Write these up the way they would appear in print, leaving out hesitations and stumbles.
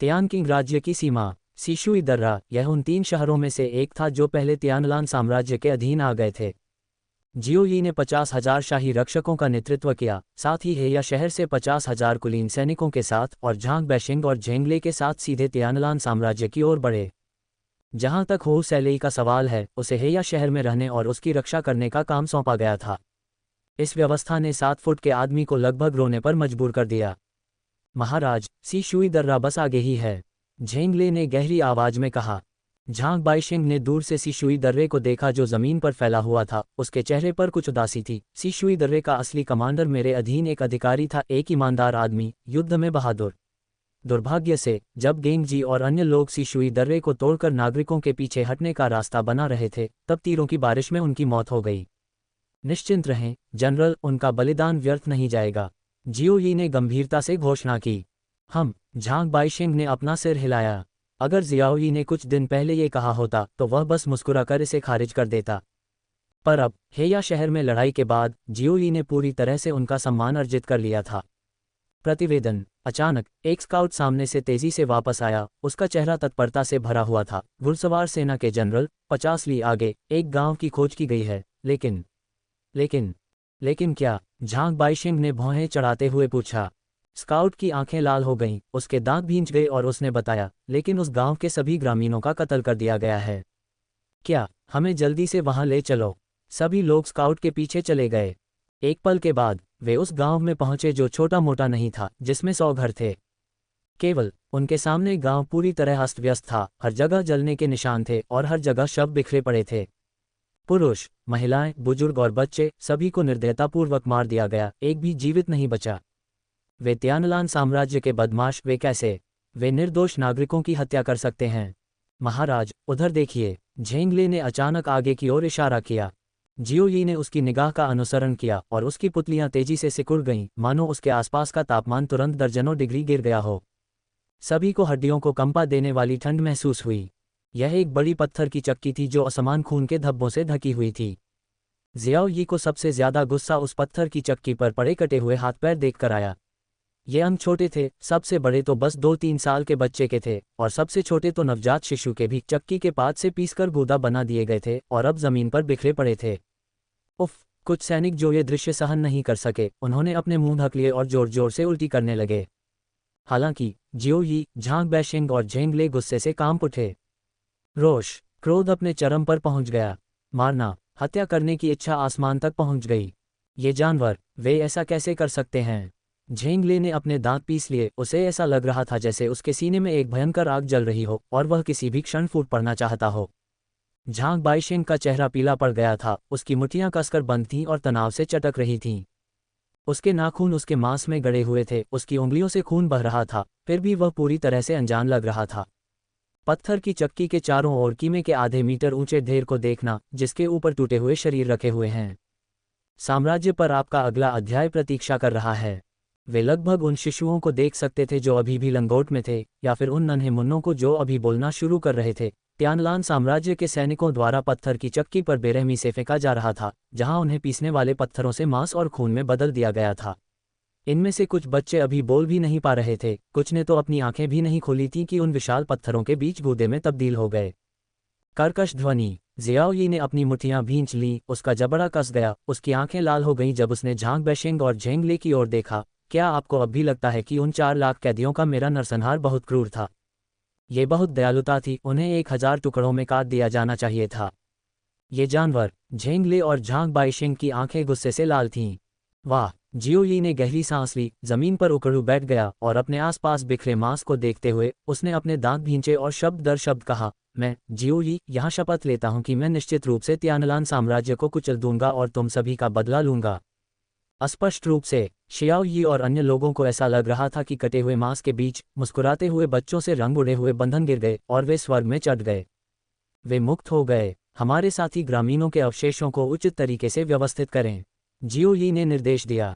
तियानकिंग राज्य की सीमा सिशुई दर्रा, यह उन 3 शहरों में से एक था जो पहले तियानलान साम्राज्य के अधीन आ गए थे। जियोयी ने 50,000 शाही रक्षकों का नेतृत्व किया, साथ ही हेया शहर से 50,000 कुलीन सैनिकों के साथ और झांग बैशिंग और झेंगले के साथ सीधे तियानलान साम्राज्य की ओर बढ़े। जहां तक हो सैलेई का सवाल है, उसे हेया शहर में रहने और उसकी रक्षा करने का काम सौंपा गया था। इस व्यवस्था ने 7 फुट के आदमी को लगभग रोने पर मजबूर कर दिया। महाराज, सिशुई दर्रा बस आगे ही है, झेंगले ने गहरी आवाज में कहा। झांग बाइशिंग ने दूर से सिशुई दर्रे को देखा जो जमीन पर फैला हुआ था। उसके चेहरे पर कुछ उदासी थी। सिशुई दर्रे का असली कमांडर मेरे अधीन एक अधिकारी था, एक ईमानदार आदमी, युद्ध में बहादुर। दुर्भाग्य से, जब गेंगजी और अन्य लोग सिशुई दर्रे को तोड़कर नागरिकों के पीछे हटने का रास्ता बना रहे थे, तब तीरों की बारिश में उनकी मौत हो गई। निश्चिंत रहें जनरल, उनका बलिदान व्यर्थ नहीं जाएगा, जियोयी ने गंभीरता से घोषणा की। झांग बाइशिंग ने अपना सिर हिलाया। अगर जियाओयी ने कुछ दिन पहले ये कहा होता तो वह बस मुस्कुराकर इसे खारिज कर देता। पर अब हेया शहर में लड़ाई के बाद जियोयी ने पूरी तरह से उनका सम्मान अर्जित कर लिया था। प्रतिवेदन। अचानक एक स्काउट सामने से तेजी से वापस आया। उसका चेहरा तत्परता से भरा हुआ था। घुड़सवार सेना के जनरल, 50 ली आगे एक गांव की खोज की गई है, लेकिन क्या? झांग बाइशिंग ने भौहें चढ़ाते हुए पूछा। स्काउट की आंखें लाल हो गईं, उसके दांत भींच गए और उसने बताया, लेकिन उस गांव के सभी ग्रामीणों का कत्ल कर दिया गया है। क्या? हमें जल्दी से वहां ले चलो। सभी लोग स्काउट के पीछे चले गए। एक पल के बाद वे उस गांव में पहुंचे जो छोटा मोटा नहीं था, जिसमें 100 घर थे। केवल उनके सामने गांव पूरी तरह अस्त व्यस्त था। हर जगह जलने के निशान थे और हर जगह शव बिखरे पड़े थे। पुरुष, महिलाएं, बुजुर्ग और बच्चे, सभी को निर्दयतापूर्वक मार दिया गया, एक भी जीवित नहीं बचा। वे तियानलान साम्राज्य के बदमाश, वे निर्दोष नागरिकों की हत्या कर सकते हैं। महाराज, उधर देखिए। झेंगले ने अचानक आगे की ओर इशारा किया। जियोयी ने उसकी निगाह का अनुसरण किया और उसकी पुतलियां तेजी से सिकुड़ गईं, मानो उसके आसपास का तापमान तुरंत दर्जनों डिग्री गिर गया हो। सभी को हड्डियों को कंपा देने वाली ठंड महसूस हुई। यह एक बड़ी पत्थर की चक्की थी जो असमान खून के धब्बों से ढकी हुई थी। जियाओयी को सबसे ज्यादा गुस्सा उस पत्थर की चक्की पर पड़े कटे हुए हाथ पैर देखकर आया। ये अंग छोटे थे, सबसे बड़े तो बस 2-3 साल के बच्चे के थे और सबसे छोटे तो नवजात शिशु के भी चक्की के पात से पीसकर गूदा बना दिए गए थे और अब जमीन पर बिखरे पड़े थे। उफ! कुछ सैनिक जो ये दृश्य सहन नहीं कर सके, उन्होंने अपने मुंह ढक लिए और जोर जोर से उल्टी करने लगे। हालांकि जियोयी, झांग बैशिंग और झेंगले गुस्से से कांप उठे। रोष, क्रोध अपने चरम पर पहुंच गया। मारना, हत्या करने की इच्छा आसमान तक पहुंच गई। ये जानवर, वे ऐसा कैसे कर सकते हैं? झेंगले ने अपने दांत पीस लिए। उसे ऐसा लग रहा था जैसे उसके सीने में एक भयंकर आग जल रही हो और वह किसी भी क्षण फूट पड़ना चाहता हो। झांग बाइशिंग का चेहरा पीला पड़ गया था। उसकी मुट्ठियां कसकर बंद थीं और तनाव से चटक रही थीं। उसके नाखून उसके मांस में गड़े हुए थे। उसकी उंगलियों से खून बह रहा था, फिर भी वह पूरी तरह से अनजान लग रहा था। पत्थर की चक्की के चारों ओर कीमे के आधे मीटर ऊंचे ढेर को देखना, जिसके ऊपर टूटे हुए शरीर रखे हुए हैं। साम्राज्य पर आपका अगला अध्याय प्रतीक्षा कर रहा है। वे लगभग उन शिशुओं को देख सकते थे जो अभी भी लंगोट में थे, या फिर उन नन्हे मुन्नों को जो अभी बोलना शुरू कर रहे थे। तियानलान साम्राज्य के सैनिकों द्वारा पत्थर की चक्की पर बेरहमी से फेंका जा रहा था, जहां उन्हें पीसने वाले पत्थरों से मांस और खून में बदल दिया गया था। इनमें से कुछ बच्चे अभी बोल भी नहीं पा रहे थे, कुछ ने तो अपनी आंखें भी नहीं खोली थीं कि उन विशाल पत्थरों के बीच गूदे में तब्दील हो गए। कर्कश ध्वनि। जियाओयी ने अपनी मुट्ठियां भींच लीं, उसका जबड़ा कस गया, उसकी आंखें लाल हो गईं जब उसने झांग बैशिंग और झेंगले की ओर देखा। क्या आपको अब भी लगता है कि उन 4 लाख कैदियों का मेरा नरसंहार बहुत क्रूर था? ये बहुत दयालुता थी, उन्हें 1000 टुकड़ों में काट दिया जाना चाहिए था। ये जानवर। झेंगले और झांग बाइशिंग की आंखें गुस्से से लाल थीं। वाह! जियोयी ने गहरी सांस ली, जमीन पर उकड़ू बैठ गया और अपने आसपास बिखरे मांस को देखते हुए उसने अपने दांत भींचे और शब्द दर शब्द कहा, मैं, जियोयी, यहाँ शपथ लेता हूँ कि मैं निश्चित रूप से तियानलान साम्राज्य को कुचल दूंगा और तुम सभी का बदला लूंगा। अस्पष्ट रूप से शियाओयी और अन्य लोगों को ऐसा लग रहा था कि कटे हुए मांस के बीच मुस्कुराते हुए बच्चों से रंग उड़े हुए बंधन गिर गए और वे स्वर्ग में चढ़ गए। वे मुक्त हो गए। हमारे साथी ग्रामीणों के अवशेषों को उचित तरीके से व्यवस्थित करें, जियोयी ने निर्देश दिया।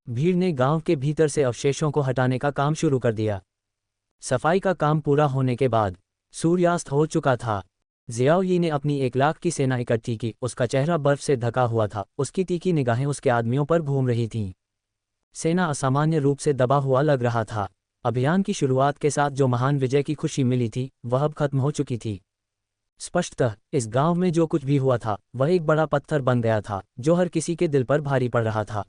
भीड़ ने गांव के भीतर से अवशेषों को हटाने का काम शुरू कर दिया। सफाई का काम पूरा होने के बाद सूर्यास्त हो चुका था। जियाओयी ने अपनी 1 लाख की सेना इकट्ठी की। उसका चेहरा बर्फ से ढका हुआ था, उसकी तीखी निगाहें उसके आदमियों पर घूम रही थीं। सेना असामान्य रूप से दबा हुआ लग रहा था। अभियान की शुरुआत के साथ जो महान विजय की खुशी मिली थी वह अब खत्म हो चुकी थी। स्पष्टतः इस गांव में जो कुछ भी हुआ था वह एक बड़ा पत्थर बन गया था जो हर किसी के दिल पर भारी पड़ रहा था।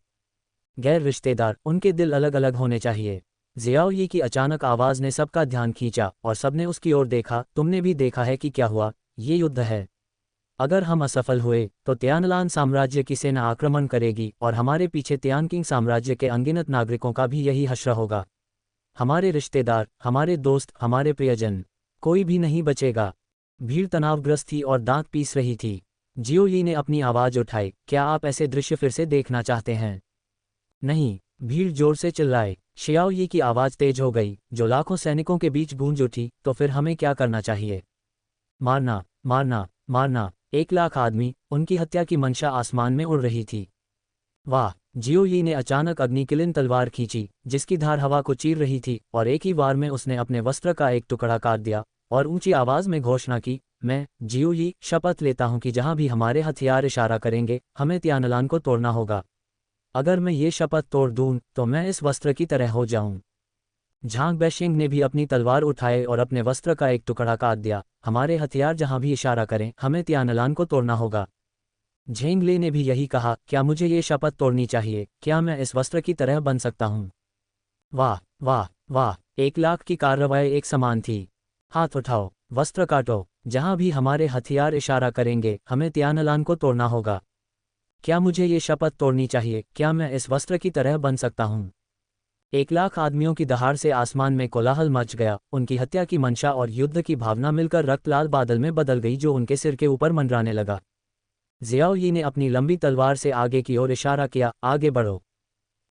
गैर रिश्तेदार, उनके दिल अलग अलग होने चाहिए। जियाओ यी की अचानक आवाज ने सबका ध्यान खींचा और सबने उसकी ओर देखा। तुमने भी देखा है कि क्या हुआ, ये युद्ध है। अगर हम असफल हुए तो तियानलान साम्राज्य की सेना आक्रमण करेगी और हमारे पीछे तियानकिंग साम्राज्य के अनगिनत नागरिकों का भी यही हश्र होगा। हमारे रिश्तेदार, हमारे दोस्त, हमारे प्रियजन, कोई भी नहीं बचेगा। भीड़ तनावग्रस्त थी और दांत पीस रही थी। जियो यी ने अपनी आवाज उठाई, क्या आप ऐसे दृश्य फिर से देखना चाहते हैं? नहीं, भीड़ जोर से चिल्लाए। शियाओ यी की आवाज तेज हो गई, जो लाखों सैनिकों के बीच गूंज उठी। तो फिर हमें क्या करना चाहिए? मारना, मारना, मारना। 1 लाख आदमी, उनकी हत्या की मंशा आसमान में उड़ रही थी। वाह! जियो यी ने अचानक अग्निकिलिन तलवार खींची जिसकी धार हवा को चीर रही थी और एक ही वार में उसने अपने वस्त्र का एक टुकड़ा काट दिया और ऊंची आवाज में घोषणा की, मैं जियो यी शपथ लेता हूं कि जहां भी हमारे हथियार इशारा करेंगे हमें तियानलान को तोड़ना होगा। अगर मैं ये शपथ तोड़ दूं तो मैं इस वस्त्र की तरह हो जाऊं। झांग बैशिंग ने भी अपनी तलवार उठाए और अपने वस्त्र का एक टुकड़ा काट दिया। हमारे हथियार जहां भी इशारा करें हमें तियानलान को तोड़ना होगा। झेंगले ने भी यही कहा, क्या मुझे ये शपथ तोड़नी चाहिए? क्या मैं इस वस्त्र की तरह बन सकता हूँ? वाह, वाह, वाह! 1 लाख की कार्रवाई एक समान थी। हाथ उठाओ, वस्त्र काटो, जहां भी हमारे हथियार इशारा करेंगे हमें तियानलान को तोड़ना होगा। क्या मुझे ये शपथ तोड़नी चाहिए? क्या मैं इस वस्त्र की तरह बन सकता हूँ? 1 लाख आदमियों की दहाड़ से आसमान में कोलाहल मच गया। उनकी हत्या की मंशा और युद्ध की भावना मिलकर रक्तलाल बादल में बदल गई जो उनके सिर के ऊपर मंडराने लगा। जियाओ यी ने अपनी लंबी तलवार से आगे की ओर इशारा किया, आगे बढ़ो।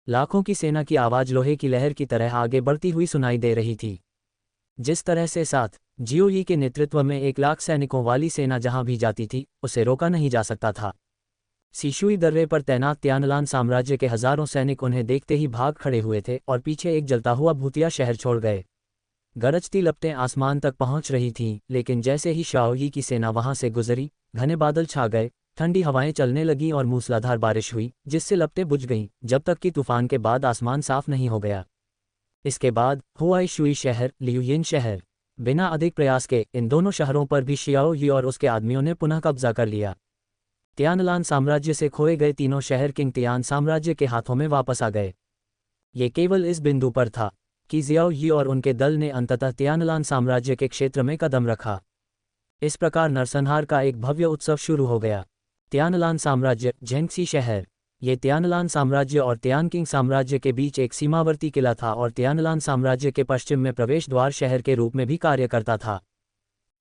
लाखों की सेना की आवाज लोहे की लहर की तरह आगे बढ़ती हुई सुनाई दे रही थी। जिस तरह से साथ जियो यी के नेतृत्व में 1 लाख सैनिकों वाली सेना जहां भी जाती थी उसे रोका नहीं जा सकता था। सीशुई दर्रे पर तैनात तियानलान साम्राज्य के हजारों सैनिक उन्हें देखते ही भाग खड़े हुए थे और पीछे एक जलता हुआ भूतिया शहर छोड़ गए। गरजती लपटें आसमान तक पहुंच रही थीं, लेकिन जैसे ही शाओ यी की सेना वहां से गुजरी घने बादल छा गए, ठंडी हवाएं चलने लगीं और मूसलाधार बारिश हुई जिससे लपटें बुझ गईं जब तक कि तूफान के बाद आसमान साफ नहीं हो गया। इसके बाद हुआई शुई शहर, लियुयिन शहर। बिना अधिक प्रयास के इन दोनों शहरों पर भी शियाओ यी और उसके आदमियों ने पुनः कब्जा कर लिया। तियानलान साम्राज्य से खोए गए तीनों शहर किंग तियान साम्राज्य के हाथों में वापस आ गए। ये केवल इस बिंदु पर था कि जियाओ यी और उनके दल ने अंततः तियानलान साम्राज्य के क्षेत्र में कदम रखा। इस प्रकार नरसंहार का एक भव्य उत्सव शुरू हो गया। तियानलान साम्राज्य, झेंगसी शहर। ये तियानलान साम्राज्य और तियानकिंग साम्राज्य के बीच एक सीमावर्ती किला था और तियानलान साम्राज्य के पश्चिम में प्रवेश द्वार शहर के रूप में भी कार्य करता था।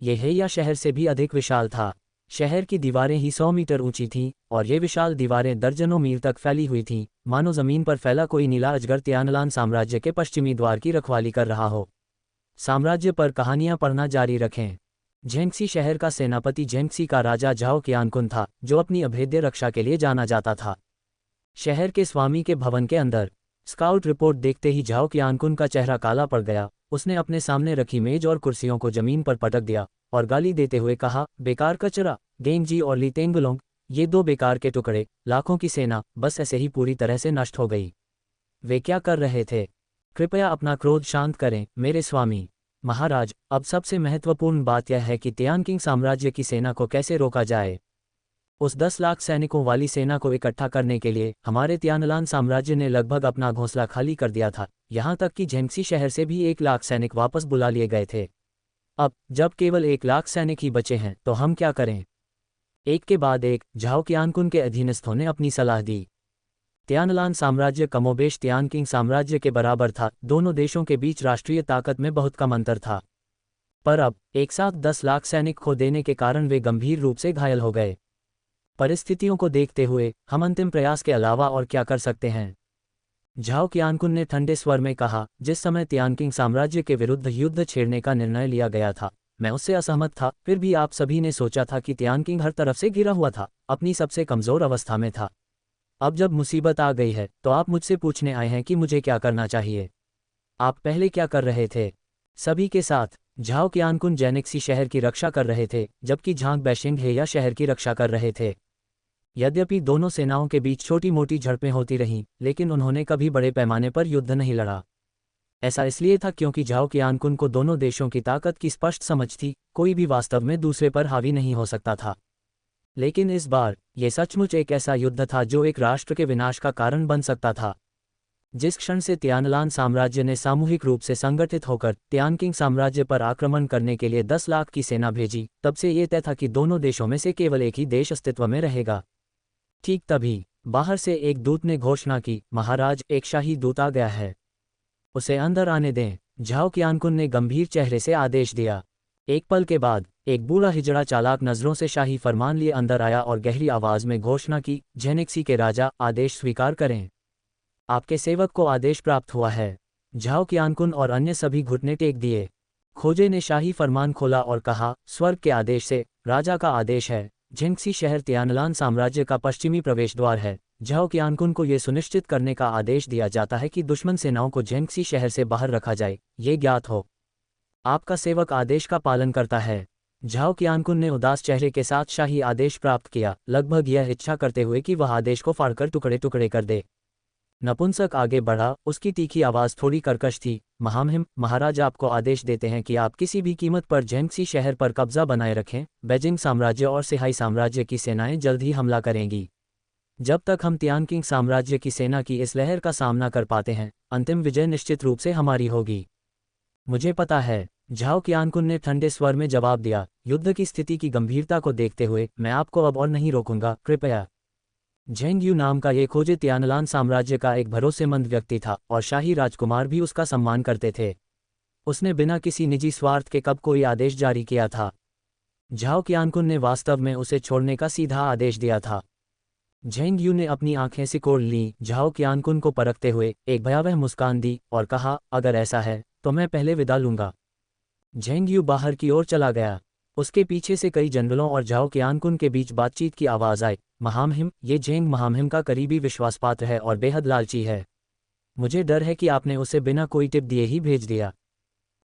ये हेया शहर से भी अधिक विशाल था। शहर की दीवारें ही 100 मीटर ऊंची थीं और ये विशाल दीवारें दर्जनों मील तक फैली हुई थीं, मानो जमीन पर फैला कोई नीला अजगर तियानलान साम्राज्य के पश्चिमी द्वार की रखवाली कर रहा हो। साम्राज्य पर कहानियां पढ़ना जारी रखें। झेंगसी शहर का सेनापति झेंगसी का राजा झाओ कियानकुन था, जो अपनी अभेद्य रक्षा के लिए जाना जाता था। शहर के स्वामी के भवन के अंदर स्काउट रिपोर्ट देखते ही झाओ कियानकुन का चेहरा काला पड़ गया। उसने अपने सामने रखी मेज और कुर्सियों को जमीन पर पटक दिया और गाली देते हुए कहा, बेकार कचरा, गेंगजी और ली तेंगुलोंग, ये दो बेकार के टुकड़े, लाखों की सेना बस ऐसे ही पूरी तरह से नष्ट हो गई। वे क्या कर रहे थे? कृपया अपना क्रोध शांत करें मेरे स्वामी। महाराज, अब सबसे महत्वपूर्ण बात यह है कि तियानकिंग साम्राज्य की सेना को कैसे रोका जाए। उस 10 लाख सैनिकों वाली सेना को इकट्ठा करने के लिए हमारे तियानलान साम्राज्य ने लगभग अपना घोंसला खाली कर दिया था। यहाँ तक कि झेंगसी शहर से भी 1 लाख सैनिक वापस बुला लिए गए थे। अब जब केवल 1 लाख सैनिक ही बचे हैं तो हम क्या करें? एक के बाद एक झाओ कियानकुन के अधीनस्थों ने अपनी सलाह दी। तियानलान साम्राज्य कमोबेश तियानकिंग साम्राज्य के बराबर था। दोनों देशों के बीच राष्ट्रीय ताकत में बहुत कम अंतर था। पर अब एक साथ 10 लाख सैनिक खो देने के कारण वे गंभीर रूप से घायल हो गए। परिस्थितियों को देखते हुए हम अंतिम प्रयास के अलावा और क्या कर सकते हैं? झाओ कियानकुन ने ठंडे स्वर में कहा, जिस समय तियानकिंग साम्राज्य के विरुद्ध युद्ध छेड़ने का निर्णय लिया गया था मैं उससे असहमत था। फिर भी आप सभी ने सोचा था कि तियानकिंग हर तरफ से घिरा हुआ था, अपनी सबसे कमजोर अवस्था में था। अब जब मुसीबत आ गई है तो आप मुझसे पूछने आए हैं कि मुझे क्या करना चाहिए। आप पहले क्या कर रहे थे? सभी के साथ झाओ कियानकुन जेनेक्सी शहर की रक्षा कर रहे थे जबकि झांग बैशिंग हेया शहर की रक्षा कर रहे थे। यद्यपि दोनों सेनाओं के बीच छोटी मोटी झड़पें होती रहीं, लेकिन उन्होंने कभी बड़े पैमाने पर युद्ध नहीं लड़ा। ऐसा इसलिए था क्योंकि झाओ qianqun को दोनों देशों की ताकत की स्पष्ट समझ थी, कोई भी वास्तव में दूसरे पर हावी नहीं हो सकता था। लेकिन इस बार ये सचमुच एक ऐसा युद्ध था जो एक राष्ट्र के विनाश का कारण बन सकता था। जिस क्षण से तियानलान साम्राज्य ने सामूहिक रूप से संगठित होकर तियानकिंग साम्राज्य पर आक्रमण करने के लिए 10 लाख की सेना भेजी, तब से ये तय था कि दोनों देशों में से केवल एक ही देश अस्तित्व में रहेगा। ठीक तभी बाहर से एक दूत ने घोषणा की, महाराज, एक शाही दूत आ गया है, उसे अंदर आने दें। झाओ qianqun ने गंभीर चेहरे से आदेश दिया। एक पल के बाद एक बूढ़ा हिजड़ा चालाक नजरों से शाही फरमान लिए अंदर आया और गहरी आवाज में घोषणा की, जेनेक्सी के राजा, आदेश स्वीकार करें। आपके सेवक को आदेश प्राप्त हुआ है। झाओ qianqun और अन्य सभी घुटने टेक दिए। खोजे ने शाही फरमान खोला और कहा, स्वर्ग के आदेश से, राजा का आदेश है, झेंगसी शहर तियानलान साम्राज्य का पश्चिमी प्रवेश द्वार है। झाओ qianqun को यह सुनिश्चित करने का आदेश दिया जाता है कि दुश्मन सेनाओं को झेंगसी शहर से बाहर रखा जाए, ये ज्ञात हो। आपका सेवक आदेश का पालन करता है। झाओ qianqun ने उदास चेहरे के साथ शाही आदेश प्राप्त किया, लगभग यह इच्छा करते हुए कि वह आदेश को फाड़कर टुकड़े टुकड़े कर दे। नपुंसक आगे बढ़ा, उसकी तीखी आवाज थोड़ी कर्कश थी। महामहिम, महाराज आपको आदेश देते हैं कि आप किसी भी कीमत पर झेंगसी शहर पर कब्जा बनाए रखें। बेजिंग साम्राज्य और सिहाई साम्राज्य की सेनाएं जल्द ही हमला करेंगी। जब तक हम तियानकिंग साम्राज्य की सेना की इस लहर का सामना कर पाते हैं, अंतिम विजय निश्चित रूप से हमारी होगी। मुझे पता है, झाओ qianqun ने ठंडे स्वर में जवाब दिया। युद्ध की स्थिति की गंभीरता को देखते हुए मैं आपको अब और नहीं रोकूंगा, कृपया। झेंग यू नाम का ये खोजे तियानलान साम्राज्य का एक भरोसेमंद व्यक्ति था और शाही राजकुमार भी उसका सम्मान करते थे। उसने बिना किसी निजी स्वार्थ के कब कोई आदेश जारी किया था। झाओ qianqun ने वास्तव में उसे छोड़ने का सीधा आदेश दिया था। झेंग यू ने अपनी आंखें सिकोड़ लीं, झाओ qianqun को परखते हुए एक भयावह मुस्कान दी और कहा, अगर ऐसा है तो मैं पहले विदा लूंगा। झेंग यू बाहर की ओर चला गया। उसके पीछे से कई जनरलों और झाओ qianqun के बीच बातचीत की आवाज आई। महामहिम, ये झेंग महामहिम का करीबी विश्वासपात्र है और बेहद लालची है। मुझे डर है कि आपने उसे बिना कोई टिप दिए ही भेज दिया।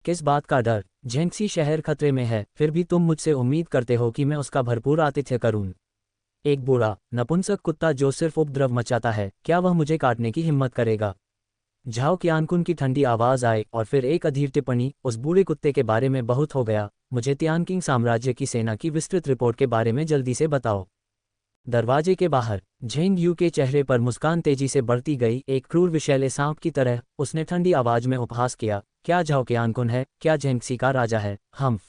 किस बात का डर? झेंगसी शहर खतरे में है, फिर भी तुम मुझसे उम्मीद करते हो कि मैं उसका भरपूर आतिथ्य करूं। एक बूढ़ा नपुंसक कुत्ता जो सिर्फ उपद्रव मचाता है, क्या वह मुझे काटने की हिम्मत करेगा? झाओ qianqun की ठंडी आवाज आई और फिर एक अधीर टिप्पणी, उस बूढ़े कुत्ते के बारे में बहुत हो गया, मुझे तियानकिंग साम्राज्य की सेना की विस्तृत रिपोर्ट के बारे में जल्दी से बताओ। दरवाजे के बाहर झेंग यू के चेहरे पर मुस्कान तेजी से बढ़ती गई। एक क्रूर विषैले सांप की तरह उसने ठंडी आवाज में उपहास किया, क्या झाओ qianqun है? क्या झेंगसी का राजा है? हम्फ।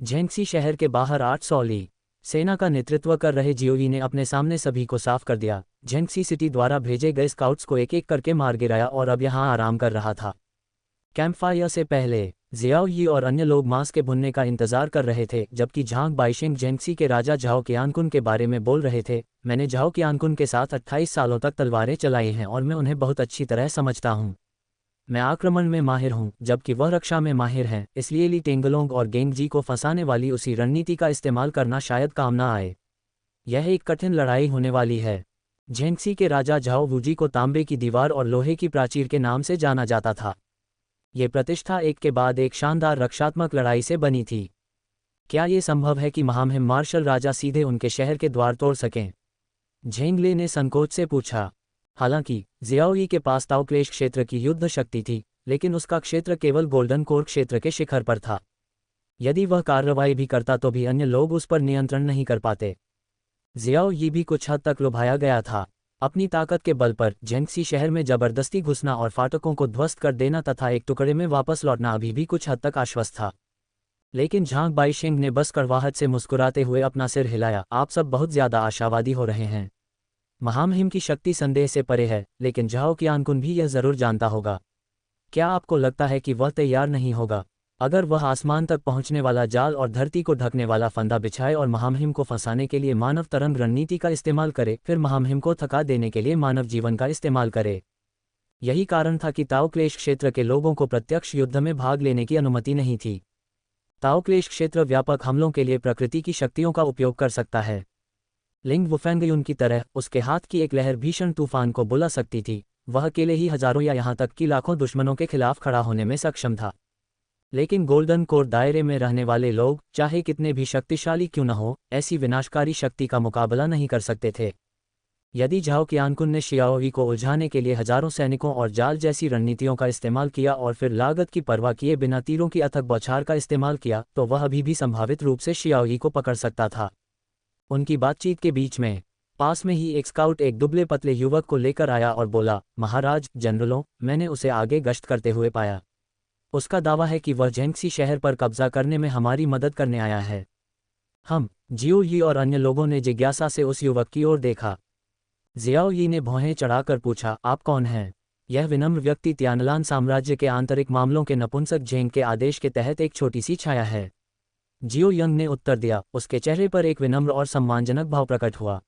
झेंगसी शहर के बाहर 800 ली सेना का नेतृत्व कर रहे जियोई ने अपने सामने सभी को साफ कर दिया। झेंगसी सिटी द्वारा भेजे गए स्काउट्स को एक एक करके मार गिराया और अब यहाँ आराम कर रहा था। कैंपफायर से पहले जियाओ यी और अन्य लोग मांस के भुनने का इंतजार कर रहे थे, जबकि झांग बाइशिंग झेंगसी के राजा झाओ qianqun के बारे में बोल रहे थे। मैंने झाओ qianqun के साथ 28 सालों तक तलवारें चलाई हैं और मैं उन्हें बहुत अच्छी तरह समझता हूँ। मैं आक्रमण में माहिर हूँ, जबकि वह रक्षा में माहिर हैं, इसलिए ली टेंगलोंग और गेंगजी को फंसाने वाली उसी रणनीति का इस्तेमाल करना शायद काम ना आए। यह एक कठिन लड़ाई होने वाली है। झेंगसी के राजा झाओ वूजी को तांबे की दीवार और लोहे की प्राचीर के नाम से जाना जाता था। ये प्रतिष्ठा एक के बाद एक शानदार रक्षात्मक लड़ाई से बनी थी। क्या ये संभव है कि महामहिम मार्शल राजा सीधे उनके शहर के द्वार तोड़ सकें? झेंगले ने संकोच से पूछा। हालांकि जियाओ यी के पास ताओक्लेश क्षेत्र की युद्ध शक्ति थी, लेकिन उसका क्षेत्र केवल गोल्डन कोर क्षेत्र के शिखर पर था। यदि वह कार्रवाई भी करता तो भी अन्य लोग उस पर नियंत्रण नहीं कर पाते। जियाओ यी भी कुछ हद तक लुभाया गया था। अपनी ताकत के बल पर झेंगसी शहर में जबरदस्ती घुसना और फाटकों को ध्वस्त कर देना तथा एक टुकड़े में वापस लौटना अभी भी कुछ हद तक आश्वस्त था। लेकिन झांग बाइशिंग ने बस कड़वाहट से मुस्कुराते हुए अपना सिर हिलाया, आप सब बहुत ज्यादा आशावादी हो रहे हैं। महामहिम की शक्ति संदेह से परे है, लेकिन झाओ qianqun भी यह जरूर जानता होगा। क्या आपको लगता है कि वह तैयार नहीं होगा? अगर वह आसमान तक पहुंचने वाला जाल और धरती को ढकने वाला फंदा बिछाए और महामहिम को फंसाने के लिए मानव तरंग रणनीति का इस्तेमाल करे, फिर महामहिम को थका देने के लिए मानव जीवन का इस्तेमाल करे। यही कारण था कि ताओक्लेश क्षेत्र के लोगों को प्रत्यक्ष युद्ध में भाग लेने की अनुमति नहीं थी। ताओक्लेश क्षेत्र व्यापक हमलों के लिए प्रकृति की शक्तियों का उपयोग कर सकता है। लिंग वुफेंगयुन की तरह उसके हाथ की एक लहर भीषण तूफान को बुला सकती थी। वह अकेले ही हजारों या यहाँ तक कि लाखों दुश्मनों के खिलाफ खड़ा होने में सक्षम था। लेकिन गोल्डन कोर दायरे में रहने वाले लोग, चाहे कितने भी शक्तिशाली क्यों न हो, ऐसी विनाशकारी शक्ति का मुकाबला नहीं कर सकते थे। यदि झाओ कियानकुन ने शियाओई को उलझाने के लिए हजारों सैनिकों और जाल जैसी रणनीतियों का इस्तेमाल किया और फिर लागत की परवाह किए बिना तीरों की अथक बौछार का इस्तेमाल किया, तो वह अभी भी संभावित रूप से शियाओई को पकड़ सकता था। उनकी बातचीत के बीच में पास में ही एक स्काउट एक दुबले पतले युवक को लेकर आया और बोला, महाराज जनरलों, मैंने उसे आगे गश्त करते हुए पाया। उसका दावा है कि वह झेंगसी शहर पर कब्जा करने में हमारी मदद करने आया है। हम जियो यी और अन्य लोगों ने जिज्ञासा से उस युवक की ओर देखा। जियाओ यी ने भौहें चढ़ाकर पूछा, आप कौन हैं? यह विनम्र व्यक्ति तियानलान साम्राज्य के आंतरिक मामलों के नपुंसक झेंग के आदेश के तहत एक छोटी सी छाया है। जियो यंग ने उत्तर दिया। उसके चेहरे पर एक विनम्र और सम्मानजनक भाव प्रकट हुआ।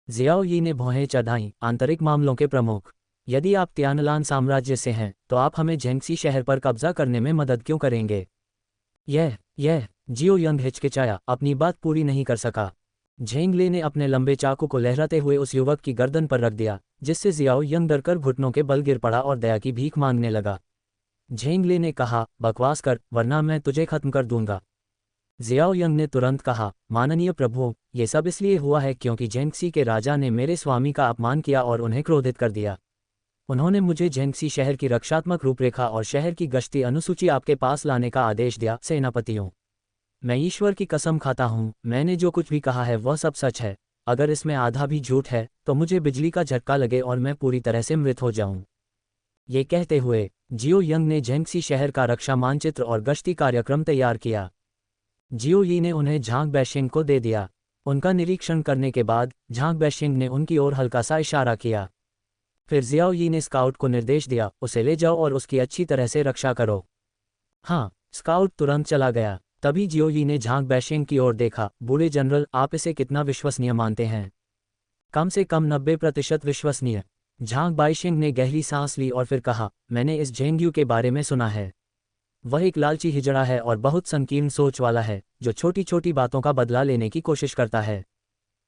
जियाओ यी ने भौहें चढ़ाईं। आंतरिक मामलों के प्रमुख, यदि आप तियानलान साम्राज्य से हैं तो आप हमें झेंगसी शहर पर कब्जा करने में मदद क्यों करेंगे? यह जियो यंग हिचकिचाया, अपनी बात पूरी नहीं कर सका। झेंगले ने अपने लंबे चाकू को लहराते हुए उस युवक की गर्दन पर रख दिया, जिससे जियाओ यंग डरकर घुटनों के बल गिर पड़ा और दया की भीख मांगने लगा। झेंगले ने कहा, बकवास कर, वरना मैं तुझे खत्म कर दूंगा। जियाओ यंग ने तुरंत कहा, माननीय प्रभु, ये सब इसलिए हुआ है क्योंकि झेंगसी के राजा ने मेरे स्वामी का अपमान किया और उन्हें क्रोधित कर दिया। उन्होंने मुझे झेंगसी शहर की रक्षात्मक रूपरेखा और शहर की गश्ती अनुसूची आपके पास लाने का आदेश दिया। सेनापतियों, मैं ईश्वर की कसम खाता हूँ, मैंने जो कुछ भी कहा है वह सब सच है। अगर इसमें आधा भी झूठ है तो मुझे बिजली का झटका लगे और मैं पूरी तरह से मृत हो जाऊं। ये कहते हुए जियो यंग ने झेंगसी शहर का रक्षा मानचित्र और गश्ती कार्यक्रम तैयार किया। जियो यी ने उन्हें झांग बैशिंग को दे दिया। उनका निरीक्षण करने के बाद झांग बैशिंग ने उनकी ओर हल्का सा इशारा किया। फिर जियाओ यी ने स्काउट को निर्देश दिया, उसे ले जाओ और उसकी अच्छी तरह से रक्षा करो। हाँ, स्काउट तुरंत चला गया। तभी जियो यी ने झांग बैशिंग की ओर देखा। बूढ़े जनरल, आप इसे कितना विश्वसनीय मानते हैं? कम से कम 90% विश्वसनीय। झांग बाइशिंग ने गहरी सांस ली और फिर कहा, मैंने इस झेंगयू के बारे में सुना है। वह एक लालची हिजड़ा है और बहुत संकीर्ण सोच वाला है, जो छोटी छोटी बातों का बदला लेने की कोशिश करता है।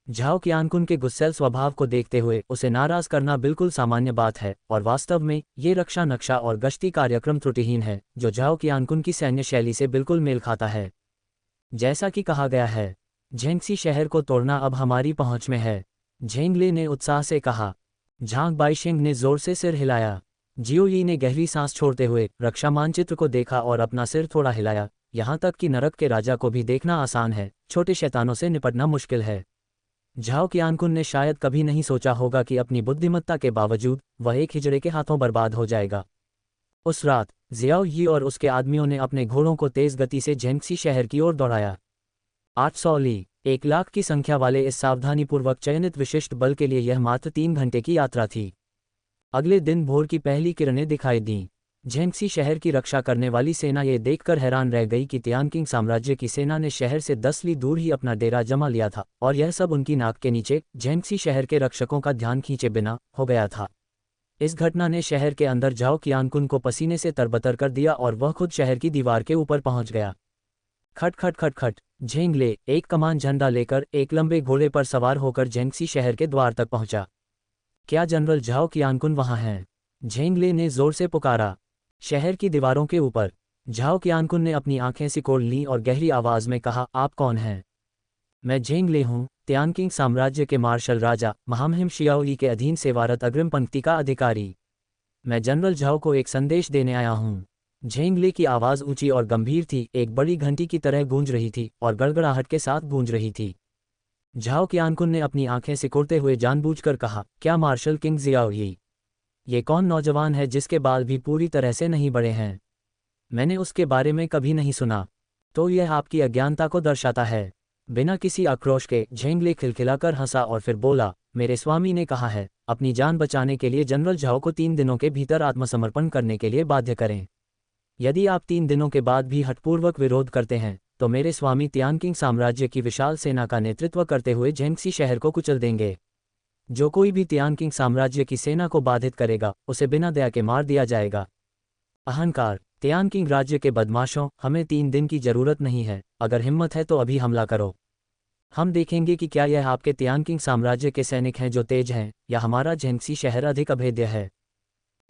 झाओ कियानकुन के गुस्सैल स्वभाव को देखते हुए उसे नाराज करना बिल्कुल सामान्य बात है, और वास्तव में ये रक्षा नक्शा और गश्ती कार्यक्रम त्रुटिहीन है, जो झाओ कियानकुन की सैन्य शैली से बिल्कुल मेल खाता है। जैसा कि कहा गया है, झेंगसी शहर को तोड़ना अब हमारी पहुंच में है, झेंगले ने उत्साह से कहा। झांग बाइशिंग ने जोर से सिर हिलाया। जियो यी ने गहरी सांस छोड़ते हुए रक्षा मानचित्र को देखा और अपना सिर थोड़ा हिलाया। यहाँ तक कि नरक के राजा को भी देखना आसान है, छोटे शैतानों से निपटना मुश्किल है। झाओ कियानकुन ने शायद कभी नहीं सोचा होगा कि अपनी बुद्धिमत्ता के बावजूद वह एक हिजड़े के हाथों बर्बाद हो जाएगा। उस रात जियाओ यी और उसके आदमियों ने अपने घोड़ों को तेज गति से झेंगसी शहर की ओर दौड़ाया। 800 ली, 1 लाख की संख्या वाले इस सावधानीपूर्वक चयनित विशिष्ट बल के लिए यह मात्र 3 घंटे की यात्रा थी। अगले दिन भोर की पहली किरणें दिखाई दीं। झेंगसी शहर की रक्षा करने वाली सेना ये देखकर हैरान रह गई कि तियानकिंग साम्राज्य की सेना ने शहर से 10 ली दूर ही अपना डेरा जमा लिया था, और यह सब उनकी नाक के नीचे झेंगसी शहर के रक्षकों का ध्यान खींचे बिना हो गया था। इस घटना ने शहर के अंदर झाओ कियानकुन को पसीने से तरबतर कर दिया और वह खुद शहर की दीवार के ऊपर पहुंच गया। खट खट खट खट, झेंगले एक कमान झंडा लेकर एक लंबे घोड़े पर सवार होकर झेंगसी शहर के द्वार तक पहुंचा। क्या जनरल झाओ कियानकुन वहां हैं? झेंगले ने जोर से पुकारा। शहर की दीवारों के ऊपर झाओ कियानकुन ने अपनी आंखें सिकोड़ लीं और गहरी आवाज में कहा, आप कौन हैं? मैं झेंगले हूँ, तियानकिंग साम्राज्य के मार्शल राजा महामहिम शियाओ यी के अधीन सेवारत अग्रिम पंक्ति का अधिकारी। मैं जनरल झाओ को एक संदेश देने आया हूँ। झेंगले की आवाज़ ऊंची और गंभीर थी, एक बड़ी घंटी की तरह गूंज रही थी और गड़गड़ाहट के साथ गूंज रही थी। झाओ कियानकुन ने अपनी आंखें सिकोड़ते हुए जानबूझकर कहा, क्या मार्शल किंग जियाओ यी? ये कौन नौजवान है जिसके बाल भी पूरी तरह से नहीं बड़े हैं? मैंने उसके बारे में कभी नहीं सुना। तो यह आपकी अज्ञानता को दर्शाता है। बिना किसी आक्रोश के झेंगले खिलखिलाकर हंसा और फिर बोला, मेरे स्वामी ने कहा है, अपनी जान बचाने के लिए जनरल झाओ को 3 दिनों के भीतर आत्मसमर्पण करने के लिए बाध्य करें। यदि आप 3 दिनों के बाद भी हठपूर्वक विरोध करते हैं तो मेरे स्वामी तियानकिंग साम्राज्य की विशाल सेना का नेतृत्व करते हुए झेंगसी शहर को कुचल देंगे। जो कोई भी तियानकिंग साम्राज्य की सेना को बाधित करेगा उसे बिना दया के मार दिया जाएगा। अहंकार, तियानकिंग राज्य के बदमाशों, हमें 3 दिन की जरूरत नहीं है, अगर हिम्मत है तो अभी हमला करो। हम देखेंगे कि क्या यह आपके तियानकिंग साम्राज्य के सैनिक हैं जो तेज हैं, या हमारा झेंगसी शहर अधिक अभेद्य है।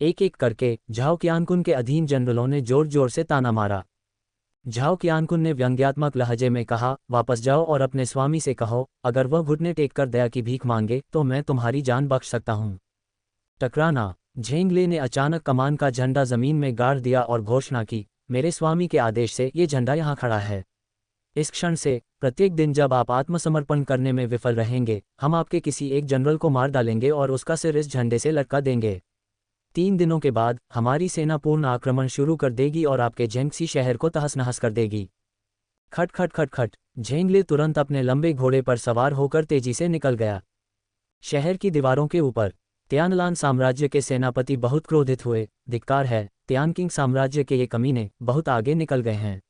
एक एक करके झाओ कियानकुन के अधीन जनरलों ने जोर जोर से ताना मारा। झाओ कियानकुन ने व्यंग्यात्मक लहजे में कहा, वापस जाओ और अपने स्वामी से कहो, अगर वह घुटने टेक कर दया की भीख मांगे तो मैं तुम्हारी जान बख्श सकता हूँ। टकराना। झेंगले ने अचानक कमान का झंडा जमीन में गाड़ दिया और घोषणा की, मेरे स्वामी के आदेश से ये झंडा यहाँ खड़ा है। इस क्षण से प्रत्येक दिन जब आप आत्मसमर्पण करने में विफल रहेंगे, हम आपके किसी एक जनरल को मार डालेंगे और उसका सिर इस झंडे से लटका देंगे। 3 दिनों के बाद हमारी सेना पूर्ण आक्रमण शुरू कर देगी और आपके झेंगसी शहर को तहस-नहस कर देगी। खट खट खट खट। झेंगले तुरंत अपने लंबे घोड़े पर सवार होकर तेजी से निकल गया। शहर की दीवारों के ऊपर तियानलान साम्राज्य के सेनापति बहुत क्रोधित हुए। धिक्कार है, तियानकिंग साम्राज्य के ये कमीने बहुत आगे निकल गए हैं।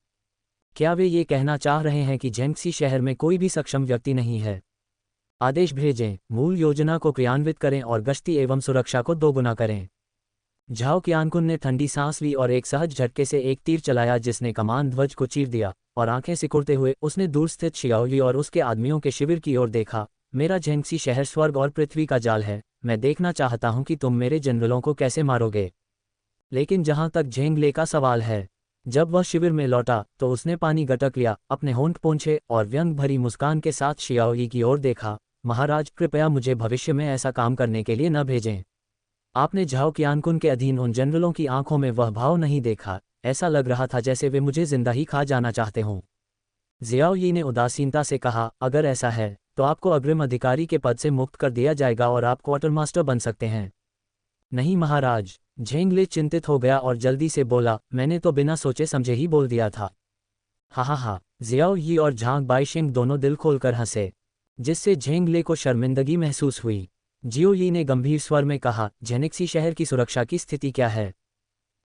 क्या वे ये कहना चाह रहे हैं कि झेंगसी शहर में कोई भी सक्षम व्यक्ति नहीं है? आदेश भेजें, मूल योजना को क्रियान्वित करें और गश्ती एवं सुरक्षा को दोगुना करें। झाओ कियानकुन ने ठंडी सांस ली और एक सहज झटके से एक तीर चलाया जिसने कमान ध्वज को चीर दिया, और आंखें सिकुड़ते हुए उसने दूर स्थित शियाओली और उसके आदमियों के शिविर की ओर देखा। मेरा झेंगसी शहर स्वर्ग और पृथ्वी का जाल है, मैं देखना चाहता हूं कि तुम मेरे जनरलों को कैसे मारोगे। लेकिन जहां तक झेंगले का सवाल है, जब वह शिविर में लौटा तो उसने पानी गटक लिया, अपने होंठ पोंछे और व्यंग भरी मुस्कान के साथ शियाओली की ओर देखा। महाराज, कृपया मुझे भविष्य में ऐसा काम करने के लिए न भेजें। आपने झाओ कियानकुन के अधीन उन जनरलों की आंखों में वह भाव नहीं देखा, ऐसा लग रहा था जैसे वे मुझे जिंदा ही खा जाना चाहते हों। जियाओ यी ने उदासीनता से कहा, अगर ऐसा है तो आपको अग्रिम अधिकारी के पद से मुक्त कर दिया जाएगा और आप क्वार्टरमास्टर बन सकते हैं। नहीं महाराज। झेंगले चिंतित हो गया और जल्दी से बोला, मैंने तो बिना सोचे समझे ही बोल दिया था। हा। जियाओ यी और झांग बाइशिंग दोनों दिल खोलकर हंसे, जिससे झेंगले को शर्मिंदगी महसूस हुई। जियो यी ने गंभीर स्वर में कहा, झेनिक्सी शहर की सुरक्षा की स्थिति क्या है?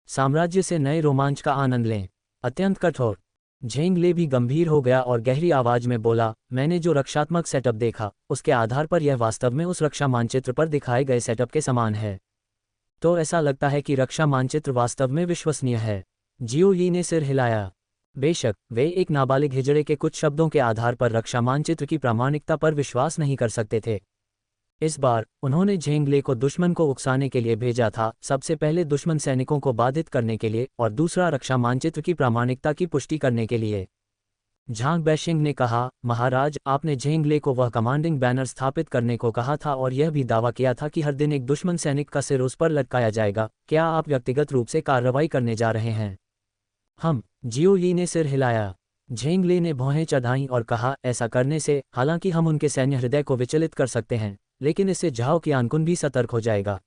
साम्राज्य से नए रोमांच का आनंद लें। अत्यंत कठोर। झेंगले भी गंभीर हो गया और गहरी आवाज में बोला, मैंने जो रक्षात्मक सेटअप देखा उसके आधार पर यह वास्तव में उस रक्षा मानचित्र पर दिखाए गए सेटअप के समान है। तो ऐसा लगता है कि रक्षा मानचित्र वास्तव में विश्वसनीय है। जियो यी ने सिर हिलाया। बेशक वे एक नाबालिग हिजड़े के कुछ शब्दों के आधार पर रक्षा मानचित्र की प्रामाणिकता पर विश्वास नहीं कर सकते थे। इस बार उन्होंने झेंगले को दुश्मन को उकसाने के लिए भेजा था, सबसे पहले दुश्मन सैनिकों को बाधित करने के लिए और दूसरा रक्षा मानचित्र की प्रामाणिकता की पुष्टि करने के लिए। झांग बैशिंग ने कहा, महाराज, आपने झेंगले को वह कमांडिंग बैनर स्थापित करने को कहा था और यह भी दावा किया था कि हर दिन एक दुश्मन सैनिक का सिर उस पर लटकाया जाएगा। क्या आप व्यक्तिगत रूप से कार्रवाई करने जा रहे हैं? हम। जियो यी ने सिर हिलाया। झेंगले ने भौहें चढ़ाईं और कहा, ऐसा करने से हालांकि हम उनके सैन्य हृदय को विचलित कर सकते हैं, लेकिन इससे झाओ कियानकुन भी सतर्क हो जाएगा।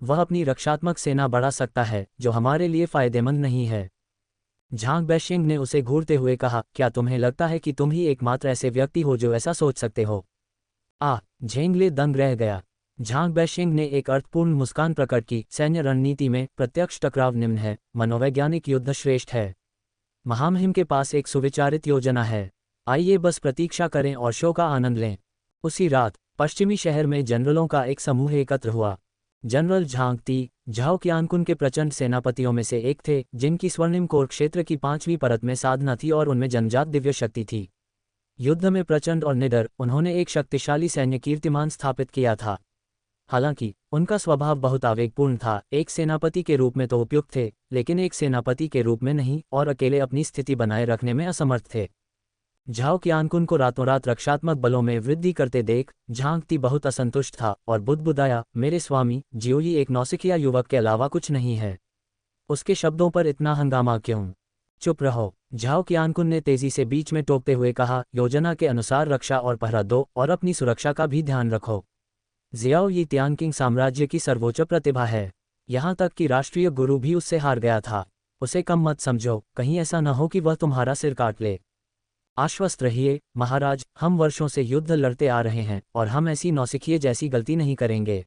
वह अपनी रक्षात्मक सेना बढ़ा सकता है, जो हमारे लिए फायदेमंद नहीं है। झांग बैशिंग ने उसे घूरते हुए कहा, क्या तुम्हें लगता है कि तुम ही एकमात्र ऐसे व्यक्ति हो जो ऐसा सोच सकते हो? झेंगले दंग रह गया। झांग बैशिंग ने एक अर्थपूर्ण मुस्कान प्रकट की, सैन्य रणनीति में प्रत्यक्ष टकराव निम्न है, मनोवैज्ञानिक युद्ध श्रेष्ठ है। महामहिम के पास एक सुविचारित योजना है। आइए बस प्रतीक्षा करें और शो का आनंद लें। उसी रात पश्चिमी शहर में जनरलों का एक समूह एकत्र हुआ। जनरल झांग ती झाओ कियानकुन के प्रचंड सेनापतियों में से एक थे, जिनकी स्वर्णिम कोर क्षेत्र की 5वीं परत में साधना थी और उनमें जन्मजात दिव्य शक्ति थी। युद्ध में प्रचंड और निडर, उन्होंने एक शक्तिशाली सैन्य कीर्तिमान स्थापित किया था। हालांकि उनका स्वभाव बहुत आवेगपूर्ण था। एक सेनापति के रूप में तो उपयुक्त थे, लेकिन एक सेनापति के रूप में नहीं, और अकेले अपनी स्थिति बनाए रखने में असमर्थ थे। झाओ कियानकुन को रातों रात रक्षात्मक बलों में वृद्धि करते देख झांग ती बहुत असंतुष्ट था और बुदबुदाया, मेरे स्वामी, जियोई एक नौसिखिया युवक के अलावा कुछ नहीं है। उसके शब्दों पर इतना हंगामा क्यों? चुप रहो। झाओ कियानकुन ने तेजी से बीच में टोकते हुए कहा, योजना के अनुसार रक्षा और पहरा दो और अपनी सुरक्षा का भी ध्यान रखो। जियाओ यी तियानकिंग साम्राज्य की सर्वोच्च प्रतिभा है। यहाँ तक कि राष्ट्रीय गुरु भी उससे हार गया था। उसे कम मत समझो, कहीं ऐसा न हो कि वह तुम्हारा सिर काट ले। आश्वस्त रहिए महाराज, हम वर्षों से युद्ध लड़ते आ रहे हैं और हम ऐसी नौसिखिए जैसी गलती नहीं करेंगे।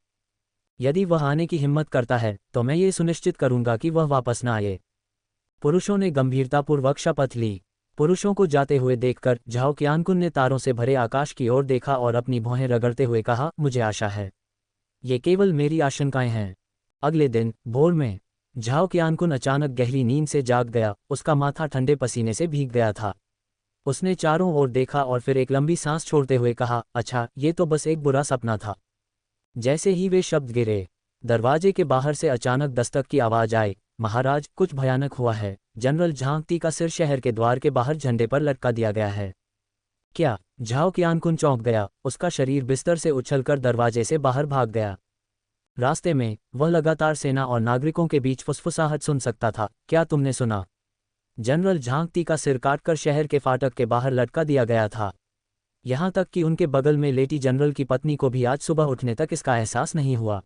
यदि वह आने की हिम्मत करता है तो मैं ये सुनिश्चित करूंगा कि वह वापस न आए। पुरुषों ने गंभीरतापूर्वक शपथ ली। पुरुषों को जाते हुए देखकर झाओ कियानकुन ने तारों से भरे आकाश की ओर देखा और अपनी भौहें रगड़ते हुए कहा, मुझे आशा है। ये केवल मेरी आशंकाएं हैं। अगले दिन भोर में झाओ कियानकुन अचानक गहरी नींद से जाग गया। उसका माथा ठंडे पसीने से भीग गया था। उसने चारों ओर देखा और फिर एक लंबी सांस छोड़ते हुए कहा, अच्छा, ये तो बस एक बुरा सपना था। जैसे ही वे शब्द गिरे, दरवाजे के बाहर से अचानक दस्तक की आवाज आई महाराज, कुछ भयानक हुआ है। जनरल झांगती का सिर शहर के द्वार के बाहर झंडे पर लटका दिया गया है। क्या? झाओ qianqun चौंक गया, उसका शरीर बिस्तर से उछलकर दरवाजे से बाहर भाग गया। रास्ते में वह लगातार सेना और नागरिकों के बीच फुसफुसाहट सुन सकता था। क्या तुमने सुना? जनरल झांगती का सिर काटकर शहर के फाटक के बाहर लटका दिया गया था। यहाँ तक कि उनके बगल में लेटी जनरल की पत्नी को भी आज सुबह उठने तक इसका एहसास नहीं हुआ।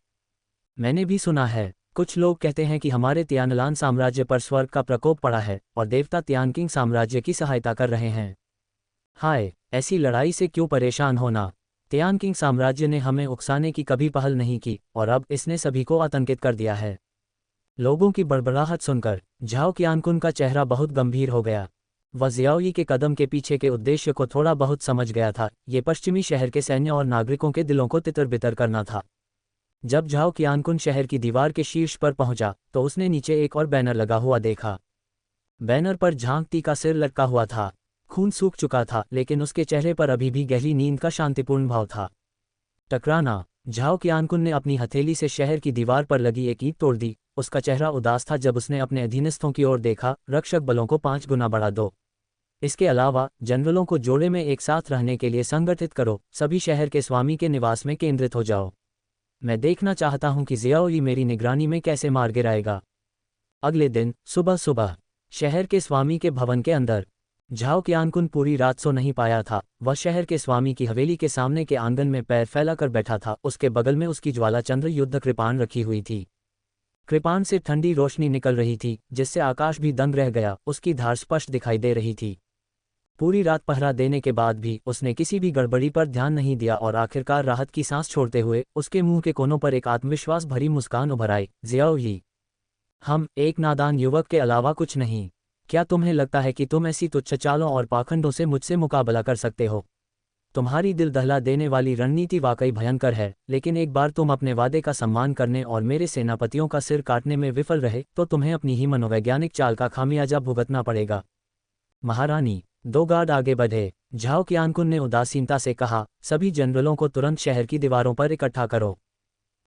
मैंने भी सुना है, कुछ लोग कहते हैं कि हमारे तियानलान साम्राज्य पर स्वर्ग का प्रकोप पड़ा है और देवता तियानकिंग साम्राज्य की सहायता कर रहे हैं। हाय, ऐसी लड़ाई से क्यों परेशान होना? तियानकिंग साम्राज्य ने हमें उकसाने की कभी पहल नहीं की और अब इसने सभी को आतंकित कर दिया है। लोगों की बड़बड़ाहट सुनकर झाओ qianqun का चेहरा बहुत गंभीर हो गया। वह जियाओई के कदम के पीछे के उद्देश्य को थोड़ा बहुत समझ गया था। ये पश्चिमी शहर के सैन्य और नागरिकों के दिलों को तितर-बितर करना था। जब झाओ qianqun शहर की दीवार के शीर्ष पर पहुंचा तो उसने नीचे एक और बैनर लगा हुआ देखा। बैनर पर झांगती का सिर लटका हुआ था। खून सूख चुका था, लेकिन उसके चेहरे पर अभी भी गहरी नींद का शांतिपूर्ण भाव था। टकराना। झाओ qianqun ने अपनी हथेली से शहर की दीवार पर लगी एक ईंट तोड़ दी। उसका चेहरा उदास था जब उसने अपने अधीनस्थों की ओर देखा। रक्षक बलों को 5 गुना बढ़ा दो। इसके अलावा जनरलों को जोड़े में एक साथ रहने के लिए संगठित करो। सभी शहर के स्वामी के निवास में केंद्रित हो जाओ। मैं देखना चाहता हूं कि जियाओई मेरी निगरानी में कैसे मार गिराएगा। अगले दिन सुबह सुबह शहर के स्वामी के भवन के अंदर झाओ qianqun पूरी रात सो नहीं पाया था। वह शहर के स्वामी की हवेली के सामने के आंगन में पैर फैलाकर बैठा था। उसके बगल में उसकी ज्वाला चंद्र युद्ध कृपाण रखी हुई थी। कृपाण से ठंडी रोशनी निकल रही थी जिससे आकाश भी दंग रह गया। उसकी धार स्पष्ट दिखाई दे रही थी। पूरी रात पहरा देने के बाद भी उसने किसी भी गड़बड़ी पर ध्यान नहीं दिया और आखिरकार राहत की सांस छोड़ते हुए उसके मुंह के कोनों पर एक आत्मविश्वास भरी मुस्कान उभर आई। जियाओई, हम एक नादान युवक के अलावा कुछ नहीं। क्या तुम्हें लगता है कि तुम ऐसी तुच्छ चालों और पाखंडों से मुझसे मुकाबला कर सकते हो? तुम्हारी दिल दहला देने वाली रणनीति वाकई भयंकर है, लेकिन एक बार तुम अपने वादे का सम्मान करने और मेरे सेनापतियों का सिर काटने में विफल रहे तो तुम्हें अपनी ही मनोवैज्ञानिक चाल का खामियाजा भुगतना पड़ेगा। महारानी। 2 गार्ड आगे बढ़े। झाओ qianqun ने उदासीनता से कहा, सभी जनरलों को तुरंत शहर की दीवारों पर इकट्ठा करो।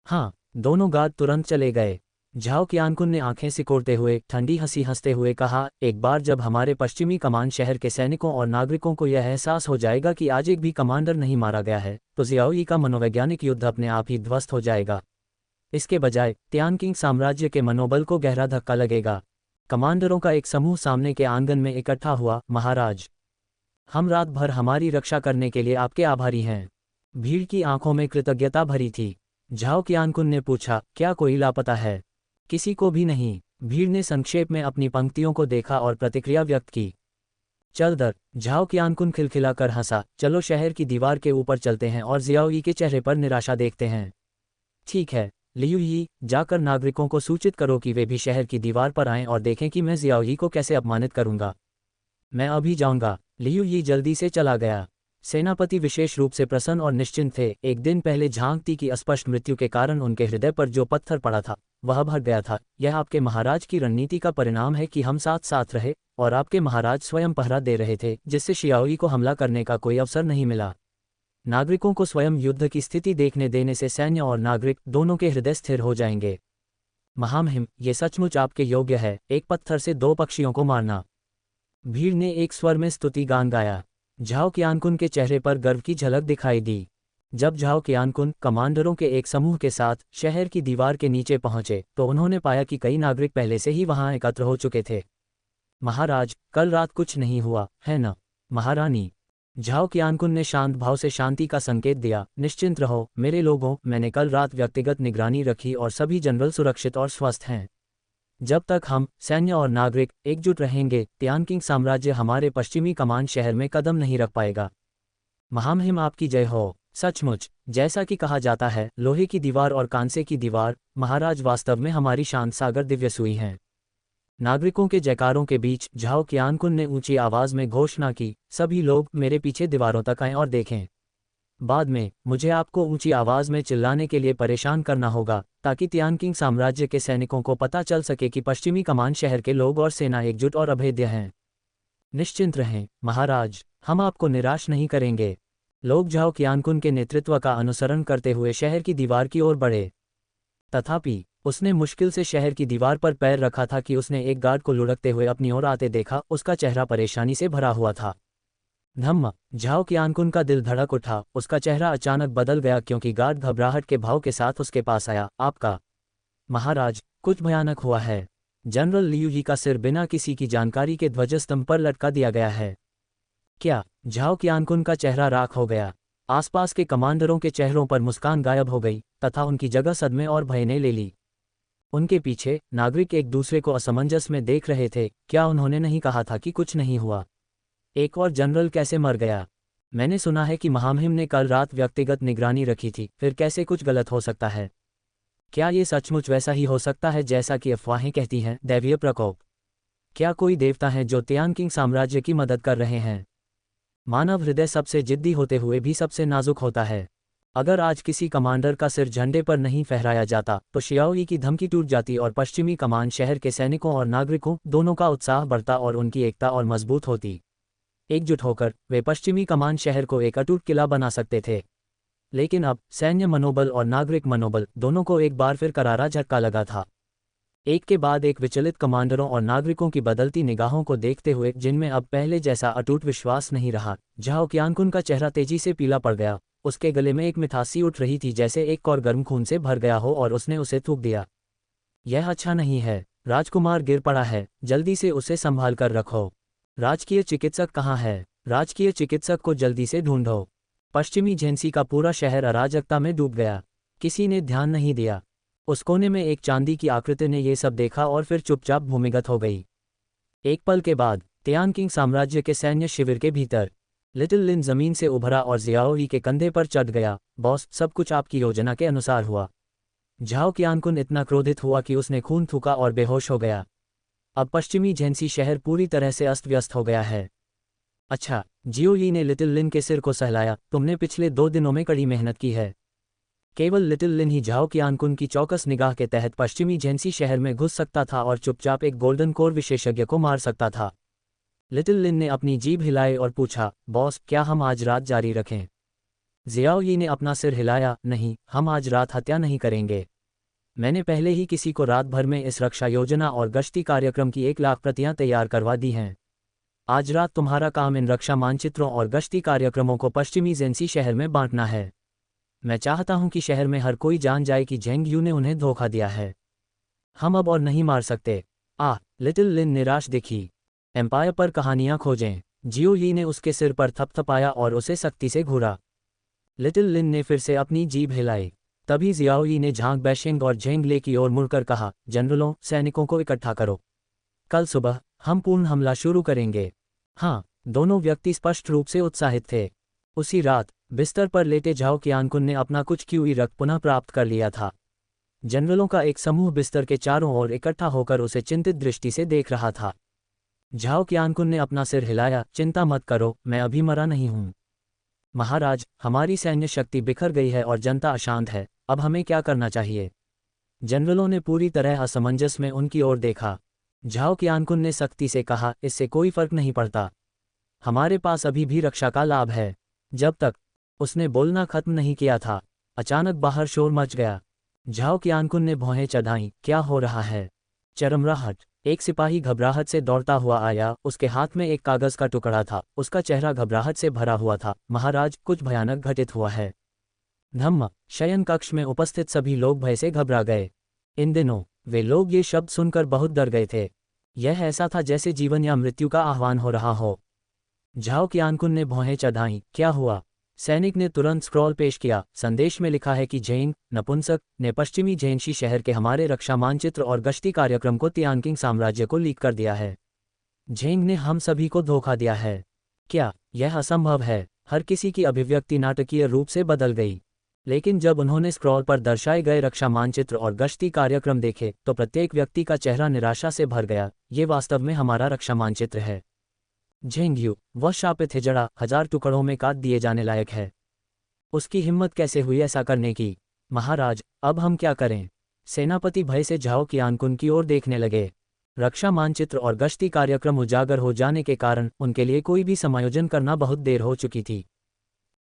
हाँ। दोनों गार्ड तुरंत चले गए। झाओ qianqun ने आंखें सिकोड़ते हुए ठंडी हंसी हंसते हुए कहा, एक बार जब हमारे पश्चिमी कमान शहर के सैनिकों और नागरिकों को यह एहसास हो जाएगा कि आज एक भी कमांडर नहीं मारा गया है तो जियाओई का मनोवैज्ञानिक युद्ध अपने आप ही ध्वस्त हो जाएगा। इसके बजाय तियानकिंग साम्राज्य के मनोबल को गहरा धक्का लगेगा। कमांडरों का एक समूह सामने के आंगन में इकट्ठा हुआ। महाराज, हम रात भर हमारी रक्षा करने के लिए आपके आभारी हैं। भीड़ की आंखों में कृतज्ञता भरी थी। झाओ qianqun ने पूछा, क्या कोई लापता है? किसी को भी नहीं। भीड़ ने संक्षेप में अपनी पंक्तियों को देखा और प्रतिक्रिया व्यक्त की। चल दर। झाओ qianqun खिलखिलाकर हंसा, चलो शहर की दीवार के ऊपर चलते हैं और जियाओई के चेहरे पर निराशा देखते हैं। ठीक है लियुई, जाकर नागरिकों को सूचित करो कि वे भी शहर की दीवार पर आएं और देखें कि मैं जियाओई को कैसे अपमानित करूंगा। मैं अभी जाऊंगा। लियुई जल्दी से चला गया। सेनापति विशेष रूप से प्रसन्न और निश्चिंत थे। एक दिन पहले झांगती की अस्पष्ट मृत्यु के कारण उनके हृदय पर जो पत्थर पड़ा था वह भर गया था। यह आपके महाराज की रणनीति का परिणाम है कि हम साथ साथ रहे और आपके महाराज स्वयं पहरा दे रहे थे, जिससे जियाओई को हमला करने का कोई अवसर नहीं मिला। नागरिकों को स्वयं युद्ध की स्थिति देखने देने से सैन्य और नागरिक दोनों के हृदय स्थिर हो जाएंगे। महामहिम, ये सचमुच आपके योग्य है, एक पत्थर से 2 पक्षियों को मारना। भीड़ ने एक स्वर में स्तुति गान गाया। झाओ qianqun के चेहरे पर गर्व की झलक दिखाई दी। जब झाओ qianqun कमांडरों के एक समूह के साथ शहर की दीवार के नीचे पहुंचे तो उन्होंने पाया कि कई नागरिक पहले से ही वहां एकत्र हो चुके थे। महाराज, कल रात कुछ नहीं हुआ है न? महारानी। झाओ qianqun ने शांत भाव से शांति का संकेत दिया। निश्चिंत रहो मेरे लोगों, मैंने कल रात व्यक्तिगत निगरानी रखी और सभी जनरल सुरक्षित और स्वस्थ हैं। जब तक हम सैन्य और नागरिक एकजुट रहेंगे तियानकिंग साम्राज्य हमारे पश्चिमी कमान शहर में कदम नहीं रख पाएगा। महामहिम, आपकी जय हो। सचमुच जैसा कि कहा जाता है, लोहे की दीवार और कांसे की दीवार, महाराज वास्तव में हमारी शांत सागर दिव्य सुई हैं। नागरिकों के जयकारों के बीच झाओ qianqun ने ऊंची आवाज में घोषणा की, सभी लोग मेरे पीछे दीवारों तक आएं और देखें। बाद में मुझे आपको ऊंची आवाज में चिल्लाने के लिए परेशान करना होगा ताकि तियानकिंग साम्राज्य के सैनिकों को पता चल सके कि पश्चिमी कमान शहर के लोग और सेना एकजुट और अभेद्य हैं। निश्चिंत रहें महाराज, हम आपको निराश नहीं करेंगे। लोग झाओ qianqun के नेतृत्व का अनुसरण करते हुए शहर की दीवार की ओर बढ़े। तथापि उसने मुश्किल से शहर की दीवार पर पैर रखा था कि उसने एक गार्ड को लुढ़कते हुए अपनी ओर आते देखा। उसका चेहरा परेशानी से भरा हुआ था। धम्म, झाओ कियानकुन का दिल धड़क उठा। उसका चेहरा अचानक बदल गया क्योंकि गार्ड घबराहट के भाव के साथ उसके पास आया। आपका महाराज, कुछ भयानक हुआ है। जनरल लियू ही का सिर बिना किसी की जानकारी के ध्वजस्तंभ पर लटका दिया गया है। क्या? झाओ कियानकुन का चेहरा राख हो गया। आसपास के कमांडरों के चेहरों पर मुस्कान गायब हो गई तथा उनकी जगह सदमे और भय ने ले ली। उनके पीछे नागरिक एक दूसरे को असमंजस में देख रहे थे। क्या उन्होंने नहीं कहा था कि कुछ नहीं हुआ? एक और जनरल कैसे मर गया? मैंने सुना है कि महामहिम ने कल रात व्यक्तिगत निगरानी रखी थी, फिर कैसे कुछ गलत हो सकता है? क्या ये सचमुच वैसा ही हो सकता है जैसा कि अफवाहें कहती हैं? दैवीय प्रकोप? क्या कोई देवता है जो तियानकिंग साम्राज्य की मदद कर रहे हैं? मानव हृदय सबसे जिद्दी होते हुए भी सबसे नाजुक होता है। अगर आज किसी कमांडर का सिर झंडे पर नहीं फहराया जाता तो शियाओई की धमकी टूट जाती और पश्चिमी कमान शहर के सैनिकों और नागरिकों दोनों का उत्साह बढ़ता और उनकी एकता और मजबूत होती। एकजुट होकर वे पश्चिमी कमान शहर को एक अटूट किला बना सकते थे। लेकिन अब सैन्य मनोबल और नागरिक मनोबल दोनों को एक बार फिर करारा झटका लगा था। एक के बाद एक विचलित कमांडरों और नागरिकों की बदलती निगाहों को देखते हुए, जिनमें अब पहले जैसा अटूट विश्वास नहीं रहा, झाओ कियानकुन का चेहरा तेजी से पीला पड़ गया। उसके गले में एक मिठासी उठ रही थी जैसे एक कौर गर्म खून से भर गया हो और उसने उसे थूक दिया। यह अच्छा नहीं है। राजकुमार गिर पड़ा है, जल्दी से उसे संभाल कर रखो। राजकीय चिकित्सक कहाँ है? राजकीय चिकित्सक को जल्दी से ढूंढो। पश्चिमी झेंसी का पूरा शहर अराजकता में डूब गया। किसी ने ध्यान नहीं दिया। उस कोने में एक चांदी की आकृति ने यह सब देखा और फिर चुपचाप भूमिगत हो गई। एक पल के बाद तियानकिंग साम्राज्य के सैन्य शिविर के भीतर लिटिल लिन जमीन से उभरा और जियाओई के कंधे पर चढ़ गया। बॉस, सब कुछ आपकी योजना के अनुसार हुआ। झाओ कियानकुन इतना क्रोधित हुआ कि उसने खून थूका और बेहोश हो गया। अब पश्चिमी झेंसी शहर पूरी तरह से अस्त व्यस्त हो गया है। अच्छा, जियोई ने लिटिल लिन के सिर को सहलाया। तुमने पिछले 2 दिनों में कड़ी मेहनत की है। केवल लिटिल लिन ही झाओ कियानकुन की चौकस निगाह के तहत पश्चिमी झेंसी शहर में घुस सकता था और चुपचाप एक गोल्डन कोर विशेषज्ञ को मार सकता था। लिटिल लिन ने अपनी जीभ हिलाई और पूछा, बॉस, क्या हम आज रात जारी रखें? जियाओई ने अपना सिर हिलाया, नहीं, हम आज रात हत्या नहीं करेंगे। मैंने पहले ही किसी को रात भर में इस रक्षा योजना और गश्ती कार्यक्रम की 1 लाख प्रतियां तैयार करवा दी हैं। आज रात तुम्हारा काम इन रक्षा मानचित्रों और गश्ती कार्यक्रमों को पश्चिमी झेंसी शहर में बांटना है। मैं चाहता हूं कि शहर में हर कोई जान जाए कि झेंग यू ने उन्हें धोखा दिया है। हम अब और नहीं मार सकते। लिटिल लिन निराश दिखी। एम्पायर पर कहानियां खोजें। जियो यी ने उसके सिर पर थपथपाया और उसे सख्ती से घूरा। लिटिल लिन ने फिर से अपनी जीभ हिलाई। तभी जियाओई ने झांग बैशिंग और झेंगले की ओर मुड़कर कहा, जनरलों, सैनिकों को इकट्ठा करो। कल सुबह हम पूर्ण हमला शुरू करेंगे। हाँ, दोनों व्यक्ति स्पष्ट रूप से उत्साहित थे। उसी रात बिस्तर पर लेटे झाओ कियानकुन ने अपना कुछ क्यूई रक्त पुनः प्राप्त कर लिया था। जनरलों का एक समूह बिस्तर के चारों ओर इकट्ठा होकर उसे चिंतित दृष्टि से देख रहा था। झाओ कियानकुन ने अपना सिर हिलाया, चिंता मत करो, मैं अभी मरा नहीं हूं। महाराज, हमारी सैन्य शक्ति बिखर गई है और जनता अशांत है। अब हमें क्या करना चाहिए? जनरलों ने पूरी तरह असमंजस में उनकी ओर देखा। झाओ कियानकुन ने सख्ती से कहा, इससे कोई फर्क नहीं पड़ता। हमारे पास अभी भी रक्षा का लाभ है। जब तक उसने बोलना खत्म नहीं किया था, अचानक बाहर शोर मच गया। झाओ कियानकुन ने भौहें चढ़ाईं। क्या हो रहा है? चरमराहट। एक सिपाही घबराहट से दौड़ता हुआ आया। उसके हाथ में एक कागज का टुकड़ा था। उसका चेहरा घबराहट से भरा हुआ था। महाराज, कुछ भयानक घटित हुआ है। धम्म। शयन कक्ष में उपस्थित सभी लोग भय से घबरा गए। इन दिनों वे लोग ये शब्द सुनकर बहुत डर गए थे। यह ऐसा था जैसे जीवन या मृत्यु का आह्वान हो रहा हो। झाओ कियानकुन ने भौहें चढ़ाईं। क्या हुआ? सैनिक ने तुरंत स्क्रॉल पेश किया। संदेश में लिखा है कि झेंग नपुंसक ने पश्चिमी झेंसी शहर के हमारे रक्षा मानचित्र और गश्ती कार्यक्रम को तियानकिंग साम्राज्य को लीक कर दिया है। झेंग ने हम सभी को धोखा दिया है। क्या यह असंभव है? हर किसी की अभिव्यक्ति नाटकीय रूप से बदल गई। लेकिन जब उन्होंने स्क्रॉल पर दर्शाए गए रक्षा मानचित्र और गश्ती कार्यक्रम देखे तो प्रत्येक व्यक्ति का चेहरा निराशा से भर गया। ये वास्तव में हमारा रक्षा मानचित्र है। झेंगयू, वह शापित हिजड़ा 1000 टुकड़ों में काट दिए जाने लायक है। उसकी हिम्मत कैसे हुई ऐसा करने की? महाराज, अब हम क्या करें? सेनापति भय से झाओ कियानकुन की ओर देखने लगे। रक्षा मानचित्र और गश्ती कार्यक्रम उजागर हो जाने के कारण उनके लिए कोई भी समायोजन करना बहुत देर हो चुकी थी।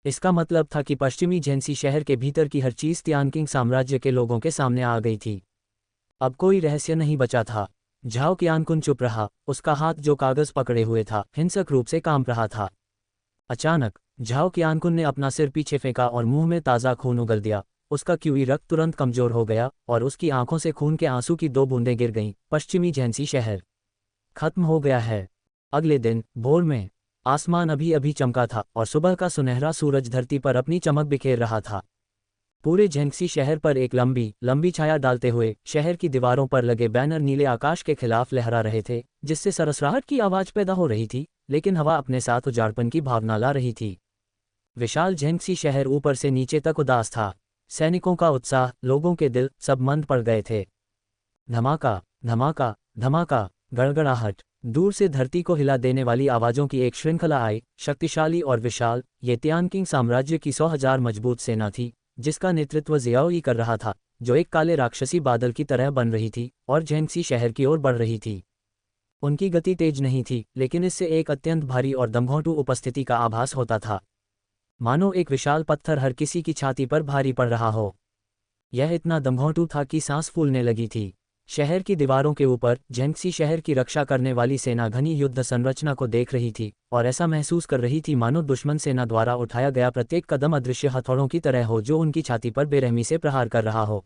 इसका मतलब था कि पश्चिमी झेंसी शहर के भीतर की हर चीज तियानकिंग साम्राज्य के लोगों के सामने आ गई थी। अब कोई रहस्य नहीं बचा था। झाओ कियानकुन चुप रहा, उसका हाथ जो कागज पकड़े हुए था हिंसक रूप से कांप रहा था। अचानक झाओ कियानकुन ने अपना सिर पीछे फेंका और मुंह में ताज़ा खून उगल दिया। उसका क्यूई रक्त तुरंत कमजोर हो गया और उसकी आंखों से खून के आंसू की 2 बूंदें गिर गईं। पश्चिमी झेंसी शहर खत्म हो गया है। अगले दिन भोर में आसमान अभी अभी चमका था और सुबह का सुनहरा सूरज धरती पर अपनी चमक बिखेर रहा था। पूरे झेंगसी शहर पर एक लंबी लंबी छाया डालते हुए शहर की दीवारों पर लगे बैनर नीले आकाश के खिलाफ लहरा रहे थे, जिससे सरसराहट की आवाज पैदा हो रही थी, लेकिन हवा अपने साथ उजाड़पन की भावना ला रही थी। विशाल झेंगसी शहर ऊपर से नीचे तक उदास था। सैनिकों का उत्साह, लोगों के दिल, सब मंद पड़ गए थे। धमाका धमाका धमाका, गड़गड़ाहट। दूर से धरती को हिला देने वाली आवाजों की एक श्रृंखला आई, शक्तिशाली और विशाल। ये तियानकिंग साम्राज्य की 100,000 मजबूत सेना थी, जिसका नेतृत्व जियाओ यी कर रहा था, जो एक काले राक्षसी बादल की तरह बन रही थी और झेंगसी शहर की ओर बढ़ रही थी। उनकी गति तेज नहीं थी, लेकिन इससे एक अत्यंत भारी और दमघोंटू उपस्थिति का आभास होता था, मानो एक विशाल पत्थर हर किसी की छाती पर भारी पड़ रहा हो। यह इतना दमघोंटू था कि सांस फूलने लगी थी। शहर की दीवारों के ऊपर झेंगसी शहर की रक्षा करने वाली सेना घनी युद्ध संरचना को देख रही थी और ऐसा महसूस कर रही थी मानो दुश्मन सेना द्वारा उठाया गया प्रत्येक कदम अदृश्य हथौड़ों की तरह हो जो उनकी छाती पर बेरहमी से प्रहार कर रहा हो।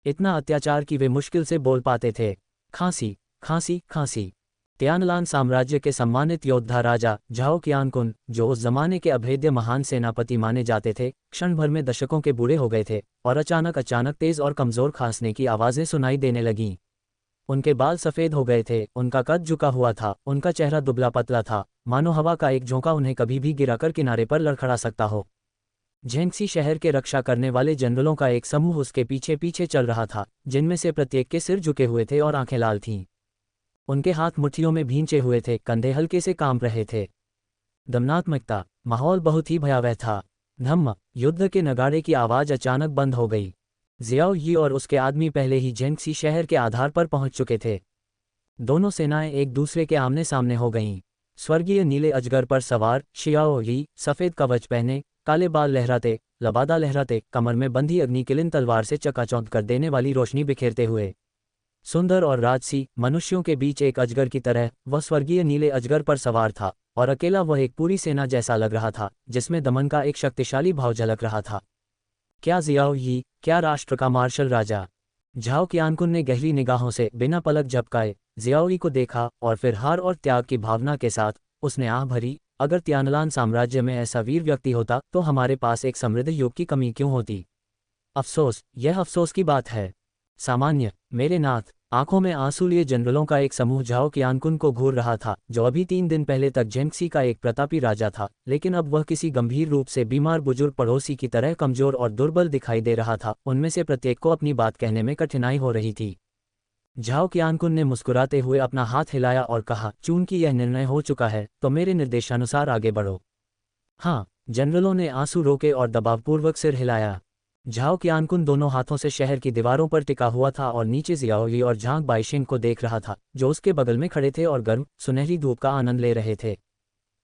इतना अत्याचार कि वे मुश्किल से बोल पाते थे। खांसी खांसी खांसी। तियानलान साम्राज्य के सम्मानित योद्धा राजा झाओ कियानकुन, जो उस जमाने के अभेद्य महान सेनापति माने जाते थे, क्षण भर में दशकों के बूढ़े हो गए थे और अचानक तेज और कमजोर खांसने की आवाजें सुनाई देने लगीं। उनके बाल सफेद हो गए थे, उनका कद झुका हुआ था, उनका चेहरा दुबला पतला था, मानो हवा का एक झोंका उन्हें कभी भी गिराकर किनारे पर लड़खड़ा सकता हो। झेंगसी शहर के रक्षा करने वाले जनरलों का एक समूह उसके पीछे पीछे चल रहा था, जिनमें से प्रत्येक के सिर झुके हुए थे और आंखें लाल थीं। उनके हाथ मुट्ठियों में भींचे हुए थे, कंधे हल्के से कांप रहे थे। दमनात्मकता, माहौल बहुत ही भयावह था। धम्म, युद्ध के नगाड़े की आवाज अचानक बंद हो गई। जियाओ यी और उसके आदमी पहले ही झेंगसी शहर के आधार पर पहुंच चुके थे। दोनों सेनाएं एक दूसरे के आमने सामने हो गईं। स्वर्गीय नीले अजगर पर सवार शियाओ यी, सफेद कवच पहने, काले बाल लहराते, लबादा लहराते, कमर में बंधी अग्निकिलिन तलवार से चकाचौंध कर देने वाली रोशनी बिखेरते हुए। सुंदर और राजसी, मनुष्यों के बीच एक अजगर की तरह वह स्वर्गीय नीले अजगर पर सवार था, और अकेला वह एक पूरी सेना जैसा लग रहा था, जिसमें दमन का एक शक्तिशाली भाव झलक रहा था। क्या जियाओ यी, क्या राष्ट्र का मार्शल राजा? झाओ कियानकुन ने गहरी निगाहों से बिना पलक झपकाए जियाओ यी को देखा और फिर हार और त्याग की भावना के साथ उसने आह भरी, अगर तियानलान साम्राज्य में ऐसा वीर व्यक्ति होता तो हमारे पास एक समृद्ध युग की कमी क्यों होती? अफसोस, यह अफसोस की बात है। सामान्य, मेरे नाथ। आंखों में आंसू लिए जनरलों का एक समूह झाओ कियानकुन को घूर रहा था, जो अभी 3 दिन पहले तक झेंगसी का एक प्रतापी राजा था, लेकिन अब वह किसी गंभीर रूप से बीमार बुजुर्ग पड़ोसी की तरह कमजोर और दुर्बल दिखाई दे रहा था। उनमें से प्रत्येक को अपनी बात कहने में कठिनाई हो रही थी। झाओ कियानकुन ने मुस्कुराते हुए अपना हाथ हिलाया और कहा, चूंकि यह निर्णय हो चुका है तो मेरे निर्देशानुसार आगे बढ़ो। हाँ, जनरलों ने आंसू रोके और दबावपूर्वक सिर हिलाया। झाओ कियानकुन दोनों हाथों से शहर की दीवारों पर टिका हुआ था और नीचे जियाओ यी और झांग बाइशिंग को देख रहा था, जो उसके बगल में खड़े थे और गर्म सुनहरी धूप का आनंद ले रहे थे।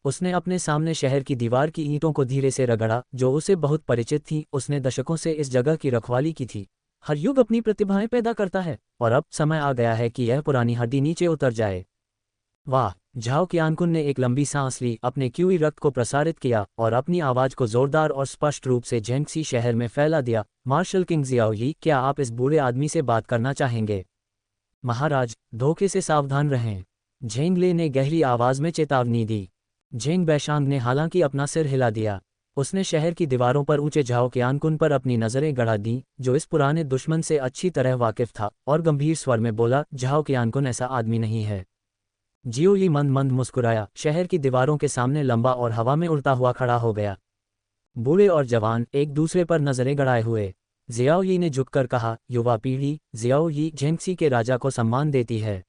उसने अपने सामने शहर की दीवार की ईंटों को धीरे से रगड़ा, जो उसे बहुत परिचित थी। उसने दशकों से इस जगह की रखवाली की थी। हर युग अपनी प्रतिभाएं पैदा करता है, और अब समय आ गया है कि यह पुरानी हड्डी नीचे उतर जाए। वाह! झाओ कियानकुन ने एक लंबी सांस ली, अपने क्यूई रक्त को प्रसारित किया और अपनी आवाज को जोरदार और स्पष्ट रूप से झेंगसी शहर में फैला दिया। मार्शल किंग जियाओ यी, क्या आप इस बूढ़े आदमी से बात करना चाहेंगे? महाराज, धोखे से सावधान रहें। झेंगले ने गहरी आवाज में चेतावनी दी। झेंग बैशांग ने हालांकि अपना सिर हिला दिया। उसने शहर की दीवारों पर ऊंचे झाओ कियानकुन पर अपनी नजरें गड़ा दी, जो इस पुराने दुश्मन से अच्छी तरह वाकिफ था, और गंभीर स्वर में बोला, झाओ कियानकुन ऐसा आदमी नहीं है। जियो यी मंद मंद मुस्कुराया, शहर की दीवारों के सामने लंबा और हवा में उड़ता हुआ खड़ा हो गया। बूढ़े और जवान एक दूसरे पर नजरें गड़ाए हुए। जियाओ यी ने झुककर कहा, युवा पीढ़ी जियाओ यी झेंगसी के राजा को सम्मान देती है।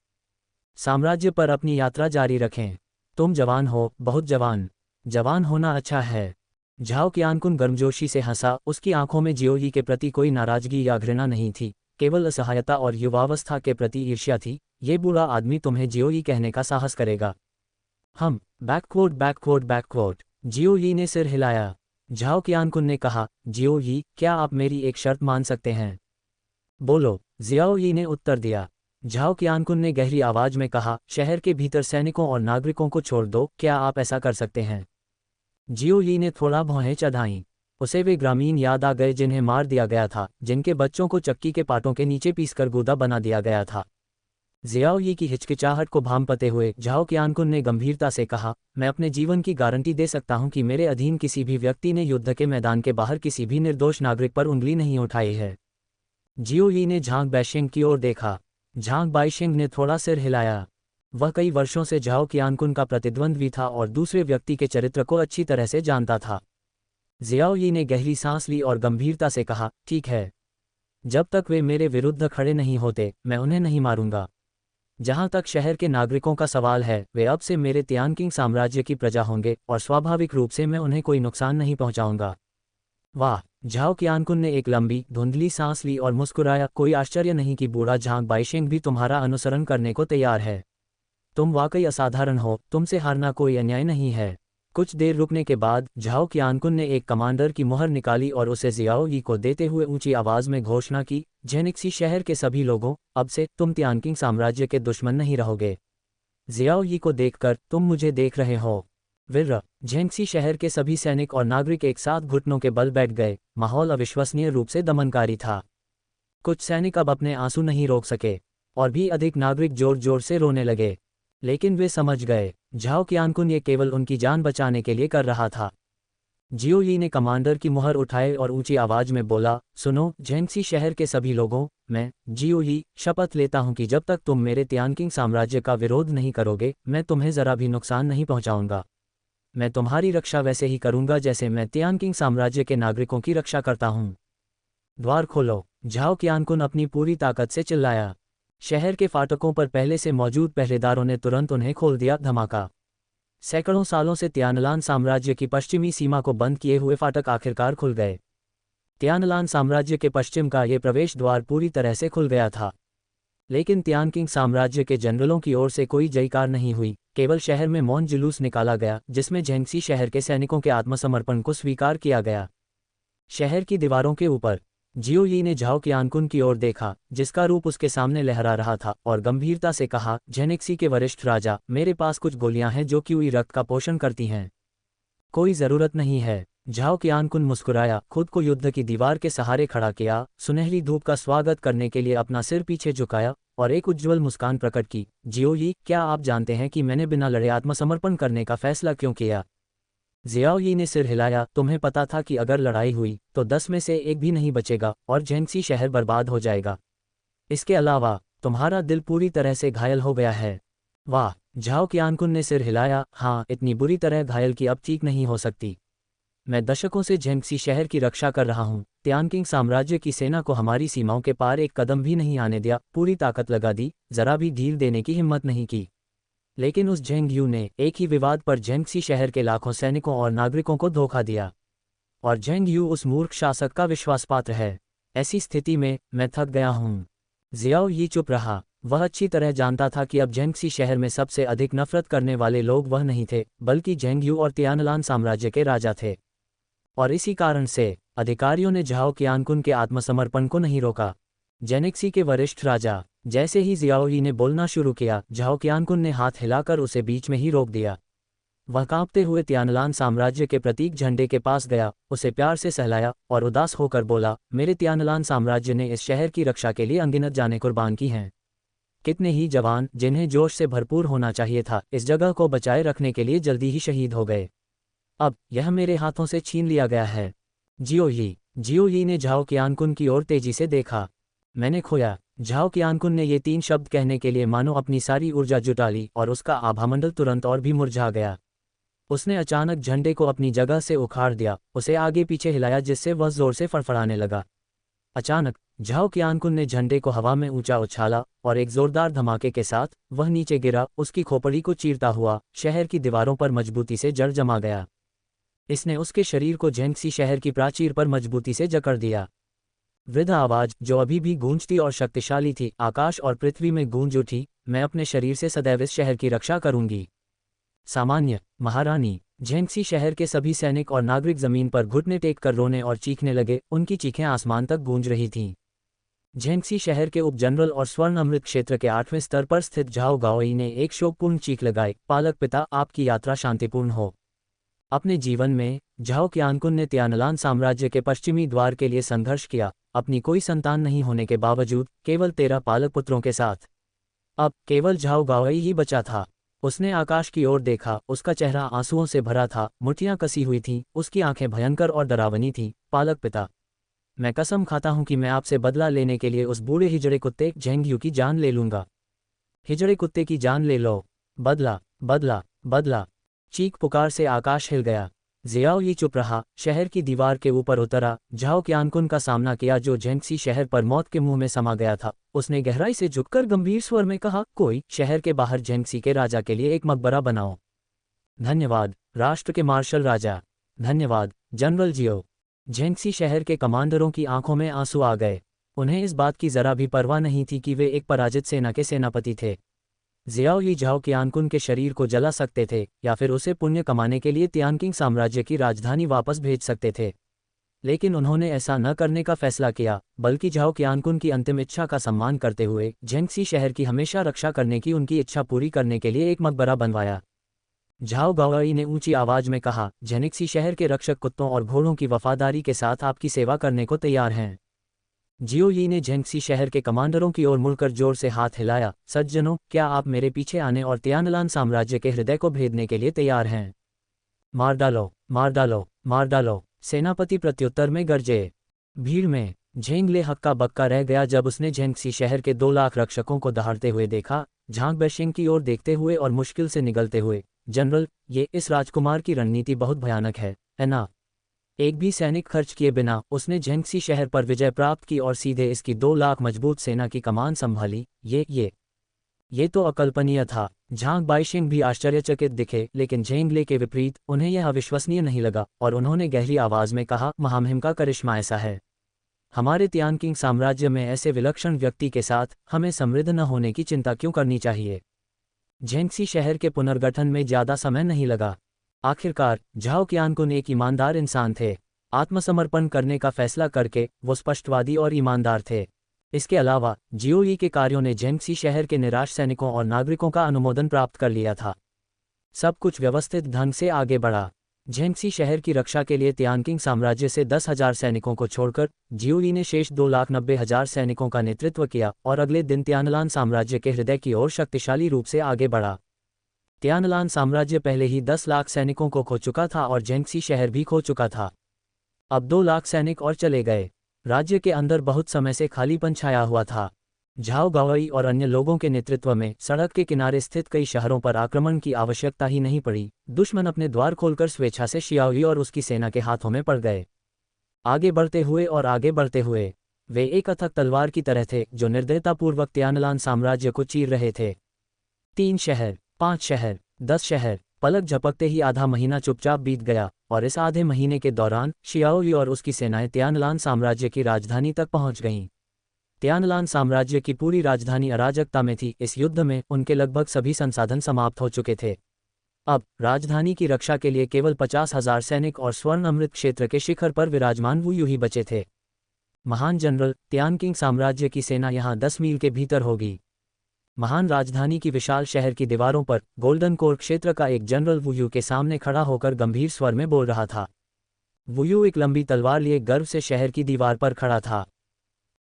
साम्राज्य पर अपनी यात्रा जारी रखें। तुम जवान हो, बहुत जवान। जवान होना अच्छा है। झाओ कियानकुन गर्मजोशी से हंसा, उसकी आंखों में जियो यी के प्रति कोई नाराजगी या घृणा नहीं थी, केवल असहायता और युवावस्था के प्रति ईर्ष्या थी। ये बूढ़ा आदमी तुम्हें जियो यी कहने का साहस करेगा? हम बैकवर्ड बैकवर्ड बैकवर्ड। जियो यी ने सिर हिलाया। झाओ कियानकुन ने कहा, जियो यी, क्या आप मेरी एक शर्त मान सकते हैं? बोलो। जियाओ यी ने उत्तर दिया। झाओ qianqun ने गहरी आवाज में कहा, शहर के भीतर सैनिकों और नागरिकों को छोड़ दो, क्या आप ऐसा कर सकते हैं? जियो यी ने थोड़ा भौहें चढ़ाईं। उसे वे ग्रामीण याद आ गए जिन्हें मार दिया गया था, जिनके बच्चों को चक्की के पाटों के नीचे पीसकर गूदा बना दिया गया था। जियाओ यी की हिचकिचाहट को भांपते हुए झाओ qianqun ने गंभीरता से कहा, मैं अपने जीवन की गारंटी दे सकता हूं कि मेरे अधीन किसी भी व्यक्ति ने युद्ध के मैदान के बाहर किसी भी निर्दोष नागरिक पर उंगली नहीं उठाई है। जियो यी ने झांग बाइशेंग की ओर देखा। झांग बाइशेंग ने थोड़ा सिर हिलाया। वह कई वर्षों से झाओ qianqun का प्रतिद्वंद्वी था और दूसरे व्यक्ति के चरित्र को अच्छी तरह से जानता था। जियाओ यी ने गहरी सांस ली और गंभीरता से कहा, ठीक है। जब तक वे मेरे विरुद्ध खड़े नहीं होते, मैं उन्हें नहीं मारूंगा। जहां तक शहर के नागरिकों का सवाल है, वे अब से मेरे तियानकिंग साम्राज्य की प्रजा होंगे और स्वाभाविक रूप से मैं उन्हें कोई नुकसान नहीं पहुंचाऊंगा। वाह! झाओ qianqun ने एक लंबी, धुंधली सांस ली और मुस्कुराया, कोई आश्चर्य नहीं कि बूढ़ा झांग बाइशेंग भी तुम्हारा अनुसरण करने को तैयार है। तुम वाकई असाधारण हो, तुमसे हारना कोई अन्याय नहीं है। कुछ देर रुकने के बाद झाओ qianqun ने एक कमांडर की मुहर निकाली और उसे जियाओ यी को देते हुए ऊंची आवाज में घोषणा की, झेनिक्सी शहर के सभी लोगों, अब से तुम तियानकिंग साम्राज्य के दुश्मन नहीं रहोगे। जियाओ यी को देखकर, तुम मुझे देख रहे हो? विर्र! झेंगसी शहर के सभी सैनिक और नागरिक एक साथ घुटनों के बल बैठ गए। माहौल अविश्वसनीय रूप से दमनकारी था। कुछ सैनिक अब अपने आंसू नहीं रोक सके और भी अधिक नागरिक जोर जोर से रोने लगे। लेकिन वे समझ गए, झाओ qianqun ये केवल उनकी जान बचाने के लिए कर रहा था। जियो यी ने कमांडर की मुहर उठाए और ऊंची आवाज में बोला, सुनो झेंगसी शहर के सभी लोगों, मैं जियो यी शपथ लेता हूं कि जब तक तुम मेरे तियानकिंग साम्राज्य का विरोध नहीं करोगे, मैं तुम्हें जरा भी नुकसान नहीं पहुंचाऊंगा। मैं तुम्हारी रक्षा वैसे ही करूंगा जैसे मैं तियानकिंग साम्राज्य के नागरिकों की रक्षा करता हूं। द्वार खोलो! झाओ qianqun अपनी पूरी ताकत से चिल्लाया। शहर के फाटकों पर पहले से मौजूद पहरेदारों ने तुरंत उन्हें खोल दिया। धमाका! सैकड़ों सालों से तियानलान साम्राज्य की पश्चिमी सीमा को बंद किए हुए फाटक आखिरकार खुल गए। तियानलान साम्राज्य के पश्चिम का ये प्रवेश द्वार पूरी तरह से खुल गया था। लेकिन तियानकिंग साम्राज्य के जनरलों की ओर से कोई जयकार नहीं हुई, केवल शहर में मौन जुलूस निकाला गया जिसमें झेंगसी शहर के सैनिकों के आत्मसमर्पण को स्वीकार किया गया। शहर की दीवारों के ऊपर जियो यी ने झाओ qianqun की ओर देखा, जिसका रूप उसके सामने लहरा रहा था, और गंभीरता से कहा, झेनिक्सी के वरिष्ठ राजा, मेरे पास कुछ गोलियां हैं जो क्यूई रक्त का पोषण करती हैं। कोई जरूरत नहीं है। झाओ qianqun मुस्कुराया, खुद को युद्ध की दीवार के सहारे खड़ा किया, सुनहरी धूप का स्वागत करने के लिए अपना सिर पीछे झुकाया और एक उज्ज्वल मुस्कान प्रकट की। जियो यी, क्या आप जानते हैं कि मैंने बिना लड़े आत्मसमर्पण करने का फैसला क्यों किया? जियाओ यी ने सिर हिलाया, तुम्हें पता था कि अगर लड़ाई हुई तो 10 में से एक भी नहीं बचेगा और झेंगसी शहर बर्बाद हो जाएगा। इसके अलावा तुम्हारा दिल पूरी तरह से घायल हो गया है। वाह! झाओ qianqun ने सिर हिलाया, हाँ, इतनी बुरी तरह घायल कि अब ठीक नहीं हो सकती। मैं दशकों से झेंगसी शहर की रक्षा कर रहा हूँ। तियानकिंग साम्राज्य की सेना को हमारी सीमाओं के पार एक कदम भी नहीं आने दिया, पूरी ताकत लगा दी, जरा भी ढील देने की हिम्मत नहीं की। लेकिन उस झेंग यू ने एक ही विवाद पर झेंगसी शहर के लाखों सैनिकों और नागरिकों को धोखा दिया। और झेंग यू उस मूर्ख शासक का विश्वासपात्र है। ऐसी स्थिति में मैं थक गया हूँ। जियाओ यी चुप रहा। वह अच्छी तरह जानता था कि अब झेंगसी शहर में सबसे अधिक नफरत करने वाले लोग वह नहीं थे, बल्कि झेंग यू और तियानलान साम्राज्य के राजा थे। और इसी कारण से अधिकारियों ने झाओ qianqun के आत्मसमर्पण को नहीं रोका। जेनिक्सी के वरिष्ठ राजा, जैसे ही जियाओ यी ने बोलना शुरू किया, झाओ qianqun ने हाथ हिलाकर उसे बीच में ही रोक दिया। वह कांपते हुए तियानलान साम्राज्य के प्रतीक झंडे के पास गया, उसे प्यार से सहलाया और उदास होकर बोला, मेरे तियानलान साम्राज्य ने इस शहर की रक्षा के लिए अनगिनत जानें कुर्बान की हैं। कितने ही जवान, जिन्हें जोश से भरपूर होना चाहिए था, इस जगह को बचाए रखने के लिए जल्दी ही शहीद हो गए। अब यह मेरे हाथों से छीन लिया गया है। जियो यी ने झाओ qianqun की ओर तेजी से देखा। मैंने खोया। झाओ qianqun ने ये 3 शब्द कहने के लिए मानो अपनी सारी ऊर्जा जुटा ली और उसका आभामंडल तुरंत और भी मुरझा गया। उसने अचानक झंडे को अपनी जगह से उखाड़ दिया, उसे आगे पीछे हिलाया जिससे वह जोर से फड़फड़ाने लगा। अचानक झाओ qianqun ने झंडे को हवा में ऊंचा उछाला और एक जोरदार धमाके के साथ वह नीचे गिरा, उसकी खोपड़ी को चीरता हुआ शहर की दीवारों पर मजबूती से जड़ जमा गया। इसने उसके शरीर को झेंगसी शहर की प्राचीर पर मजबूती से जकड़ दिया। वृद्ध आवाज, जो अभी भी गूंजती और शक्तिशाली थी, आकाश और पृथ्वी में गूंज उठी, मैं अपने शरीर से सदैव इस शहर की रक्षा करूंगी। सामान्य महारानी। झेंगसी शहर के सभी सैनिक और नागरिक जमीन पर घुटने टेक कर रोने और चीखने लगे, उनकी चीखें आसमान तक गूंज रही थीं। झेंगसी शहर के उप जनरल और स्वर्ण अमृत क्षेत्र के 8वें स्तर पर स्थित झाओ गाओई ने एक शोकपूर्ण चीख लगाई, पालक पिता, आपकी यात्रा शांतिपूर्ण हो। अपने जीवन में झाओ qianqun ने तियानलान साम्राज्य के पश्चिमी द्वार के लिए संघर्ष किया, अपनी कोई संतान नहीं होने के बावजूद केवल 13 पालक पुत्रों के साथ। अब केवल झाओ गाओई ही बचा था। उसने आकाश की ओर देखा, उसका चेहरा आंसुओं से भरा था, मुट्ठियां कसी हुई थीं, उसकी आंखें भयंकर और डरावनी थीं। पालक पिता, मैं कसम खाता हूं कि मैं आपसे बदला लेने के लिए उस बूढ़े हिजड़े कुत्ते झेंगयू की जान ले लूंगा। हिजड़े कुत्ते की जान ले लो। बदला, बदला, बदला। चीख पुकार से आकाश हिल गया। जियाओ यी चुप रहा, शहर की दीवार के ऊपर उतरा, झाओ qianqun का सामना किया जो झेंगसी शहर पर मौत के मुंह में समा गया था। उसने गहराई से झुककर गंभीर स्वर में कहा, कोई शहर के बाहर झेंगसी के राजा के लिए एक मकबरा बनाओ। धन्यवाद राष्ट्र के मार्शल राजा। धन्यवाद जनरल जियो। झेंगसी शहर के कमांडरों की आंखों में आंसू आ गए। उन्हें इस बात की जरा भी परवाह नहीं थी कि वे एक पराजित सेना के सेनापति थे। जियाओ यी झाओ qianqun के शरीर को जला सकते थे या फिर उसे पुण्य कमाने के लिए तियानकिंग साम्राज्य की राजधानी वापस भेज सकते थे, लेकिन उन्होंने ऐसा न करने का फैसला किया, बल्कि झाओ qianqun की अंतिम इच्छा का सम्मान करते हुए झेंगसी शहर की हमेशा रक्षा करने की उनकी इच्छा पूरी करने के लिए एक मकबरा बनवाया। झाओ गाओई ने ऊंची आवाज में कहा, झेंगसी शहर के रक्षक कुत्तों और घोड़ों की वफादारी के साथ आपकी सेवा करने को तैयार हैं। जियो यी ने झेंगसी शहर के कमांडरों की ओर मुड़कर जोर से हाथ हिलाया, सज्जनों, क्या आप मेरे पीछे आने और तियानलान साम्राज्य के हृदय को भेदने के लिए तैयार हैं? मार डालो, मार डालो, मार डालो। सेनापति प्रत्युत्तर में गरजे। भीड़ में झेंगले हक्का बक्का रह गया जब उसने झेंगसी शहर के 2 लाख रक्षकों को दहाड़ते हुए देखा। झांग बैशिंग की ओर देखते हुए और मुश्किल से निगलते हुए, जनरल, ये इस राजकुमार की रणनीति बहुत भयानक है ना? एक भी सैनिक खर्च किए बिना उसने झेंगसी शहर पर विजय प्राप्त की और सीधे इसकी 2 लाख मजबूत सेना की कमान संभाली। ये तो अकल्पनीय था। झांग बाइशिंग भी आश्चर्यचकित दिखे, लेकिन झेंगले के विपरीत उन्हें यह अविश्वसनीय नहीं लगा और उन्होंने गहरी आवाज में कहा, महामहिम का करिश्मा ऐसा है। हमारे तियानकिंग साम्राज्य में ऐसे विलक्षण व्यक्ति के साथ हमें समृद्ध न होने की चिंता क्यों करनी चाहिए? झेंगसी शहर के पुनर्गठन में ज्यादा समय नहीं लगा। आखिरकार झाओ qianqun एक ईमानदार इंसान थे। आत्मसमर्पण करने का फैसला करके वो स्पष्टवादी और ईमानदार थे। इसके अलावा जियो यी के कार्यों ने झेंगसी शहर के निराश सैनिकों और नागरिकों का अनुमोदन प्राप्त कर लिया था। सब कुछ व्यवस्थित ढंग से आगे बढ़ा। झेंगसी शहर की रक्षा के लिए तियानकिंग साम्राज्य से 10,000 सैनिकों को छोड़कर जियो यी ने शेष 2,90,000 सैनिकों का नेतृत्व किया और अगले दिन तियानलान साम्राज्य के हृदय की ओर शक्तिशाली रूप से आगे बढ़ा। तियानलान साम्राज्य पहले ही 10 लाख सैनिकों को खो चुका था और झेंगसी शहर भी खो चुका था। अब 2 लाख सैनिक और चले गए। राज्य के अंदर बहुत समय से खालीपन छाया हुआ था। झाओ गाओई और अन्य लोगों के नेतृत्व में सड़क के किनारे स्थित कई शहरों पर आक्रमण की आवश्यकता ही नहीं पड़ी। दुश्मन अपने द्वार खोलकर स्वेच्छा से शियाओई और उसकी सेना के हाथों में पड़ गए। आगे बढ़ते हुए और आगे बढ़ते हुए वे एक अथक तलवार की तरह थे जो निर्दयतापूर्वक तियानलान साम्राज्य को चीर रहे थे। 3 शहर, 5 शहर, 10 शहर, पलक झपकते ही आधा महीना चुपचाप बीत गया और इस आधे महीने के दौरान शियाओई और उसकी सेनाएं तियानलान साम्राज्य की राजधानी तक पहुंच गईं। तियानलान साम्राज्य की पूरी राजधानी अराजकता में थी। इस युद्ध में उनके लगभग सभी संसाधन समाप्त हो चुके थे। अब राजधानी की रक्षा के लिए केवल 50,000 सैनिक और स्वर्ण अमृत क्षेत्र के शिखर पर विराजमान वुयू ही बचे थे। महान जनरल, तियानकिंग साम्राज्य की सेना यहाँ 10 मील के भीतर होगी। महान राजधानी की विशाल शहर की दीवारों पर गोल्डन कोर क्षेत्र का एक जनरल वुयू के सामने खड़ा होकर गंभीर स्वर में बोल रहा था। वुयू एक लंबी तलवार लिए गर्व से शहर की दीवार पर खड़ा था।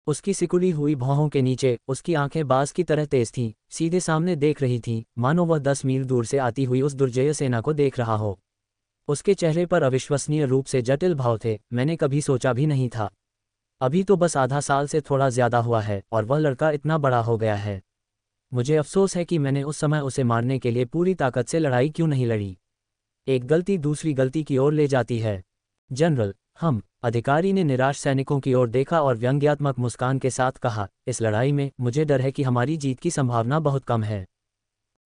उसकी सिकुड़ी हुई भौहों के नीचे उसकी आंखें बाज की तरह तेज थीं, सीधे सामने देख रही थीं, मानो वह 10 मील दूर से आती हुई उस दुर्जय सेना को देख रहा हो। उसके चेहरे पर अविश्वसनीय रूप से जटिल भाव थे। मैंने कभी सोचा भी नहीं था। अभी तो बस आधा साल से थोड़ा ज्यादा हुआ है और वह लड़का इतना बड़ा हो गया है। मुझे अफसोस है कि मैंने उस समय उसे मारने के लिए पूरी ताकत से लड़ाई क्यों नहीं लड़ी। एक गलती दूसरी गलती की ओर ले जाती है। जनरल, हम अधिकारी ने निराश सैनिकों की ओर देखा और व्यंग्यात्मक मुस्कान के साथ कहा, इस लड़ाई में मुझे डर है कि हमारी जीत की संभावना बहुत कम है।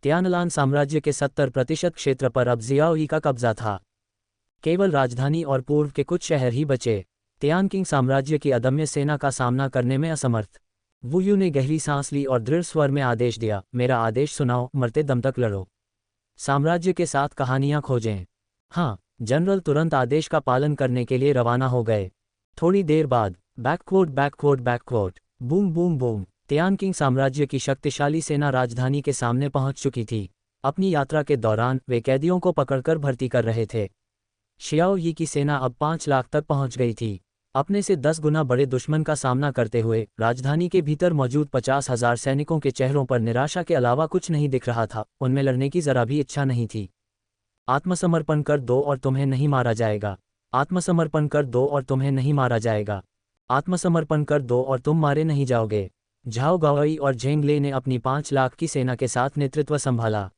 तियानलान साम्राज्य के 70% क्षेत्र पर अब जियाओ यी का कब्जा था। केवल राजधानी और पूर्व के कुछ शहर ही बचे। तियानकिंग साम्राज्य की अदम्य सेना का सामना करने में असमर्थ वुयू ने गहरी सांस ली और दृढ़ स्वर में आदेश दिया, मेरा आदेश सुनाओ, मरते दम तक लड़ो। साम्राज्य के साथ कहानियां खोजें। हाँ, जनरल तुरंत आदेश का पालन करने के लिए रवाना हो गए। थोड़ी देर बाद बैकवोट बैकवोट बैकवोट बूम बूम बूम। तियान किंग साम्राज्य की शक्तिशाली सेना राजधानी के सामने पहुंच चुकी थी। अपनी यात्रा के दौरान वे कैदियों को पकड़कर भर्ती कर रहे थे। शियाओ यी की सेना अब 5 लाख तक पहुंच गई थी। अपने से 10 गुना बड़े दुश्मन का सामना करते हुए राजधानी के भीतर मौजूद 50,000 सैनिकों के चेहरों पर निराशा के अलावा कुछ नहीं दिख रहा था। उनमें लड़ने की जरा भी इच्छा नहीं थी। आत्मसमर्पण कर दो और तुम्हें नहीं मारा जाएगा। आत्मसमर्पण कर दो और तुम्हें नहीं मारा जाएगा। आत्मसमर्पण कर दो और तुम मारे नहीं जाओगे। झाओ गाओई और झेंगले ने अपनी 5 लाख की सेना के साथ नेतृत्व संभाला।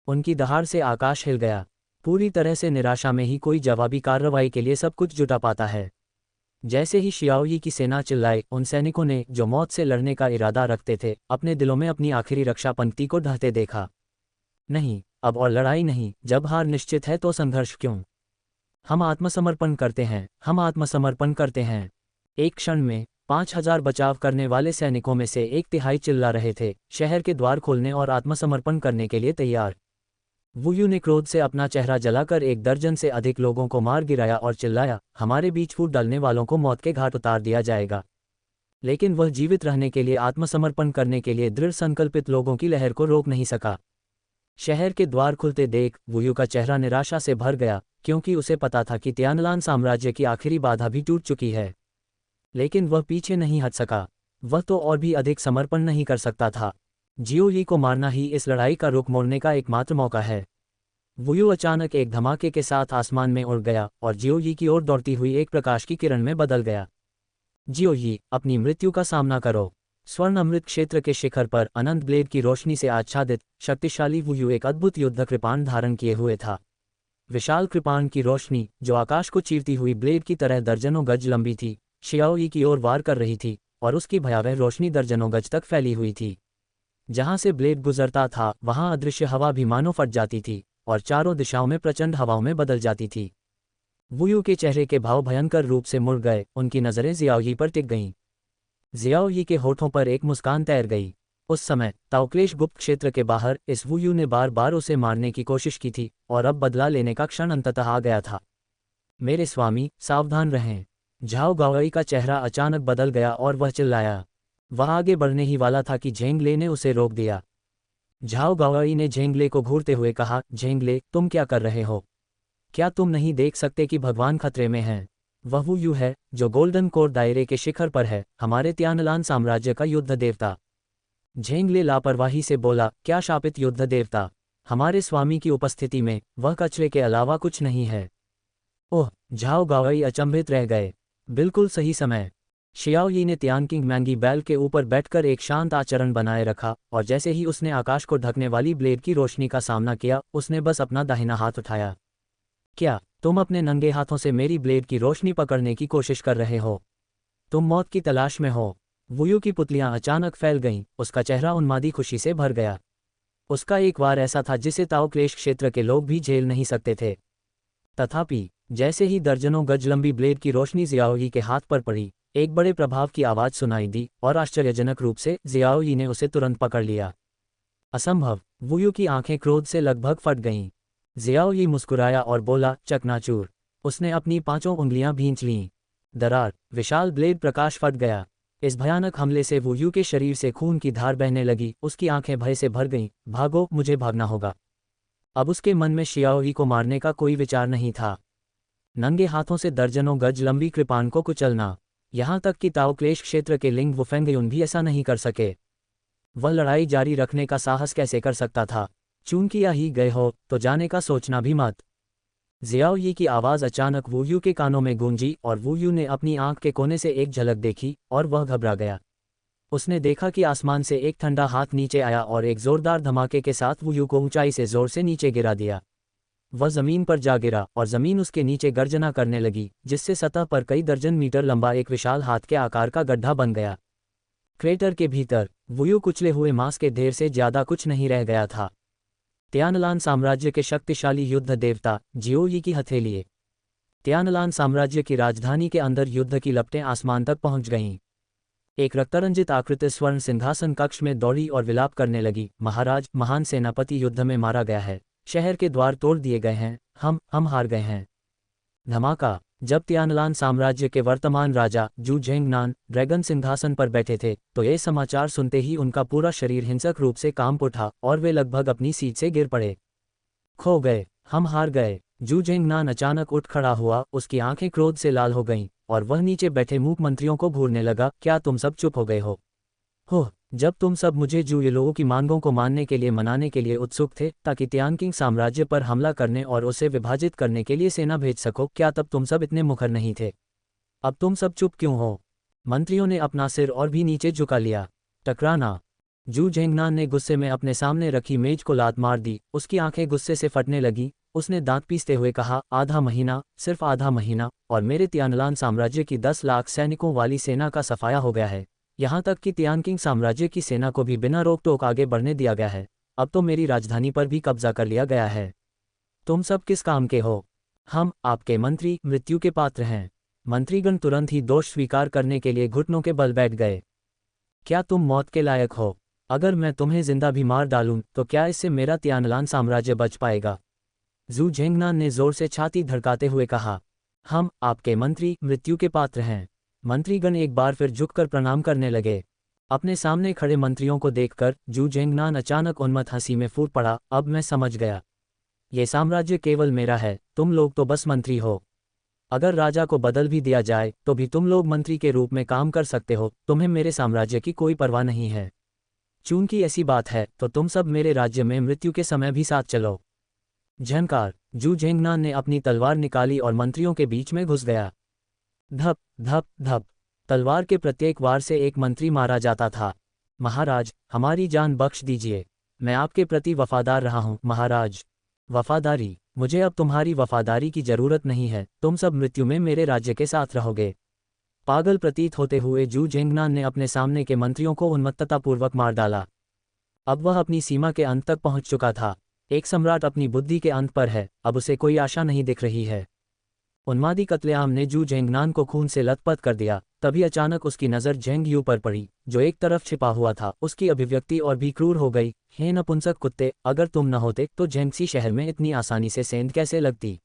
उनकी दहाड़ से आकाश हिल गया। पूरी तरह से निराशा में ही कोई जवाबी कार्रवाई के लिए सब कुछ जुटा पाता है। जैसे ही शियाओई की सेना चिल्लाई, उन सैनिकों ने जो मौत से लड़ने का इरादा रखते थे अपने दिलों में अपनी आखिरी रक्षा पंक्ति को ढहते देखा। नहीं, अब और लड़ाई नहीं। जब हार निश्चित है तो संघर्ष क्यों? हम आत्मसमर्पण करते हैं, हम आत्मसमर्पण करते हैं। एक क्षण में 5,000 बचाव करने वाले सैनिकों में से 1/3 चिल्ला रहे थे, शहर के द्वार खोलने और आत्मसमर्पण करने के लिए तैयार। वुयू ने क्रोध से अपना चेहरा जलाकर 1 दर्जन से अधिक लोगों को मार गिराया और चिल्लाया, हमारे बीच फूट डालने वालों को मौत के घाट उतार दिया जाएगा। लेकिन वह जीवित रहने के लिए, आत्मसमर्पण करने के लिए दृढ़ संकल्पित लोगों की लहर को रोक नहीं सका। शहर के द्वार खुलते देख वुयू का चेहरा निराशा से भर गया, क्योंकि उसे पता था कि तियानलान साम्राज्य की आखिरी बाधा भी टूट चुकी है। लेकिन वह पीछे नहीं हट सका। वह तो और भी अधिक समर्पण नहीं कर सकता था। जियो यी को मारना ही इस लड़ाई का रुख मोड़ने का एकमात्र मौका है। वुयू अचानक एक धमाके के साथ आसमान में उड़ गया और जियो यी की ओर दौड़ती हुई एक प्रकाश की किरण में बदल गया। जियो यी, अपनी मृत्यु का सामना करो। स्वर्ण अमृत क्षेत्र के शिखर पर अनंत ब्लेड की रोशनी से आच्छादित शक्तिशाली वुयू एक अद्भुत युद्ध कृपाण धारण किए हुए था। विशाल कृपाण की रोशनी, जो आकाश को चीरती हुई ब्लेड की तरह दर्जनों गज लंबी थी, शियाओ यी की ओर वार कर रही थी और उसकी भयावह रोशनी दर्जनों गज तक फैली हुई थी। जहां से ब्लेड गुजरता था वहां अदृश्य हवा भी मानो फट जाती थी और चारों दिशाओं में प्रचंड हवाओं में बदल जाती थी। वुयू के चेहरे के भाव भयंकर रूप से मुड़ गए। उनकी नजरें जियाओ यी पर टिक गईं। जियाओ यी के होठों पर एक मुस्कान तैर गई। उस समय ताओक्लेश गुप्त क्षेत्र के बाहर इस वुयू ने बार बार उसे मारने की कोशिश की थी और अब बदला लेने का क्षण अंततः आ गया था। मेरे स्वामी, सावधान रहें। झाओ गाओई का चेहरा अचानक बदल गया और वह चिल्लाया। वह आगे बढ़ने ही वाला था कि झेंगले ने उसे रोक दिया। झाओ गाओई ने झेंगले को घूरते हुए कहा, झेंगले, तुम क्या कर रहे हो? क्या तुम नहीं देख सकते कि भगवान खतरे में हैं? वह वुयू है जो गोल्डन कोर दायरे के शिखर पर है, हमारे तियानलान साम्राज्य का युद्ध देवता। झेंगले लापरवाही से बोला, क्या शापित युद्ध देवता? हमारे स्वामी की उपस्थिति में वह कचरे के अलावा कुछ नहीं है। ओह! झाओ गाओई अचंभित रह गए। बिल्कुल सही समय। शियाओ यी ने तियानकिंग मैंगी बैल के ऊपर बैठकर एक शांत आचरण बनाए रखा और जैसे ही उसने आकाश को ढकने वाली ब्लेड की रोशनी का सामना किया, उसने बस अपना दाहिना हाथ उठाया। क्या तुम अपने नंगे हाथों से मेरी ब्लेड की रोशनी पकड़ने की कोशिश कर रहे हो? तुम मौत की तलाश में हो। वुयू की पुतलियां अचानक फैल गईं, उसका चेहरा उन्मादी खुशी से भर गया। उसका एक वार ऐसा था जिसे ताओक्लेश क्षेत्र के लोग भी झेल नहीं सकते थे। तथापि जैसे ही दर्जनों गज लंबी ब्लेड की रोशनी जियाओ यी के हाथ पर पड़ी, एक बड़े प्रभाव की आवाज सुनाई दी और आश्चर्यजनक रूप से जियाओ यी ने उसे तुरंत पकड़ लिया। असंभव! वुयू की आंखें क्रोध से लगभग फट गईं। जियाओ यी मुस्कुराया और बोला, चकनाचूर। उसने अपनी 5 उंगलियां भींच लीं। दरार! विशाल ब्लेड प्रकाश फट गया। इस भयानक हमले से वुयू के शरीर से खून की धार बहने लगी। उसकी आंखें भय से भर गईं। भागो, मुझे भागना होगा। अब उसके मन में शियाओ यी को मारने का कोई विचार नहीं था। नंगे हाथों से दर्जनों गज लंबी कृपाण को कुचलना, यहां तक कि ताओक्लेश क्षेत्र के लिंग वुफेंगयुन भी ऐसा नहीं कर सके। वह लड़ाई जारी रखने का साहस कैसे कर सकता था? चूंकि आ ही गए हो तो जाने का सोचना भी मत। जियाओ यी की आवाज़ अचानक वुयू के कानों में गूंजी और वुयू ने अपनी आंख के कोने से एक झलक देखी और वह घबरा गया। उसने देखा कि आसमान से एक ठंडा हाथ नीचे आया और एक जोरदार धमाके के साथ वुयू को ऊंचाई से जोर से नीचे गिरा दिया। वह जमीन पर जा गिरा और जमीन उसके नीचे गर्जना करने लगी, जिससे सतह पर कई दर्जन मीटर लंबा एक विशाल हाथ के आकार का गड्ढा बन गया। क्रेटर के भीतर वुयू कुचले हुए मांस के ढेर से ज्यादा कुछ नहीं रह गया था। तियानलान साम्राज्य के शक्तिशाली युद्ध देवता जियो यी की हथेली। तियानलान साम्राज्य की राजधानी के अंदर युद्ध की लपटें आसमान तक पहुंच गईं। एक रक्तरंजित आकृति स्वर्ण सिंहासन कक्ष में दौड़ी और विलाप करने लगी, महाराज, महान सेनापति युद्ध में मारा गया है। शहर के द्वार तोड़ दिए गए हैं। हम हार गए हैं। धमाका! जब तियानलान साम्राज्य के वर्तमान राजा जू झेंगनान ड्रैगन सिंहासन पर बैठे थे तो ये समाचार सुनते ही उनका पूरा शरीर हिंसक रूप से कांप उठा और वे लगभग अपनी सीट से गिर पड़े। खो गए, हम हार गए। जू झेंगनान अचानक उठ खड़ा हुआ, उसकी आंखें क्रोध से लाल हो गईं और वह नीचे बैठे मूक मंत्रियों को घूरने लगा। क्या तुम सब चुप हो गए हो? जब तुम सब मुझे जू ये लोगों की मांगों को मानने के लिए मनाने के लिए उत्सुक थे ताकि तियानकिंग साम्राज्य पर हमला करने और उसे विभाजित करने के लिए सेना भेज सको, क्या तब तुम सब इतने मुखर नहीं थे? अब तुम सब चुप क्यों हो? मंत्रियों ने अपना सिर और भी नीचे झुका लिया। टकराना। जू झेंगनान ने गुस्से में अपने सामने रखी मेज को लात मार दी। उसकी आंखें गुस्से से फटने लगी। उसने दांत पीसते हुए कहा, आधा महीना, सिर्फ आधा महीना, और मेरे तियानलान साम्राज्य की 10 लाख सैनिकों वाली सेना का सफाया हो गया है। यहाँ तक कि तियानकिंग साम्राज्य की सेना को भी बिना रोक टोक आगे बढ़ने दिया गया है। अब तो मेरी राजधानी पर भी कब्जा कर लिया गया है। तुम सब किस काम के हो? हम, आपके मंत्री, मृत्यु के पात्र हैं। मंत्रीगण तुरंत ही दोष स्वीकार करने के लिए घुटनों के बल बैठ गए। क्या तुम मौत के लायक हो? अगर मैं तुम्हें जिंदा भी मार डालूं तो क्या इससे मेरा तियानलान साम्राज्य बच पाएगा? जू झेंगनान ने जोर से छाती धड़काते हुए कहा। हम, आपके मंत्री, मृत्यु के पात्र हैं। मंत्रीगण एक बार फिर झुककर प्रणाम करने लगे। अपने सामने खड़े मंत्रियों को देखकर जू झेंगनान अचानक उन्मत्त हंसी में फूट पड़ा। अब मैं समझ गया, ये साम्राज्य केवल मेरा है, तुम लोग तो बस मंत्री हो। अगर राजा को बदल भी दिया जाए तो भी तुम लोग मंत्री के रूप में काम कर सकते हो। तुम्हें मेरे साम्राज्य की कोई परवाह नहीं है। चूंकि ऐसी बात है तो तुम सब मेरे राज्य में मृत्यु के समय भी साथ चलो। झंकार। जू झेंगनान ने अपनी तलवार निकाली और मंत्रियों के बीच में घुस गया। धप धप धप। तलवार के प्रत्येक वार से एक मंत्री मारा जाता था। महाराज, हमारी जान बख्श दीजिए। मैं आपके प्रति वफादार रहा हूं महाराज। वफादारी? मुझे अब तुम्हारी वफादारी की जरूरत नहीं है। तुम सब मृत्यु में मेरे राज्य के साथ रहोगे। पागल प्रतीत होते हुए जू झेंगनान ने अपने सामने के मंत्रियों को उन्मत्ततापूर्वक मार डाला। अब वह अपनी सीमा के अंत तक पहुंच चुका था। एक सम्राट अपनी बुद्धि के अंत पर है, अब उसे कोई आशा नहीं दिख रही है। उन्मादी कत्लेआम ने जू झेंगनान को खून से लथपथ कर दिया। तभी अचानक उसकी नज़र झेंग यू पर पड़ी, जो एक तरफ छिपा हुआ था। उसकी अभिव्यक्ति और भी क्रूर हो गई। हे नपुंसक कुत्ते, अगर तुम न होते तो झेंगसी शहर में इतनी आसानी से सेंध कैसे लगती?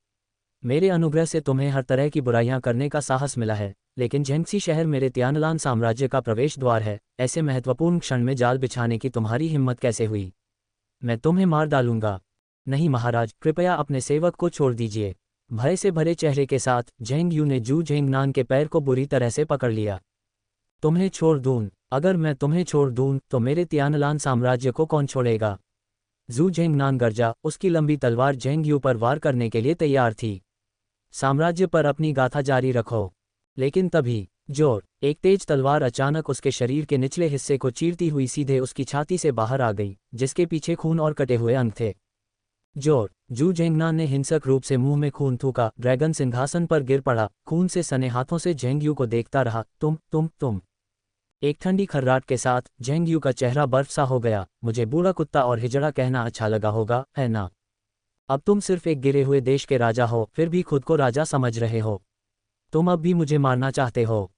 मेरे अनुग्रह से तुम्हें हर तरह की बुराइयां करने का साहस मिला है, लेकिन झेंगसी शहर मेरे तियानलान साम्राज्य का प्रवेश द्वार है। ऐसे महत्वपूर्ण क्षण में जाल बिछाने की तुम्हारी हिम्मत कैसे हुई? मैं तुम्हें मार डालूंगा। नहीं महाराज, कृपया अपने सेवक को छोड़ दीजिए। भय से भरे चेहरे के साथ झेंग यू ने जू झेंगनान के पैर को बुरी तरह से पकड़ लिया। तुम्हें छोड़ दूं? अगर मैं तुम्हें छोड़ दूं तो मेरे तियानलान साम्राज्य को कौन छोड़ेगा? जू झेंगनान गरजा। उसकी लंबी तलवार झेंग यू पर वार करने के लिए तैयार थी। साम्राज्य पर अपनी गाथा जारी रखो। लेकिन तभी एक तेज तलवार अचानक उसके शरीर के निचले हिस्से को चीरती हुई सीधे उसकी छाती से बाहर आ गई, जिसके पीछे खून और कटे हुए अंग थे। जू झेंगनान ने हिंसक रूप से मुंह में खून थूका। ड्रैगन सिंहासन पर गिर पड़ा। खून से सने हाथों से झेंग यू को देखता रहा। तुम। एक ठंडी खर्राट के साथ झेंग यू का चेहरा बर्फ सा हो गया। मुझे बूढ़ा कुत्ता और हिजड़ा कहना अच्छा लगा होगा, है ना? अब तुम सिर्फ एक गिरे हुए देश के राजा हो, फिर भी खुद को राजा समझ रहे हो। तुम अब भी मुझे मारना चाहते हो?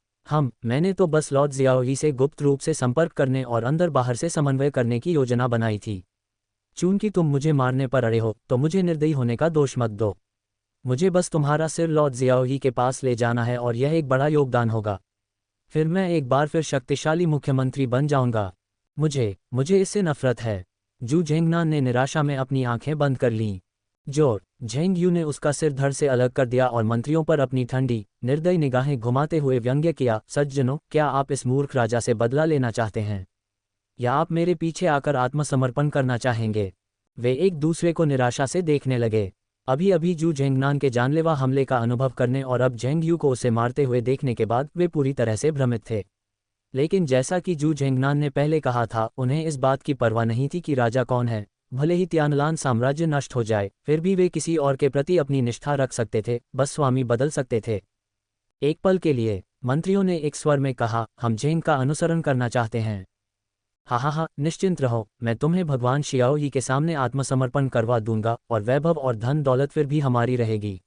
मैंने तो बस लॉर्ड जियाओई से गुप्त रूप से संपर्क करने और अंदर बाहर से समन्वय करने की योजना बनाई थी। चूंकि तुम मुझे मारने पर अड़े हो तो मुझे निर्दयी होने का दोष मत दो। मुझे बस तुम्हारा सिर लॉर्ड जियाओई के पास ले जाना है और यह एक बड़ा योगदान होगा। फिर मैं एक बार फिर शक्तिशाली मुख्यमंत्री बन जाऊंगा। मुझे इससे नफरत है। जू झेंगनान ने निराशा में अपनी आंखें बंद कर लीं। झेंग यू ने उसका सिर धड़ से अलग कर दिया और मंत्रियों पर अपनी ठंडी, निर्दयी निगाहें घुमाते हुए व्यंग्य किया। सज्जनों, क्या आप इस मूर्ख राजा से बदला लेना चाहते हैं, या आप मेरे पीछे आकर आत्मसमर्पण करना चाहेंगे? वे एक दूसरे को निराशा से देखने लगे। अभी अभी जू झेंगनान के जानलेवा हमले का अनुभव करने और अब झेंग यू को उसे मारते हुए देखने के बाद वे पूरी तरह से भ्रमित थे। लेकिन जैसा कि जू झेंगनान ने पहले कहा था, उन्हें इस बात की परवाह नहीं थी कि राजा कौन है। भले ही तियानलान साम्राज्य नष्ट हो जाए, फिर भी वे किसी और के प्रति अपनी निष्ठा रख सकते थे, बस स्वामी बदल सकते थे। एक पल के लिए मंत्रियों ने एक स्वर में कहा, हम झेंग का अनुसरण करना चाहते हैं। हा, निश्चिंत रहो, मैं तुम्हें भगवान शियाओई के सामने आत्मसमर्पण करवा दूंगा और वैभव और धन दौलत फिर भी हमारी रहेगी।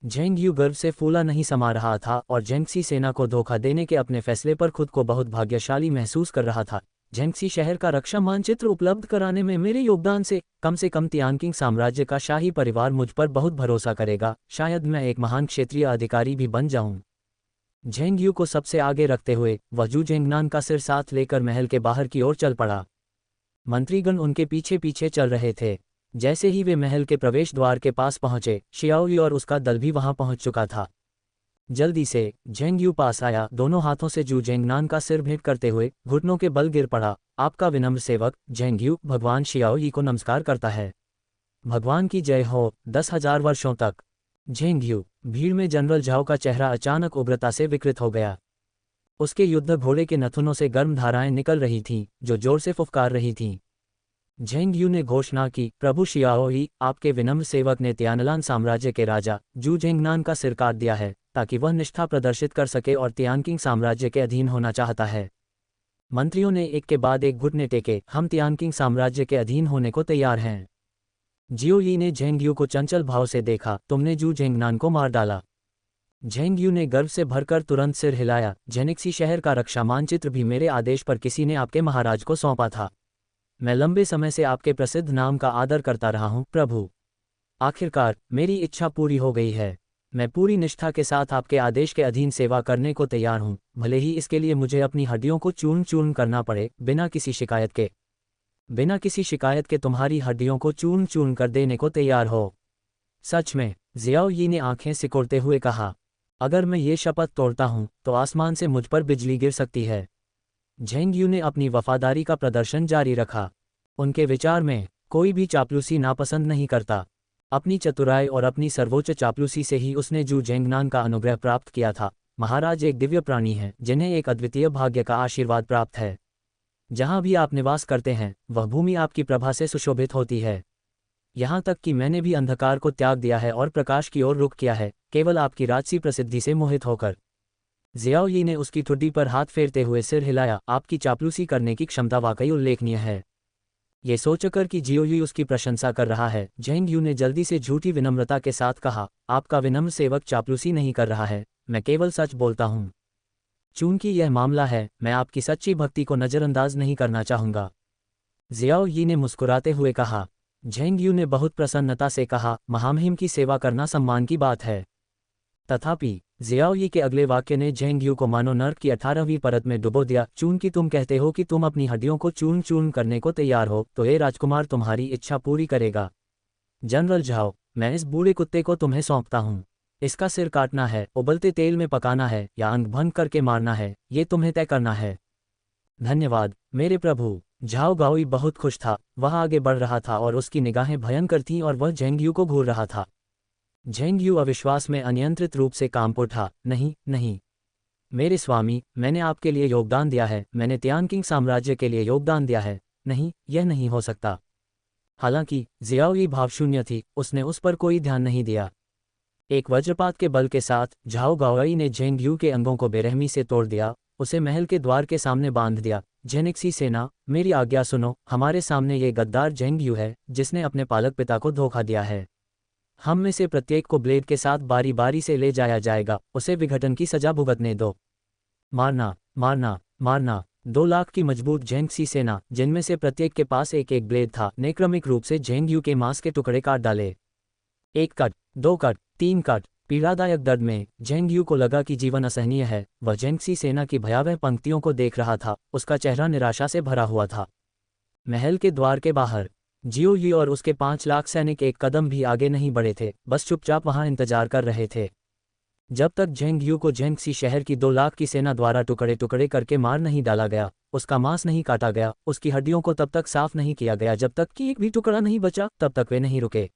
झेंग यू गर्व से फूला नहीं समा रहा था और झेंगसी सेना को धोखा देने के अपने फैसले पर खुद को बहुत भाग्यशाली महसूस कर रहा था। झेंगसी शहर का रक्षा मानचित्र उपलब्ध कराने में मेरे योगदान से कम तियानकिंग साम्राज्य का शाही परिवार मुझ पर बहुत भरोसा करेगा। शायद मैं एक महान क्षेत्रीय अधिकारी भी बन जाऊं। झेंग यू को सबसे आगे रखते हुए वह जू झेंगनान का सिर साथ लेकर महल के बाहर की ओर चल पड़ा। मंत्रीगण उनके पीछे पीछे चल रहे थे। जैसे ही वे महल के प्रवेश द्वार के पास पहुंचे, शियाओ यू और उसका दल भी वहां पहुंच चुका था। जल्दी से झेंग यू पास आया, दोनों हाथों से जू झेंगनान का सिर भेंट करते हुए घुटनों के बल गिर पड़ा। आपका विनम्र सेवक झेंग यू भगवान शियाओ यी को नमस्कार करता है। भगवान की जय हो 10,000 वर्षों तक। Zheng you. भीड़ में जनरल झाओ का चेहरा अचानक उग्रता से विकृत हो गया। उसके युद्ध घोड़े के नथुनों से गर्म धाराएं निकल रही थीं, जो जोर से फुफकार रही थीं। झेंग यू ने घोषणा की, प्रभु शियाओ यी, आपके विनम्र सेवक ने तियानलान साम्राज्य के राजा जू झेंगनान का सिर काट दिया है, ताकि वह निष्ठा प्रदर्शित कर सके और तियानकिंग साम्राज्य के अधीन होना चाहता है। मंत्रियों ने एक के बाद एक घुटने टेके, हम तियानकिंग साम्राज्य के अधीन होने को तैयार हैं। जियो यी ने झेंग यू को चंचल भाव से देखा, तुमने जू झेंगनान को मार डाला। झेंग यू ने गर्व से भरकर तुरंत सिर हिलाया, झेनिक्सी शहर का रक्षा मानचित्र भी मेरे आदेश पर किसी ने आपके महाराज को सौंपा था। मैं लंबे समय से आपके प्रसिद्ध नाम का आदर करता रहा हूं प्रभु। आखिरकार मेरी इच्छा पूरी हो गई है। मैं पूरी निष्ठा के साथ आपके आदेश के अधीन सेवा करने को तैयार हूं, भले ही इसके लिए मुझे अपनी हड्डियों को चूर्ण चूर्ण करना पड़े। बिना किसी शिकायत के तुम्हारी हड्डियों को चूर्ण चूर्ण कर देने को तैयार हो। सच में? जियाओ यी ने आंखें सिकोड़ते हुए कहा। अगर मैं ये शपथ तोड़ता हूं तो आसमान से मुझ पर बिजली गिर सकती है। झेंग यू ने अपनी वफादारी का प्रदर्शन जारी रखा। उनके विचार में कोई भी चापलूसी नापसंद नहीं करता। अपनी चतुराई और अपनी सर्वोच्च चापलूसी से ही उसने जू झेंगनान का अनुग्रह प्राप्त किया था। महाराज एक दिव्य प्राणी हैं, जिन्हें एक अद्वितीय भाग्य का आशीर्वाद प्राप्त है। जहां भी आप निवास करते हैं वह भूमि आपकी प्रभा से सुशोभित होती है। यहाँ तक कि मैंने भी अंधकार को त्याग दिया है और प्रकाश की ओर रुख किया है, केवल आपकी राजसी प्रसिद्धि से मोहित होकर। जियाओ यी ने उसकी ठुड्डी पर हाथ फेरते हुए सिर हिलाया, आपकी चापलूसी करने की क्षमता वाकई उल्लेखनीय है। ये सोचकर कि जियो यू उसकी प्रशंसा कर रहा है, झेंग यू ने जल्दी से झूठी विनम्रता के साथ कहा, आपका विनम्र सेवक चापलूसी नहीं कर रहा है, मैं केवल सच बोलता हूँ। चूंकि यह मामला है, मैं आपकी सच्ची भक्ति को नज़रअंदाज नहीं करना चाहूँगा। जियाओ यी ने मुस्कुराते हुए कहा। झेंग यू ने बहुत प्रसन्नता से कहा, महामहिम की सेवा करना सम्मान की बात है। तथापि जियाओ यी के अगले वाक्य ने झेंग यू को मानो नर्क की 18वीं परत में डुबो दिया। चूंकि तुम कहते हो कि तुम अपनी हड्डियों को चूर्ण चूर्ण करने को तैयार हो, तो ये राजकुमार तुम्हारी इच्छा पूरी करेगा। जनरल झाओ, मैं इस बूढ़े कुत्ते को तुम्हें सौंपता हूँ। इसका सिर काटना है, उबलते तेल में पकाना है या अंग भंग करके मारना है, ये तुम्हें तय करना है। धन्यवाद मेरे प्रभु। झाओ गाओई बहुत खुश था। वह आगे बढ़ रहा था और उसकी निगाहें भयंकर थीं और वह झेंग यू को घूर रहा था। झेंग यू अविश्वास में अनियंत्रित रूप से कांप उठा। नहीं नहीं, मेरे स्वामी, मैंने आपके लिए योगदान दिया है, मैंने तियानकिंग साम्राज्य के लिए योगदान दिया है। नहीं, यह नहीं हो सकता। हालांकि जियाओ यी भावशून्य थी, उसने उस पर कोई ध्यान नहीं दिया। एक वज्रपात के बल के साथ झाओ गाओई ने झेंग यू के अंगों को बेरहमी से तोड़ दिया, उसे महल के द्वार के सामने बांध दिया। झेनिक्सी सेना, मेरी आज्ञा सुनो। हमारे सामने ये गद्दार झेंग यू है, जिसने अपने पालक पिता को धोखा दिया है। हम में से प्रत्येक को ब्लेड के साथ बारी बारी से ले जाया जाएगा। उसे विघटन की सजा भुगतने दो। मारना मारना मारना। 2 लाख की मजबूत झेंगसी सेना, जिनमें से प्रत्येक के पास एक एक ब्लेड था, ने क्रमिक रूप से झेंग यू के मांस के टुकड़े काट डाले। 1 कट, 2 कट, 3 कट। पीड़ादायक दर्द में झेंग यू को लगा कि जीवन असहनीय है। वह झेंगसी सेना की भयावह पंक्तियों को देख रहा था, उसका चेहरा निराशा से भरा हुआ था। महल के द्वार के बाहर जियो यी और उसके 5 लाख सैनिक एक कदम भी आगे नहीं बढ़े थे, बस चुपचाप वहां इंतजार कर रहे थे। जब तक झेंग यू को झेंगसी शहर की 2 लाख की सेना द्वारा टुकड़े टुकड़े करके मार नहीं डाला गया, उसका मांस नहीं काटा गया, उसकी हड्डियों को तब तक साफ नहीं किया गया, जब तक कि एक भी टुकड़ा नहीं बचा, तब तक वे नहीं रुके।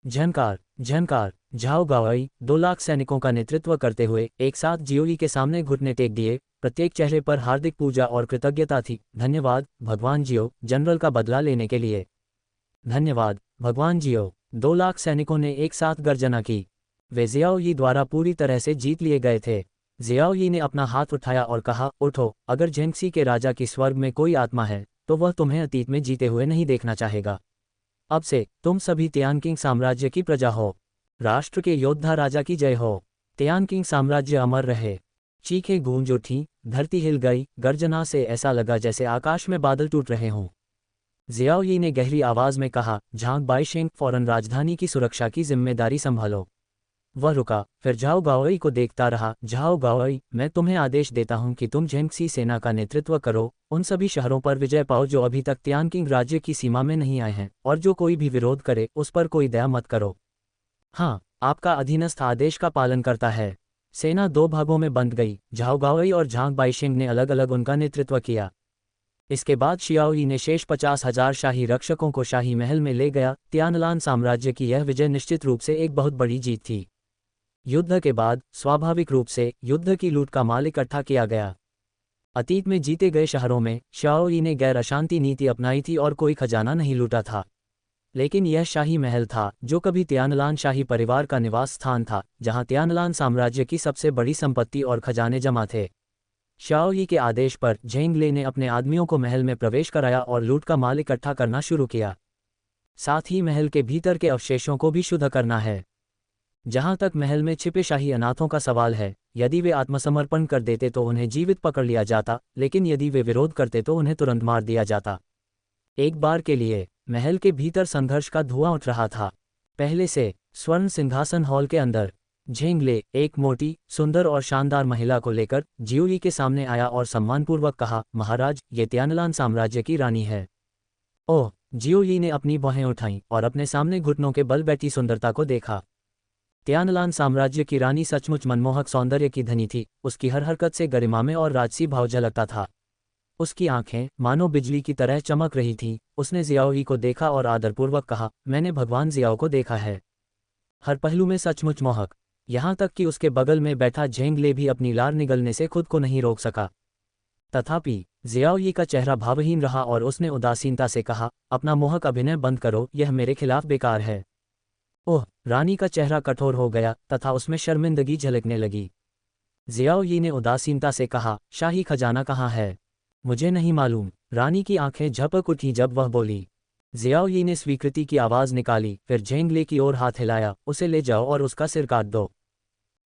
झंकार झंकार। झाओ गाओई 2 लाख सैनिकों का नेतृत्व करते हुए एक साथ जियो यी के सामने घुटने टेक दिए। प्रत्येक चेहरे पर हार्दिक पूजा और कृतज्ञता थी। धन्यवाद भगवान जियो, जनरल का बदला लेने के लिए। धन्यवाद भगवान जियो। 2 लाख सैनिकों ने एक साथ गर्जना की। वे जियाओ यी द्वारा पूरी तरह से जीत लिए गए थे। जियाओ यी ने अपना हाथ उठाया और कहा, उठो। अगर झेंगसी के राजा की स्वर्ग में कोई आत्मा है, तो वह तुम्हें अतीत में जीते हुए नहीं देखना चाहेगा। अब से तुम सभी तियानकिंग साम्राज्य की प्रजा हो। राष्ट्र के योद्धा राजा की जय हो। तियानकिंग साम्राज्य अमर रहे। चीखें गूंज उठी, धरती हिल गई, गर्जना से ऐसा लगा जैसे आकाश में बादल टूट रहे हों। जियाओयी ने गहरी आवाज में कहा, झांग बाइशेंग, फौरन राजधानी की सुरक्षा की जिम्मेदारी संभालो। वह रुका, फिर झाओ गाओई को देखता रहा। झाओ गाओई, मैं तुम्हें आदेश देता हूं कि तुम झेंगसी सेना का नेतृत्व करो, उन सभी शहरों पर विजय पाओ जो अभी तक तियानकिंग राज्य की सीमा में नहीं आए हैं, और जो कोई भी विरोध करे उस पर कोई दया मत करो। हाँ, आपका अधीनस्थ आदेश का पालन करता है। सेना 2 भागों में बंट गई। झाओ गाओई और झांग बाइशेंग ने अलग अलग उनका नेतृत्व किया। इसके बाद शियाओई ने शेष 50,000 शाही रक्षकों को शाही महल में ले गया। तियानलान साम्राज्य की यह विजय निश्चित रूप से एक बहुत बड़ी जीत थी। युद्ध के बाद स्वाभाविक रूप से युद्ध की लूट का माल इकट्ठा किया गया। अतीत में जीते गए शहरों में शियाओई ने गैर अशांति नीति अपनाई थी और कोई खजाना नहीं लूटा था। लेकिन यह शाही महल था जो कभी तियानलान शाही परिवार का निवास स्थान था, जहां तियानलान साम्राज्य की सबसे बड़ी संपत्ति और खजाने जमा थे। शियाओई के आदेश पर झेंगले ने अपने आदमियों को महल में प्रवेश कराया और लूट का माल इकट्ठा करना शुरू किया। साथ ही महल के भीतर के अवशेषों को भी शुद्ध करना है। जहां तक महल में छिपे शाही अनाथों का सवाल है, यदि वे आत्मसमर्पण कर देते तो उन्हें जीवित पकड़ लिया जाता, लेकिन यदि वे विरोध करते तो उन्हें तुरंत मार दिया जाता। एक बार के लिए महल के भीतर संघर्ष का धुआं उठ रहा था। पहले से स्वर्ण सिंहासन हॉल के अंदर झेंगले एक मोटी, सुंदर और शानदार महिला को लेकर जियोई के सामने आया और सम्मानपूर्वक कहा, महाराज, ये तियानलान साम्राज्य की रानी है। ओह! जियोई ने अपनी बाहें उठाईं और अपने सामने घुटनों के बल बैठी सुंदरता को देखा। तियानलान साम्राज्य की रानी सचमुच मनमोहक सौंदर्य की धनी थी। उसकी हर हरकत से गरिमा में और राजसी भाव झलकता था। उसकी आंखें मानो बिजली की तरह चमक रही थीं। उसने जियाओई को देखा और आदरपूर्वक कहा, मैंने भगवान जियाओ को देखा है, हर पहलू में सचमुच मोहक। यहाँ तक कि उसके बगल में बैठा झेंगले भी अपनी लार निगलने से खुद को नहीं रोक सका। तथापि जियाओई का चेहरा भावहीन रहा और उसने उदासीनता से कहा, अपना मोहक अभिनय बंद करो, यह मेरे खिलाफ बेकार है। ओह! रानी का चेहरा कठोर हो गया तथा उसमें शर्मिंदगी झलकने लगी। जियाओई ने उदासीनता से कहा, शाही खजाना कहाँ है? मुझे नहीं मालूम। रानी की आंखें झपक उठी जब वह बोली। जियाओई ने स्वीकृति की आवाज़ निकाली, फिर झेंगले की ओर हाथ हिलाया, उसे ले जाओ और उसका सिर काट दो।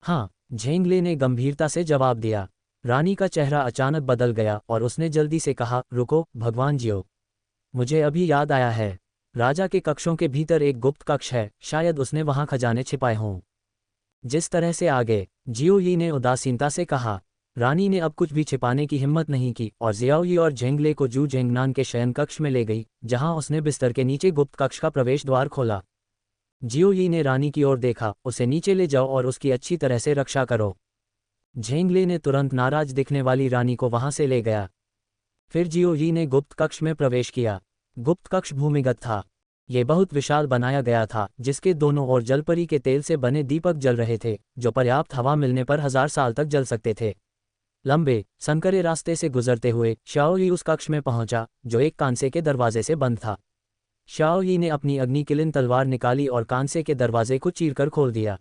हाँ, झेंगले ने गंभीरता से जवाब दिया। रानी का चेहरा अचानक बदल गया और उसने जल्दी से कहा, रुको, भगवान जियो, मुझे अभी याद आया है। राजा के कक्षों के भीतर एक गुप्त कक्ष है, शायद उसने वहां खजाने छिपाए हों। जिस तरह से आगे, जियोई ने उदासीनता से कहा। रानी ने अब कुछ भी छिपाने की हिम्मत नहीं की और जियाओई और झेंगले को जू झेंगनान के शयन कक्ष में ले गई, जहां उसने बिस्तर के नीचे गुप्त कक्ष का प्रवेश द्वार खोला। जियोई ने रानी की ओर देखा, उसे नीचे ले जाओ और उसकी अच्छी तरह से रक्षा करो। झेंगले ने तुरंत नाराज दिखने वाली रानी को वहां से ले गया। फिर जियोई ने गुप्त कक्ष में प्रवेश किया। गुप्त कक्ष भूमिगत था। ये बहुत विशाल बनाया गया था, जिसके दोनों ओर जलपरी के तेल से बने दीपक जल रहे थे, जो पर्याप्त हवा मिलने पर 1000 साल तक जल सकते थे। लंबे, संकरे रास्ते से गुजरते हुए शियाओई उस कक्ष में पहुंचा, जो एक कांसे के दरवाजे से बंद था। शियाओई ने अपनी अग्निकिलिन तलवार निकाली और कांसे के दरवाजे को चीरकर खोल दिया।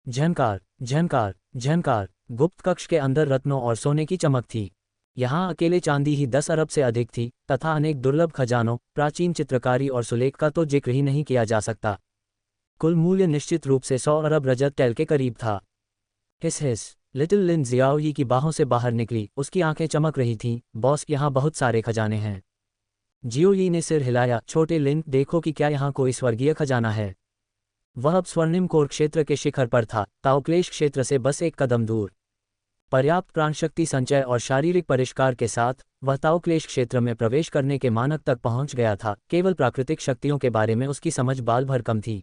झनकार, झनकार, झनकार। गुप्त कक्ष के अंदर रत्नों और सोने की चमक थी। यहाँ अकेले चांदी ही 10 अरब से अधिक थी तथा अनेक दुर्लभ खजानों, प्राचीन चित्रकारी और सुलेख का तो जिक्र ही नहीं किया जा सकता। कुल मूल्य निश्चित रूप से 100 अरब रजत टेल के करीब था। हिस हिस। लिटिल लिन जियाओई की बाहों से बाहर निकली, उसकी आंखें चमक रही थीं। बॉस, यहाँ बहुत सारे खजाने हैं। जियोई ने सिर हिलाया। छोटे लिन, देखो कि क्या यहाँ कोई स्वर्गीय खजाना है। वह अब स्वर्णिम कोर क्षेत्र के शिखर पर था, ताओक्लेश क्षेत्र से बस एक कदम दूर। पर्याप्त प्राणशक्ति संचय और शारीरिक परिष्कार के साथ वह ताओक्लेश क्षेत्र में प्रवेश करने के मानक तक पहुंच गया था। केवल प्राकृतिक शक्तियों के बारे में उसकी समझ बाल भर कम थी।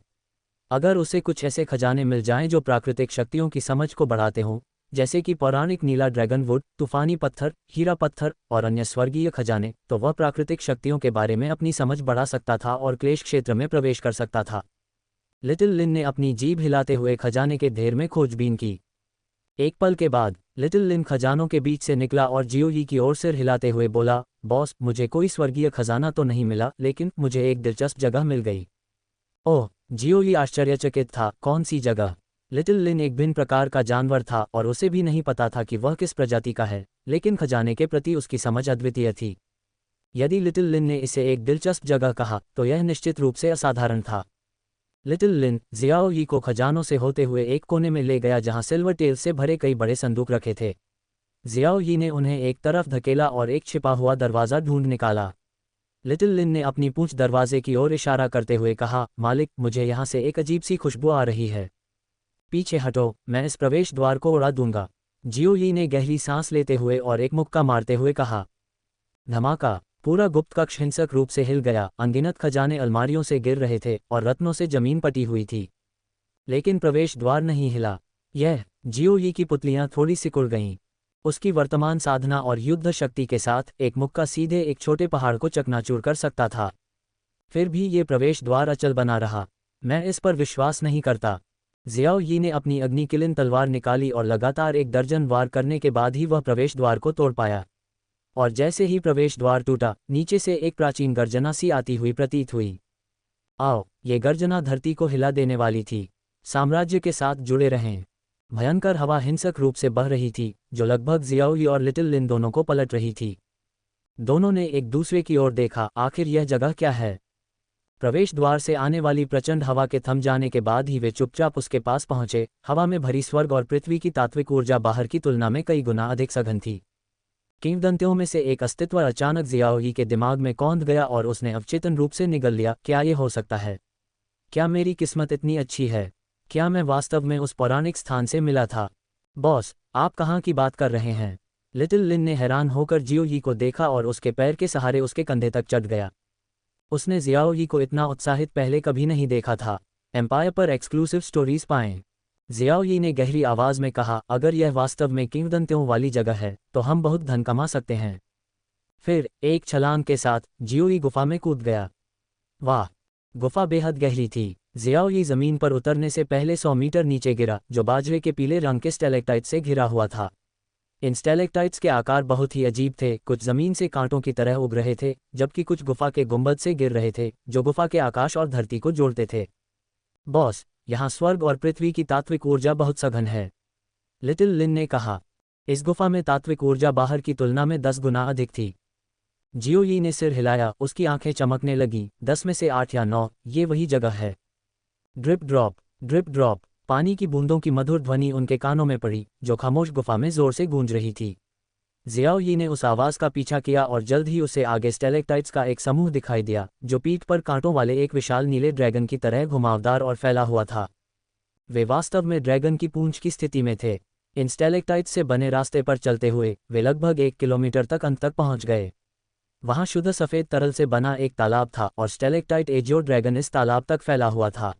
अगर उसे कुछ ऐसे खजाने मिल जाएं जो प्राकृतिक शक्तियों की समझ को बढ़ाते हों, जैसे कि पौराणिक नीला ड्रैगनवुड, तूफानी पत्थर, हीरा पत्थर और अन्य स्वर्गीय खजाने, तो वह प्राकृतिक शक्तियों के बारे में अपनी समझ बढ़ा सकता था और क्लेश क्षेत्र में प्रवेश कर सकता था। लिटिल लिन ने अपनी जीभ हिलाते हुए खजाने के ढेर में खोजबीन की। एक पल के बाद लिटिल लिन खजानों के बीच से निकला और जियोई की ओर सिर हिलाते हुए बोला, बॉस, मुझे कोई स्वर्गीय खजाना तो नहीं मिला, लेकिन मुझे एक दिलचस्प जगह मिल गई। ओह! जियोई आश्चर्यचकित था। कौन सी जगह? लिटिल लिन एक भिन्न प्रकार का जानवर था और उसे भी नहीं पता था कि वह किस प्रजाति का है, लेकिन खजाने के प्रति उसकी समझ अद्वितीय थी। यदि लिटिल लिन ने इसे एक दिलचस्प जगह कहा तो यह निश्चित रूप से असाधारण था। लिटिल लिन जियाओई को खजानों से होते हुए एक कोने में ले गया जहां सिल्वर टेल से भरे कई बड़े संदूक रखे थे। जियाओ यी ने उन्हें एक तरफ धकेला और एक छिपा हुआ दरवाज़ा ढूंढ निकाला। लिटिल लिन ने अपनी पूंछ दरवाजे की ओर इशारा करते हुए कहा, मालिक, मुझे यहाँ से एक अजीब सी खुशबू आ रही है। पीछे हटो, मैं इस प्रवेश द्वार को उड़ा दूंगा। जियो यी ने गहरी सांस लेते हुए और एक मुक्का मारते हुए कहा। धमाका! पूरा गुप्त कक्ष हिंसक रूप से हिल गया, अनगिनत खजाने अलमारियों से गिर रहे थे और रत्नों से जमीन पटी हुई थी। लेकिन प्रवेश द्वार नहीं हिला। यह जियो यी की पुतलियां थोड़ी सिकुड़ गईं। उसकी वर्तमान साधना और युद्ध शक्ति के साथ एक मुक्का सीधे एक छोटे पहाड़ को चकनाचूर कर सकता था। फिर भी ये प्रवेश द्वार अचल बना रहा। मैं इस पर विश्वास नहीं करता। जियाओ यी ने अपनी अग्निकिलिन तलवार निकाली और लगातार एक दर्जन वार करने के बाद ही वह प्रवेश द्वार को तोड़ पाया। और जैसे ही प्रवेश द्वार टूटा, नीचे से एक प्राचीन गर्जना सी आती हुई प्रतीत हुई। आओ, ये गर्जना धरती को हिला देने वाली थी। साम्राज्य के साथ जुड़े रहें। भयंकर हवा हिंसक रूप से बह रही थी, जो लगभग जियाओ यी और लिटिल लिन दोनों को पलट रही थी। दोनों ने एक दूसरे की ओर देखा, आखिर यह जगह क्या है? प्रवेश द्वार से आने वाली प्रचंड हवा के थम जाने के बाद ही वे चुपचाप उसके पास पहुंचे। हवा में भरी स्वर्ग और पृथ्वी की तात्विक ऊर्जा बाहर की तुलना में कई गुना अधिक सघन थी। किंवदंतियों में से एक अस्तित्व अचानक जियाओ यी के दिमाग में कौंध गया और उसने अवचेतन रूप से निगल लिया, क्या ये हो सकता है? क्या मेरी किस्मत इतनी अच्छी है? क्या मैं वास्तव में उस पौराणिक स्थान से मिला था? बॉस, आप कहाँ की बात कर रहे हैं? लिटिल लिन ने हैरान होकर जियो यी को देखा और उसके पैर के सहारे उसके कंधे तक चढ़ गया। उसने जियाओ यी को इतना उत्साहित पहले कभी नहीं देखा था। एम्पायर पर एक्सक्लूसिव स्टोरीज पाएं। जियाओ यी ने गहरी आवाज में कहा, अगर यह वास्तव में किंवदंतियों वाली जगह है तो हम बहुत धन कमा सकते हैं। फिर एक छलांग के साथ जियो यी गुफा में कूद गया। वाह! गुफा बेहद गहरी थी। जियाओ यी जमीन पर उतरने से पहले 100 मीटर नीचे गिरा, जो बाजरे के पीले रंग के स्टैलेक्टाइट से घिरा हुआ था। इन स्टैलेक्टाइट्स के आकार बहुत ही अजीब थे, कुछ जमीन से कांटों की तरह उग रहे थे, जबकि कुछ गुफा के गुंबद से गिर रहे थे, जो गुफा के आकाश और धरती को जोड़ते थे। बॉस, यहाँ स्वर्ग और पृथ्वी की तात्विक ऊर्जा बहुत सघन है, लिटिल लिन ने कहा। इस गुफा में तात्विक ऊर्जा बाहर की तुलना में 10 गुना अधिक थी। जियो यी ने सिर हिलाया, उसकी आंखें चमकने लगीं। 10 में से 8 या 9, ये वही जगह है। Drip drop, drip drop. पानी की बूंदों की मधुर ध्वनि उनके कानों में पड़ी, जो खामोश गुफा में जोर से गूंज रही थी। जियाओ यी ने उस आवाज का पीछा किया और जल्द ही उसे आगे स्टैलेक्टाइट्स का एक समूह दिखाई दिया, जो पीठ पर कांटों वाले एक विशाल नीले ड्रैगन की तरह घुमावदार और फैला हुआ था। वे वास्तव में ड्रैगन की पूंछ की स्थिति में थे। इन स्टैलेक्टाइट्स से बने रास्ते पर चलते हुए वे लगभग 1 किलोमीटर तक अंत तक पहुंच गए। वहां शुद्ध सफेद तरल से बना एक तालाब था और स्टैलेक्टाइट एजियो ड्रैगन इस तालाब तक फैला हुआ था।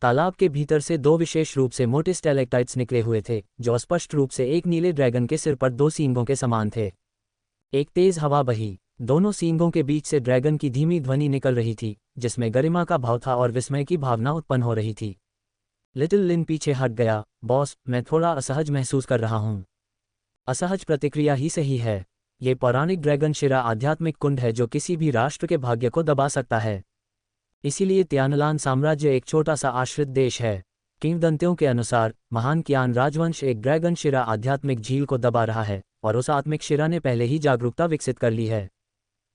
तालाब के भीतर से 2 विशेष रूप से मोटे स्टैलेक्टाइट्स निकले हुए थे, जो स्पष्ट रूप से एक नीले ड्रैगन के सिर पर 2 सींगों के समान थे। एक तेज हवा बही, दोनों सींगों के बीच से ड्रैगन की धीमी ध्वनि निकल रही थी, जिसमें गरिमा का भाव था और विस्मय की भावना उत्पन्न हो रही थी। लिटिल लिन पीछे हट गया। बॉस, मैं थोड़ा असहज महसूस कर रहा हूँ। असहज प्रतिक्रिया ही सही है। ये पौराणिक ड्रैगन शिरा आध्यात्मिक कुंड है जो किसी भी राष्ट्र के भाग्य को दबा सकता है। इसीलिए त्यानलान साम्राज्य एक छोटा सा आश्रित देश है। किंवदंतियों के अनुसार महान कियान राजवंश एक ड्रैगन शिरा आध्यात्मिक झील को दबा रहा है और उस आत्मिक शिरा ने पहले ही जागरूकता विकसित कर ली है।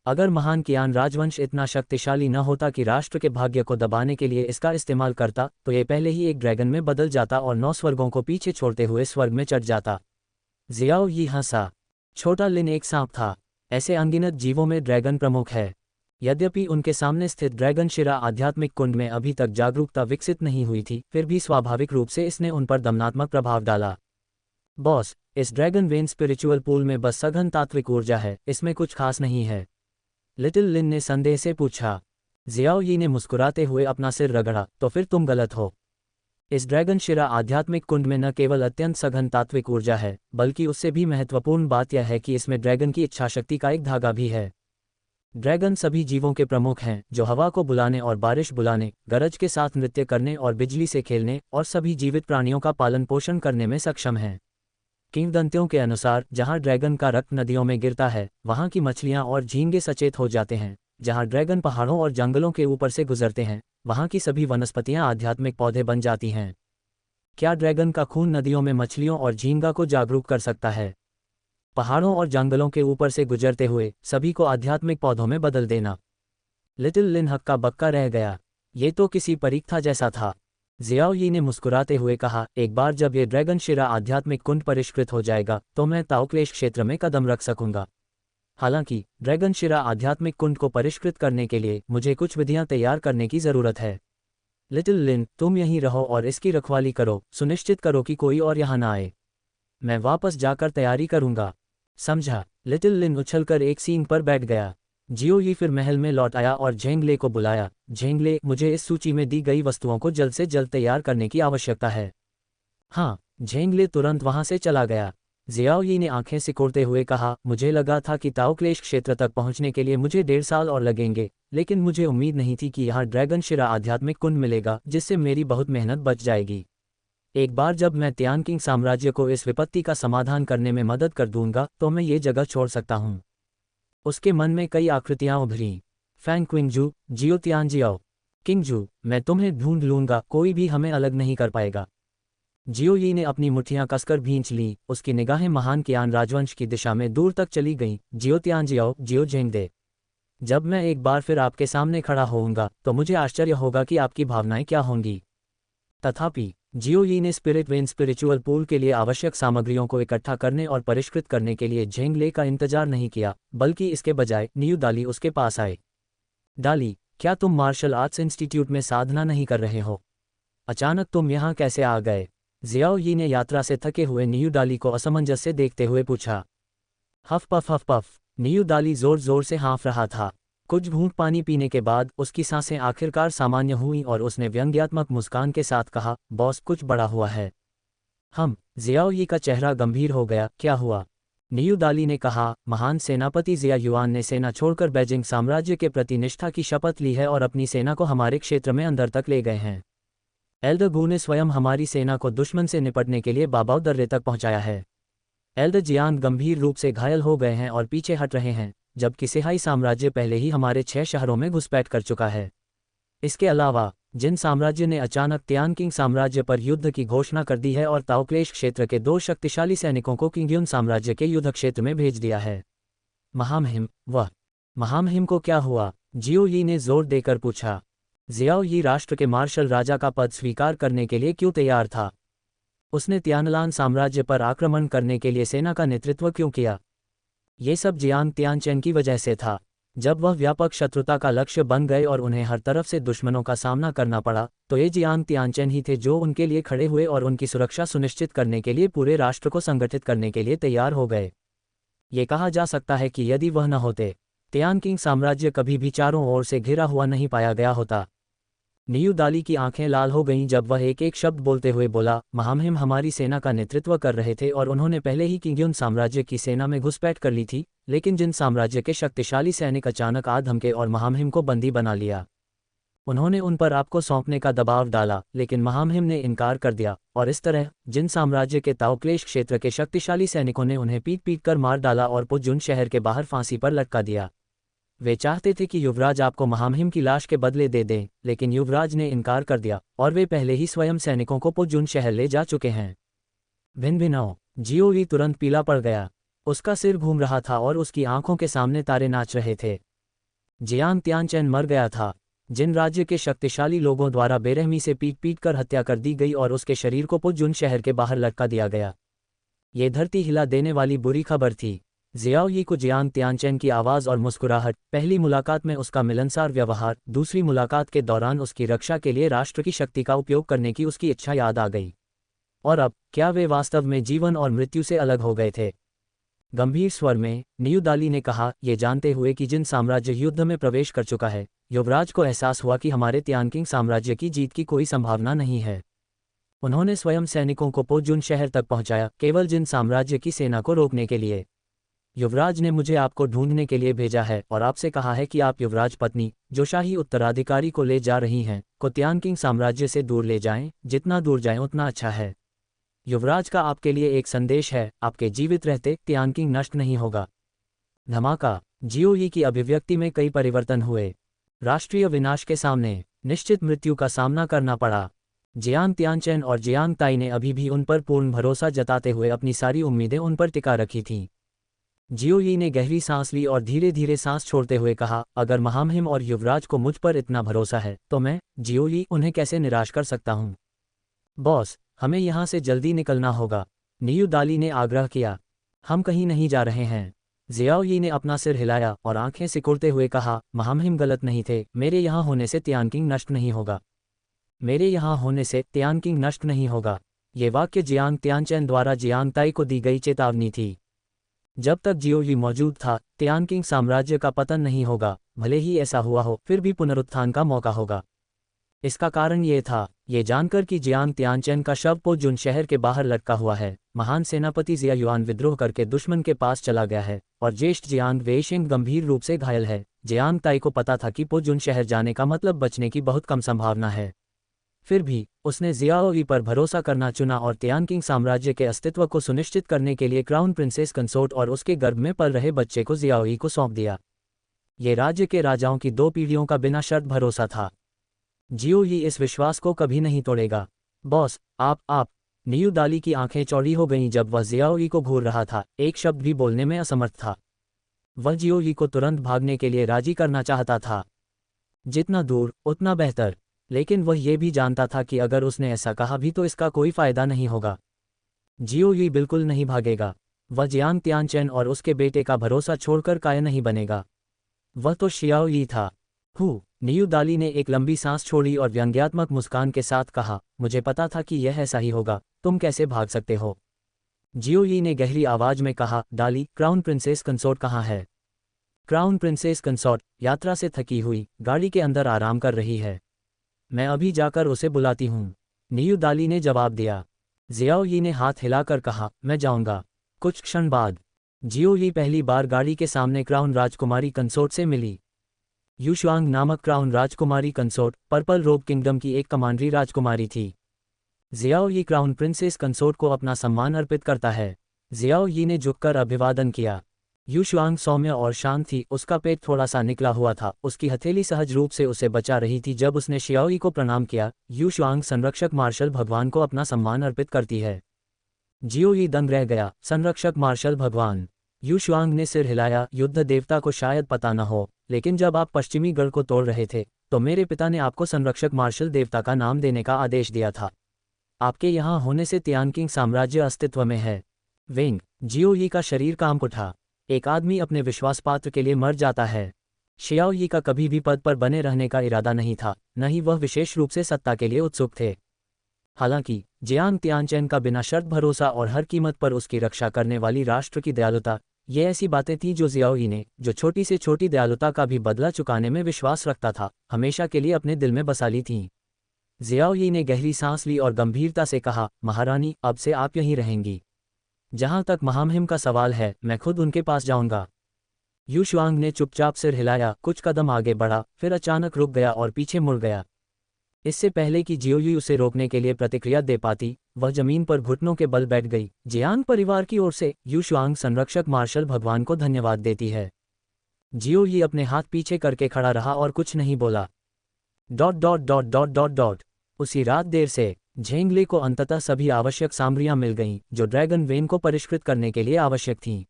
अगर महान कियान राजवंश इतना शक्तिशाली न होता कि राष्ट्र के भाग्य को दबाने के लिए इसका इस्तेमाल करता, तो ये पहले ही एक ड्रैगन में बदल जाता और 9 स्वर्गों को पीछे छोड़ते हुए स्वर्ग में चढ़ जाता। जियाओ यी हंसा। छोटा लिन एक सांप था। ऐसे अनगिनत जीवों में ड्रैगन प्रमुख है। यद्यपि उनके सामने स्थित ड्रैगन शिरा आध्यात्मिक कुंड में अभी तक जागरूकता विकसित नहीं हुई थी, फिर भी स्वाभाविक रूप से इसने उन पर दमनात्मक प्रभाव डाला। बॉस, इस ड्रैगन वेन स्पिरिचुअल पूल में बस सघन तात्विक ऊर्जा है, इसमें कुछ खास नहीं है, लिटिल लिन ने संदेह से पूछा। जियाओ यी ने मुस्कुराते हुए अपना सिर रगड़ा, तो फिर तुम गलत हो। इस ड्रैगन शिरा आध्यात्मिक कुंड में न केवल अत्यंत सघन तात्विक ऊर्जा है, बल्कि उससे भी महत्वपूर्ण बात यह है कि इसमें ड्रैगन की इच्छाशक्ति का एक धागा भी है। ड्रैगन सभी जीवों के प्रमुख हैं, जो हवा को बुलाने और बारिश बुलाने, गरज के साथ नृत्य करने और बिजली से खेलने और सभी जीवित प्राणियों का पालन पोषण करने में सक्षम हैं। किंवदंतियों के अनुसार जहां ड्रैगन का रक्त नदियों में गिरता है, वहां की मछलियां और झींगे सचेत हो जाते हैं। जहां ड्रैगन पहाड़ों और जंगलों के ऊपर से गुजरते हैं, वहां की सभी वनस्पतियां आध्यात्मिक पौधे बन जाती हैं। क्या ड्रैगन का खून नदियों में मछलियों और झींगा को जागरूक कर सकता है? पहाड़ों और जंगलों के ऊपर से गुजरते हुए सभी को आध्यात्मिक पौधों में बदल देना। लिटिल लिन हक्का बक्का रह गया। ये तो किसी परीक्षा जैसा था। जियाओ यी ने मुस्कुराते हुए कहा, एक बार जब ये ड्रैगन शिरा आध्यात्मिक कुंड परिष्कृत हो जाएगा तो मैं ताओक्लेश क्षेत्र में कदम रख सकूंगा। हालांकि ड्रैगन शिरा आध्यात्मिक कुंड को परिष्कृत करने के लिए मुझे कुछ विधियां तैयार करने की जरूरत है। लिटिल लिन, तुम यहीं रहो और इसकी रखवाली करो, सुनिश्चित करो कि कोई और यहाँ ना आए। मैं वापस जाकर तैयारी करूंगा। समझा। लिटिल लिन उछलकर एक सींग पर बैठ गया। जियो यी फिर महल में लौट आया और झेंगले को बुलाया। झेंगले, मुझे इस सूची में दी गई वस्तुओं को जल्द से जल्द तैयार करने की आवश्यकता है। हाँ। झेंगले तुरंत वहां से चला गया। जियाओ यी ने आंखें सिकोड़ते हुए कहा, मुझे लगा था कि ताओक्लेश क्षेत्र तक पहुंचने के लिए मुझे 1.5 साल और लगेंगे, लेकिन मुझे उम्मीद नहीं थी कि यहाँ ड्रैगन शिरा आध्यात्मिक कुंड मिलेगा जिससे मेरी बहुत मेहनत बच जाएगी। एक बार जब मैं तियानकिंग साम्राज्य को इस विपत्ति का समाधान करने में मदद कर दूंगा तो मैं ये जगह छोड़ सकता हूँ। उसके मन में कई आकृतियां उभरीं। फैंग क्विंगजू, जियो तियानजियाओ, किंगजू, मैं तुम्हें ढूंढ लूंगा, कोई भी हमें अलग नहीं कर पाएगा। जियो यी ने अपनी मुट्ठियां कसकर भींच लीं, उसकी निगाहें महान कियान राजवंश की दिशा में दूर तक चली गईं। जियो तियानजियाओ, जियो झेंगदे, जब मैं एक बार फिर आपके सामने खड़ा होऊंगा तो मुझे आश्चर्य होगा कि आपकी भावनाएं क्या होंगी। तथापि जियो यी ने स्पिरिट वेन स्पिरिचुअल पूल के लिए आवश्यक सामग्रियों को इकट्ठा करने और परिष्कृत करने के लिए झेंगले का इंतजार नहीं किया, बल्कि इसके बजाय नियू दाली उसके पास आए। दाली, क्या तुम मार्शल आर्ट्स इंस्टीट्यूट में साधना नहीं कर रहे हो? अचानक तुम यहाँ कैसे आ गए? जियाओ यी ने यात्रा से थके हुए नियू दाली को असमंजस से देखते हुए पूछा। हफ पफ हफ पफ, नियू दाली जोर जोर से हाँफ रहा था। कुछ घूंट पानी पीने के बाद उसकी सांसें आखिरकार सामान्य हुईं और उसने व्यंग्यात्मक मुस्कान के साथ कहा, बॉस, कुछ बड़ा हुआ है। जियाओ यी का चेहरा गंभीर हो गया। क्या हुआ? नियू दाली ने कहा, महान सेनापति जिया युआन ने सेना छोड़कर बेजिंग साम्राज्य के प्रति निष्ठा की शपथ ली है और अपनी सेना को हमारे क्षेत्र में अंदर तक ले गए हैं। एल्डर गू ने स्वयं हमारी सेना को दुश्मन से निपटने के लिए बाबाओ दर्रे तक पहुंचाया है। एल्डर जियान गंभीर रूप से घायल हो गए हैं और पीछे हट रहे हैं, जबकि सिहाई साम्राज्य पहले ही हमारे 6 शहरों में घुसपैठ कर चुका है। इसके अलावा जिन साम्राज्य ने अचानक तियानकिंग साम्राज्य पर युद्ध की घोषणा कर दी है और ताओक्लेश क्षेत्र के 2 शक्तिशाली सैनिकों को किंगयुन साम्राज्य के युद्ध क्षेत्र में भेज दिया है। महामहिम, वह महामहिम को क्या हुआ? जियो यी ने जोर देकर पूछा। जियाओ यी राष्ट्र के मार्शल राजा का पद स्वीकार करने के लिए क्यों तैयार था? उसने तियानलान साम्राज्य पर आक्रमण करने के लिए सेना का नेतृत्व क्यों किया? ये सब जियांग तियानचेन की वजह से था। जब वह व्यापक शत्रुता का लक्ष्य बन गए और उन्हें हर तरफ से दुश्मनों का सामना करना पड़ा, तो ये जियांग तियानचेन ही थे जो उनके लिए खड़े हुए और उनकी सुरक्षा सुनिश्चित करने के लिए पूरे राष्ट्र को संगठित करने के लिए तैयार हो गए। ये कहा जा सकता है कि यदि वह न होते, तियानकिंग साम्राज्य कभी भी चारों ओर से घिरा हुआ नहीं पाया गया होता। नियू दाली की आंखें लाल हो गईं जब वह एक एक शब्द बोलते हुए बोला, महामहिम हमारी सेना का नेतृत्व कर रहे थे और उन्होंने पहले ही किंगयुन साम्राज्य की सेना में घुसपैठ कर ली थी, लेकिन जिन साम्राज्य के शक्तिशाली सैनिक अचानक आ धमके और महामहिम को बंदी बना लिया। उन्होंने उन पर आपको सौंपने का दबाव डाला, लेकिन महामहिम ने इनकार कर दिया, और इस तरह जिन साम्राज्य के ताओक्लेश क्षेत्र के शक्तिशाली सैनिकों ने उन्हें पीट पीट कर मार डाला और पुजुन शहर के बाहर फांसी पर लटका दिया। वे चाहते थे कि युवराज आपको महामहिम की लाश के बदले दे दें, लेकिन युवराज ने इनकार कर दिया और वे पहले ही स्वयं सैनिकों को पुजुन शहर ले जा चुके हैं। भिन भिनाओ, जियो यी तुरंत पीला पड़ गया। उसका सिर घूम रहा था और उसकी आंखों के सामने तारे नाच रहे थे। जियांग तियानचेन मर गया था, जिन राज्य के शक्तिशाली लोगों द्वारा बेरहमी से पीट पीट कर हत्या कर दी गई और उसके शरीर को पुजुन शहर के बाहर लटका दिया गया। ये धरती हिला देने वाली बुरी खबर थी। जियाओ यी को जियांग तियानचेन की आवाज़ और मुस्कुराहट, पहली मुलाकात में उसका मिलनसार व्यवहार, दूसरी मुलाकात के दौरान उसकी रक्षा के लिए राष्ट्र की शक्ति का उपयोग करने की उसकी इच्छा याद आ गई। और अब क्या वे वास्तव में जीवन और मृत्यु से अलग हो गए थे? गंभीर स्वर में नियू दाली ने कहा, ये जानते हुए कि जिन साम्राज्य युद्ध में प्रवेश कर चुका है, युवराज को एहसास हुआ कि हमारे तियानकिंग साम्राज्य की जीत की कोई संभावना नहीं है। उन्होंने स्वयं सैनिकों को पुजुन शहर तक पहुंचाया, केवल जिन साम्राज्य की सेना को रोकने के लिए। युवराज ने मुझे आपको ढूंढने के लिए भेजा है और आपसे कहा है कि आप युवराज पत्नी, जो शाही उत्तराधिकारी को ले जा रही हैं, को तियानकिंग साम्राज्य से दूर ले जाएं, जितना दूर जाएं उतना अच्छा है। युवराज का आपके लिए एक संदेश है, आपके जीवित रहते तियानकिंग नष्ट नहीं होगा। धमाका, जियो यी की अभिव्यक्ति में कई परिवर्तन हुए। राष्ट्रीय विनाश के सामने निश्चित मृत्यु का सामना करना पड़ा। जियांग तियानचेन और जियांग ताई ने अभी भी उन पर पूर्ण भरोसा जताते हुए अपनी सारी उम्मीदें उन पर टिका रखी थीं। जियो यी ने गहरी सांस ली और धीरे धीरे सांस छोड़ते हुए कहा, अगर महामहिम और युवराज को मुझ पर इतना भरोसा है तो मैं, जियो यी, उन्हें कैसे निराश कर सकता हूँ। बॉस, हमें यहाँ से जल्दी निकलना होगा, नियु दाली ने आग्रह किया। हम कहीं नहीं जा रहे हैं। जियाओ यी ने अपना सिर हिलाया और आंखें सिकुड़ते हुए कहा, महामहिम गलत नहीं थे, मेरे यहाँ होने से तियानकिंग नष्ट नहीं होगा। मेरे यहाँ होने से तियानकिंग नष्ट नहीं होगा। ये वाक्य जियांग तियानचेन द्वारा जियांग ताई को दी गई चेतावनी थी। जब तक जियो यी मौजूद था, तियानकिंग साम्राज्य का पतन नहीं होगा, भले ही ऐसा हुआ हो, फिर भी पुनरुत्थान का मौका होगा। इसका कारण ये था, ये जानकर कि जियांग तियानचेन का शव पोजुन शहर के बाहर लटका हुआ है, महान सेनापति जिया युआन विद्रोह करके दुश्मन के पास चला गया है और ज्येष्ठ जियांग वेइशिंग गंभीर रूप से घायल है। जियांग ताई को पता था कि पोजुन शहर जाने का मतलब बचने की बहुत कम संभावना है। फिर भी उसने जियाओ यी पर भरोसा करना चुना और तियानकिंग साम्राज्य के अस्तित्व को सुनिश्चित करने के लिए क्राउन प्रिंसेस कंसोर्ट और उसके गर्भ में पल रहे बच्चे को जियाओ यी को सौंप दिया। ये राज्य के राजाओं की 2 पीढ़ियों का बिना शर्त भरोसा था। जियो यी इस विश्वास को कभी नहीं तोड़ेगा। बॉस, आप नियु दाली की आंखें चौड़ी हो गईं जब वह जियाओ यी को घूर रहा था, एक शब्द भी बोलने में असमर्थ था। वह जियो यी को तुरंत भागने के लिए राजी करना चाहता था। जितना दूर उतना बेहतर, लेकिन वह ये भी जानता था कि अगर उसने ऐसा कहा भी तो इसका कोई फायदा नहीं होगा। जियो यी बिल्कुल नहीं भागेगा। वह जियांग तियानचेन और उसके बेटे का भरोसा छोड़कर काया नहीं बनेगा। वह तो शियाओ यी था। नियु दाली ने एक लंबी सांस छोड़ी और व्यंग्यात्मक मुस्कान के साथ कहा, मुझे पता था कि यह ऐसा ही होगा, तुम कैसे भाग सकते हो। जियो यी ने गहरी आवाज में कहा, दाली, क्राउन प्रिंसेस कंसोर्ट कहाँ है। क्राउन प्रिंसेस कंसोर्ट यात्रा से थकी हुई गाड़ी के अंदर आराम कर रही है। मैं अभी जाकर उसे बुलाती हूँ, नियु दाली ने जवाब दिया। जियाओ यी ने हाथ हिलाकर कहा, मैं जाऊंगा। कुछ क्षण बाद जियो यी पहली बार गाड़ी के सामने क्राउन राजकुमारी कंसोर्ट से मिली। यूशुआंग नामक क्राउन राजकुमारी कंसोर्ट पर्पल रोब किंगडम की एक कमांडरी राजकुमारी थी। जियाओ यी क्राउन प्रिंसेस कंसोर्ट को अपना सम्मान अर्पित करता है। जियाओ यी ने झुककर अभिवादन किया। यूशुआंग सौम्य और शांत थी, उसका पेट थोड़ा सा निकला हुआ था, उसकी हथेली सहज रूप से उसे बचा रही थी जब उसने शियाओ यी को प्रणाम किया। यूशुआंग संरक्षक मार्शल भगवान को अपना सम्मान अर्पित करती है। जियो यी दंग रह गया, संरक्षक मार्शल भगवान। यूशुआंग ने सिर हिलाया, युद्ध देवता को शायद पता न हो, लेकिन जब आप पश्चिमी गढ़ को तोड़ रहे थे तो मेरे पिता ने आपको संरक्षक मार्शल देवता का नाम देने का आदेश दिया था। आपके यहाँ होने से तियानकिंग साम्राज्य अस्तित्व में है। वेंग, जियो यी का शरीर कांप उठा। एक आदमी अपने विश्वासपात्र के लिए मर जाता है। शियाओ यी का कभी भी पद पर बने रहने का इरादा नहीं था, न ही वह विशेष रूप से सत्ता के लिए उत्सुक थे। हालांकि जियांग तियानचेन का बिना शर्त भरोसा और हर कीमत पर उसकी रक्षा करने वाली राष्ट्र की दयालुता, ये ऐसी बातें थीं जो जियाओ यी ने, जो छोटी से छोटी दयालुता का भी बदला चुकाने में विश्वास रखता था, हमेशा के लिए अपने दिल में बसा ली थीं। जियाओ यी ने गहरी सांस ली और गंभीरता से कहा, महारानी, अब से आप यहीं रहेंगी। जहां तक महामहिम का सवाल है, मैं खुद उनके पास जाऊंगा। यूशुआंग ने चुपचाप सिर हिलाया, कुछ कदम आगे बढ़ा, फिर अचानक रुक गया और पीछे मुड़ गया। इससे पहले कि जियो यी उसे रोकने के लिए प्रतिक्रिया दे पाती, वह जमीन पर घुटनों के बल बैठ गई। जियांग परिवार की ओर से यूशुआंग संरक्षक मार्शल भगवान को धन्यवाद देती है। जियो यी अपने हाथ पीछे करके खड़ा रहा और कुछ नहीं बोला। उसी रात देर से झेंगले को अंततः सभी आवश्यक सामग्रियां मिल गईं, जो ड्रैगन वेन को परिष्कृत करने के लिए आवश्यक थीं।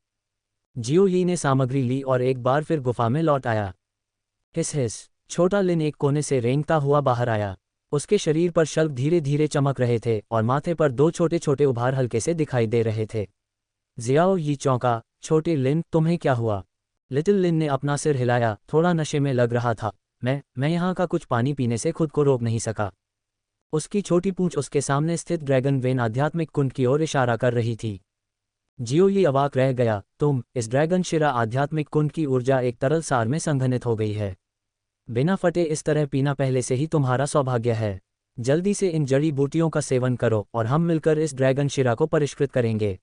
जियो यी ने सामग्री ली और एक बार फिर गुफा में लौट आया। हिस, छोटा लिन एक कोने से रेंगता हुआ बाहर आया। उसके शरीर पर शल्क धीरे धीरे चमक रहे थे और माथे पर 2 छोटे छोटे उभार हल्के से दिखाई दे रहे थे। जियाओ यी चौंका, छोटे लिन, तुम्हें क्या हुआ। लिटिल लिन ने अपना सिर हिलाया, थोड़ा नशे में लग रहा था। मैं यहाँ का कुछ पानी पीने से खुद को रोक नहीं सका। उसकी छोटी पूंछ उसके सामने स्थित ड्रैगन वेन आध्यात्मिक कुंड की ओर इशारा कर रही थी। जियो यी अवाक रह गया, इस ड्रैगन शिरा आध्यात्मिक कुंड की ऊर्जा एक तरल सार में संघनित हो गई है। बिना फटे इस तरह पीना पहले से ही तुम्हारा सौभाग्य है। जल्दी से इन जड़ी बूटियों का सेवन करो और हम मिलकर इस ड्रैगन शिरा को परिष्कृत करेंगे।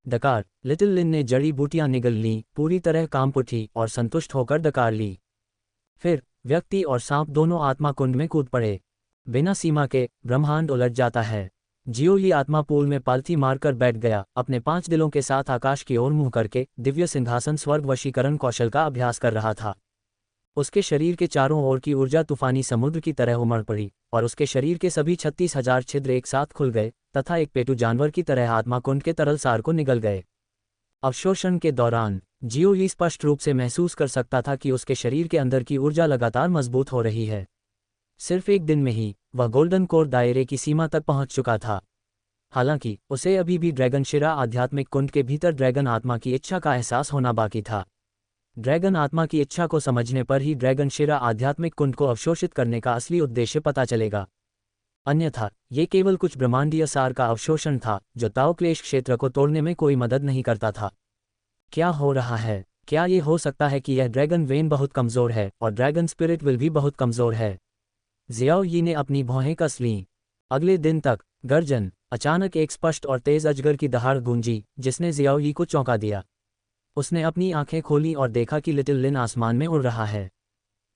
डकार, लिटिल लिन ने जड़ी बूटियां निगल लीं, पूरी तरह कांप उठी और संतुष्ट होकर डकार ली। फिर व्यक्ति और सांप दोनों आत्मा कुंड में कूद पड़े। बिना सीमा के ब्रह्मांड उलट जाता है। जियो यी आत्मा पूल में पालथी मारकर बैठ गया, अपने 5 दिलों के साथ आकाश की ओर मुंह करके दिव्य सिंहासन स्वर्ग वशीकरण कौशल का अभ्यास कर रहा था। उसके शरीर के चारों ओर की ऊर्जा तूफानी समुद्र की तरह उमड़ पड़ी और उसके शरीर के सभी 36,000 छिद्र एक साथ खुल गए तथा एक पेटू जानवर की तरह आत्मा कुंड के तरल सार को निगल गए। अवशोषण के दौरान जियो यी स्पष्ट रूप से महसूस कर सकता था कि उसके शरीर के अंदर की ऊर्जा लगातार मजबूत हो रही है। सिर्फ एक दिन में ही वह गोल्डन कोर दायरे की सीमा तक पहुंच चुका था। हालांकि उसे अभी भी ड्रैगन शिरा आध्यात्मिक कुंड के भीतर ड्रैगन आत्मा की इच्छा का एहसास होना बाकी था। ड्रैगन आत्मा की इच्छा को समझने पर ही ड्रैगन शिरा आध्यात्मिक कुंड को अवशोषित करने का असली उद्देश्य पता चलेगा। अन्यथा ये केवल कुछ ब्रह्मांडीय सार का अवशोषण था जो ताओ क्लेश क्षेत्र को तोड़ने में कोई मदद नहीं करता था। क्या हो रहा है? क्या ये हो सकता है कि यह ड्रैगन वेन बहुत कमज़ोर है और ड्रैगन स्पिरिट विल भी बहुत कमज़ोर है? जियाओ यी ने अपनी भौहें कस लीं। अगले दिन तक गर्जन। अचानक एक स्पष्ट और तेज अजगर की दहाड़ गूंजी जिसने जियाओ यी को चौंका दिया। उसने अपनी आंखें खोलीं और देखा कि लिटिल लिन आसमान में उड़ रहा है।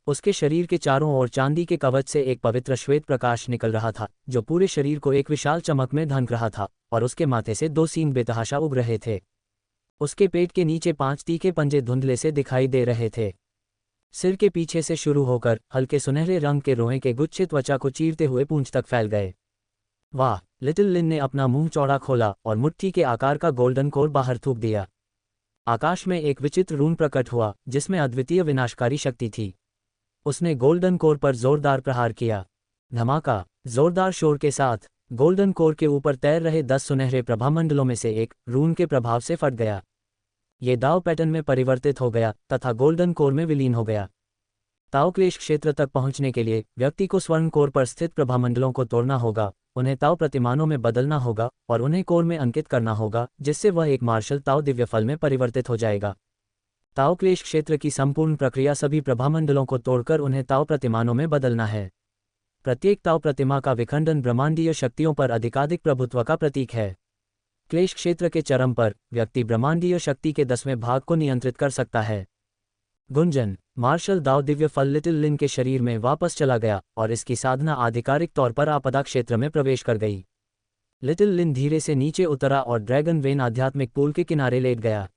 उसके शरीर के चारों ओर चांदी के कवच से एक पवित्र श्वेत प्रकाश निकल रहा था जो पूरे शरीर को एक विशाल चमक में ढंक रहा था, और उसके माथे से 2 सींग बेतहाशा उग रहे थे। उसके पेट के नीचे 5 तीखे पंजे धुंधले से दिखाई दे रहे थे। सिर के पीछे से शुरू होकर हल्के सुनहरे रंग के रोए के गुच्छे त्वचा को चीरते हुए पूंछ तक फैल गए। वाह! लिटिल लिन ने अपना मुंह चौड़ा खोला और मुट्ठी के आकार का गोल्डन कोर बाहर थूक दिया। आकाश में एक विचित्र रून प्रकट हुआ जिसमें अद्वितीय विनाशकारी शक्ति थी। उसने गोल्डन कोर पर जोरदार प्रहार किया। धमाका! जोरदार शोर के साथ गोल्डन कोर के ऊपर तैर रहे 10 सुनहरे प्रभामंडलों में से एक रून के प्रभाव से फट गया। ये दाव पैटर्न में परिवर्तित हो गया तथा गोल्डन कोर में विलीन हो गया। ताओ क्लेश क्षेत्र तक पहुंचने के लिए व्यक्ति को स्वर्ण कोर पर स्थित प्रभामंडलों को तोड़ना होगा, उन्हें ताओ प्रतिमानों में बदलना होगा और उन्हें कोर में अंकित करना होगा, जिससे वह एक मार्शल ताओ दिव्य फल में परिवर्तित हो जाएगा। ताओ क्लेश क्षेत्र की संपूर्ण प्रक्रिया सभी प्रभामंडलों को तोड़कर उन्हें ताओ प्रतिमानों में बदलना है। प्रत्येक ताओ प्रतिमा का विखंडन ब्रह्मांडीय शक्तियों पर अधिकाधिक प्रभुत्व का प्रतीक है। क्लेश क्षेत्र के चरम पर व्यक्ति ब्रह्मांडीय शक्ति के 10वें भाग को नियंत्रित कर सकता है। गुंजन! मार्शल दाओ दिव्य फल लिटिल लिन के शरीर में वापस चला गया और इसकी साधना आधिकारिक तौर पर आपदा क्षेत्र में प्रवेश कर गई। लिटिल लिन धीरे से नीचे उतरा और ड्रैगन वेन आध्यात्मिक पूल के किनारे लेट गया।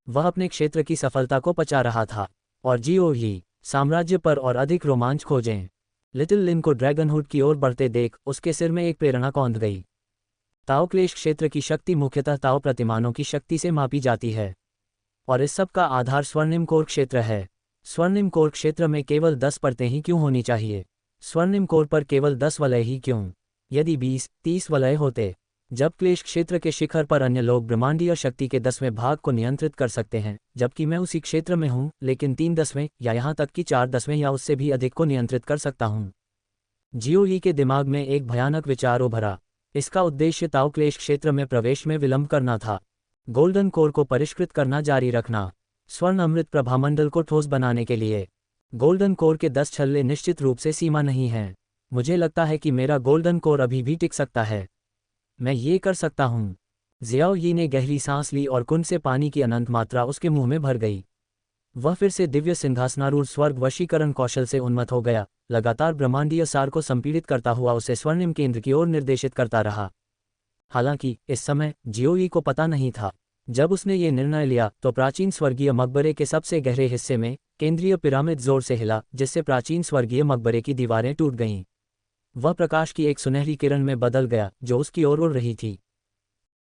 वह अपने क्षेत्र की सफलता को पचा रहा था और जियो ही साम्राज्य पर और अधिक रोमांच खोजें। लिटिल लिन को ड्रैगनहुड की ओर बढ़ते देख उसके सिर में एक प्रेरणा कौंध गई। ताओ क्लेश क्षेत्र की शक्ति मुख्यतः ताओ प्रतिमानों की शक्ति से मापी जाती है और इस सब का आधार स्वर्णिम कोर क्षेत्र है। स्वर्णिम कोर क्षेत्र में केवल 10 परतें ही क्यों होनी चाहिए? स्वर्णिम कोर पर केवल 10 वलय ही क्यों? यदि 20-30 वलय होते। जब क्लेश क्षेत्र के शिखर पर अन्य लोग ब्रह्मांडीय शक्ति के 10वें भाग को नियंत्रित कर सकते हैं, जबकि मैं उसी क्षेत्र में हूं लेकिन 3/10 या यहां तक कि 4/10 या उससे भी अधिक को नियंत्रित कर सकता हूं। जियो ही के दिमाग में एक भयानक विचार उभरा। इसका उद्देश्य ताओ क्लेश क्षेत्र में प्रवेश में विलंब करना था, गोल्डन कोर को परिष्कृत करना जारी रखना, स्वर्ण अमृत प्रभामंडल को ठोस बनाने के लिए। गोल्डन कोर के 10 छल्ले निश्चित रूप से सीमा नहीं हैं। मुझे लगता है कि मेरा गोल्डन कोर अभी भी टिक सकता है। मैं ये कर सकता हूँ। जियाओ यी ने गहरी सांस ली और कुंड से पानी की अनंत मात्रा उसके मुंह में भर गई। वह फिर से दिव्य सिंहासनारूढ़ स्वर्ग वशीकरण कौशल से उन्मत्त हो गया, लगातार ब्रह्मांडीय सार को संपीड़ित करता हुआ उसे स्वर्णिम केंद्र की ओर निर्देशित करता रहा। हालांकि इस समय जियो यी को पता नहीं था। जब उसने ये निर्णय लिया तो प्राचीन स्वर्गीय मकबरे के सबसे गहरे हिस्से में केंद्रीय पिरामिड जोर से हिला, जिससे प्राचीन स्वर्गीय मकबरे की दीवारें टूट गईं। वह प्रकाश की एक सुनहरी किरण में बदल गया जो उसकी ओर उड़ रही थी।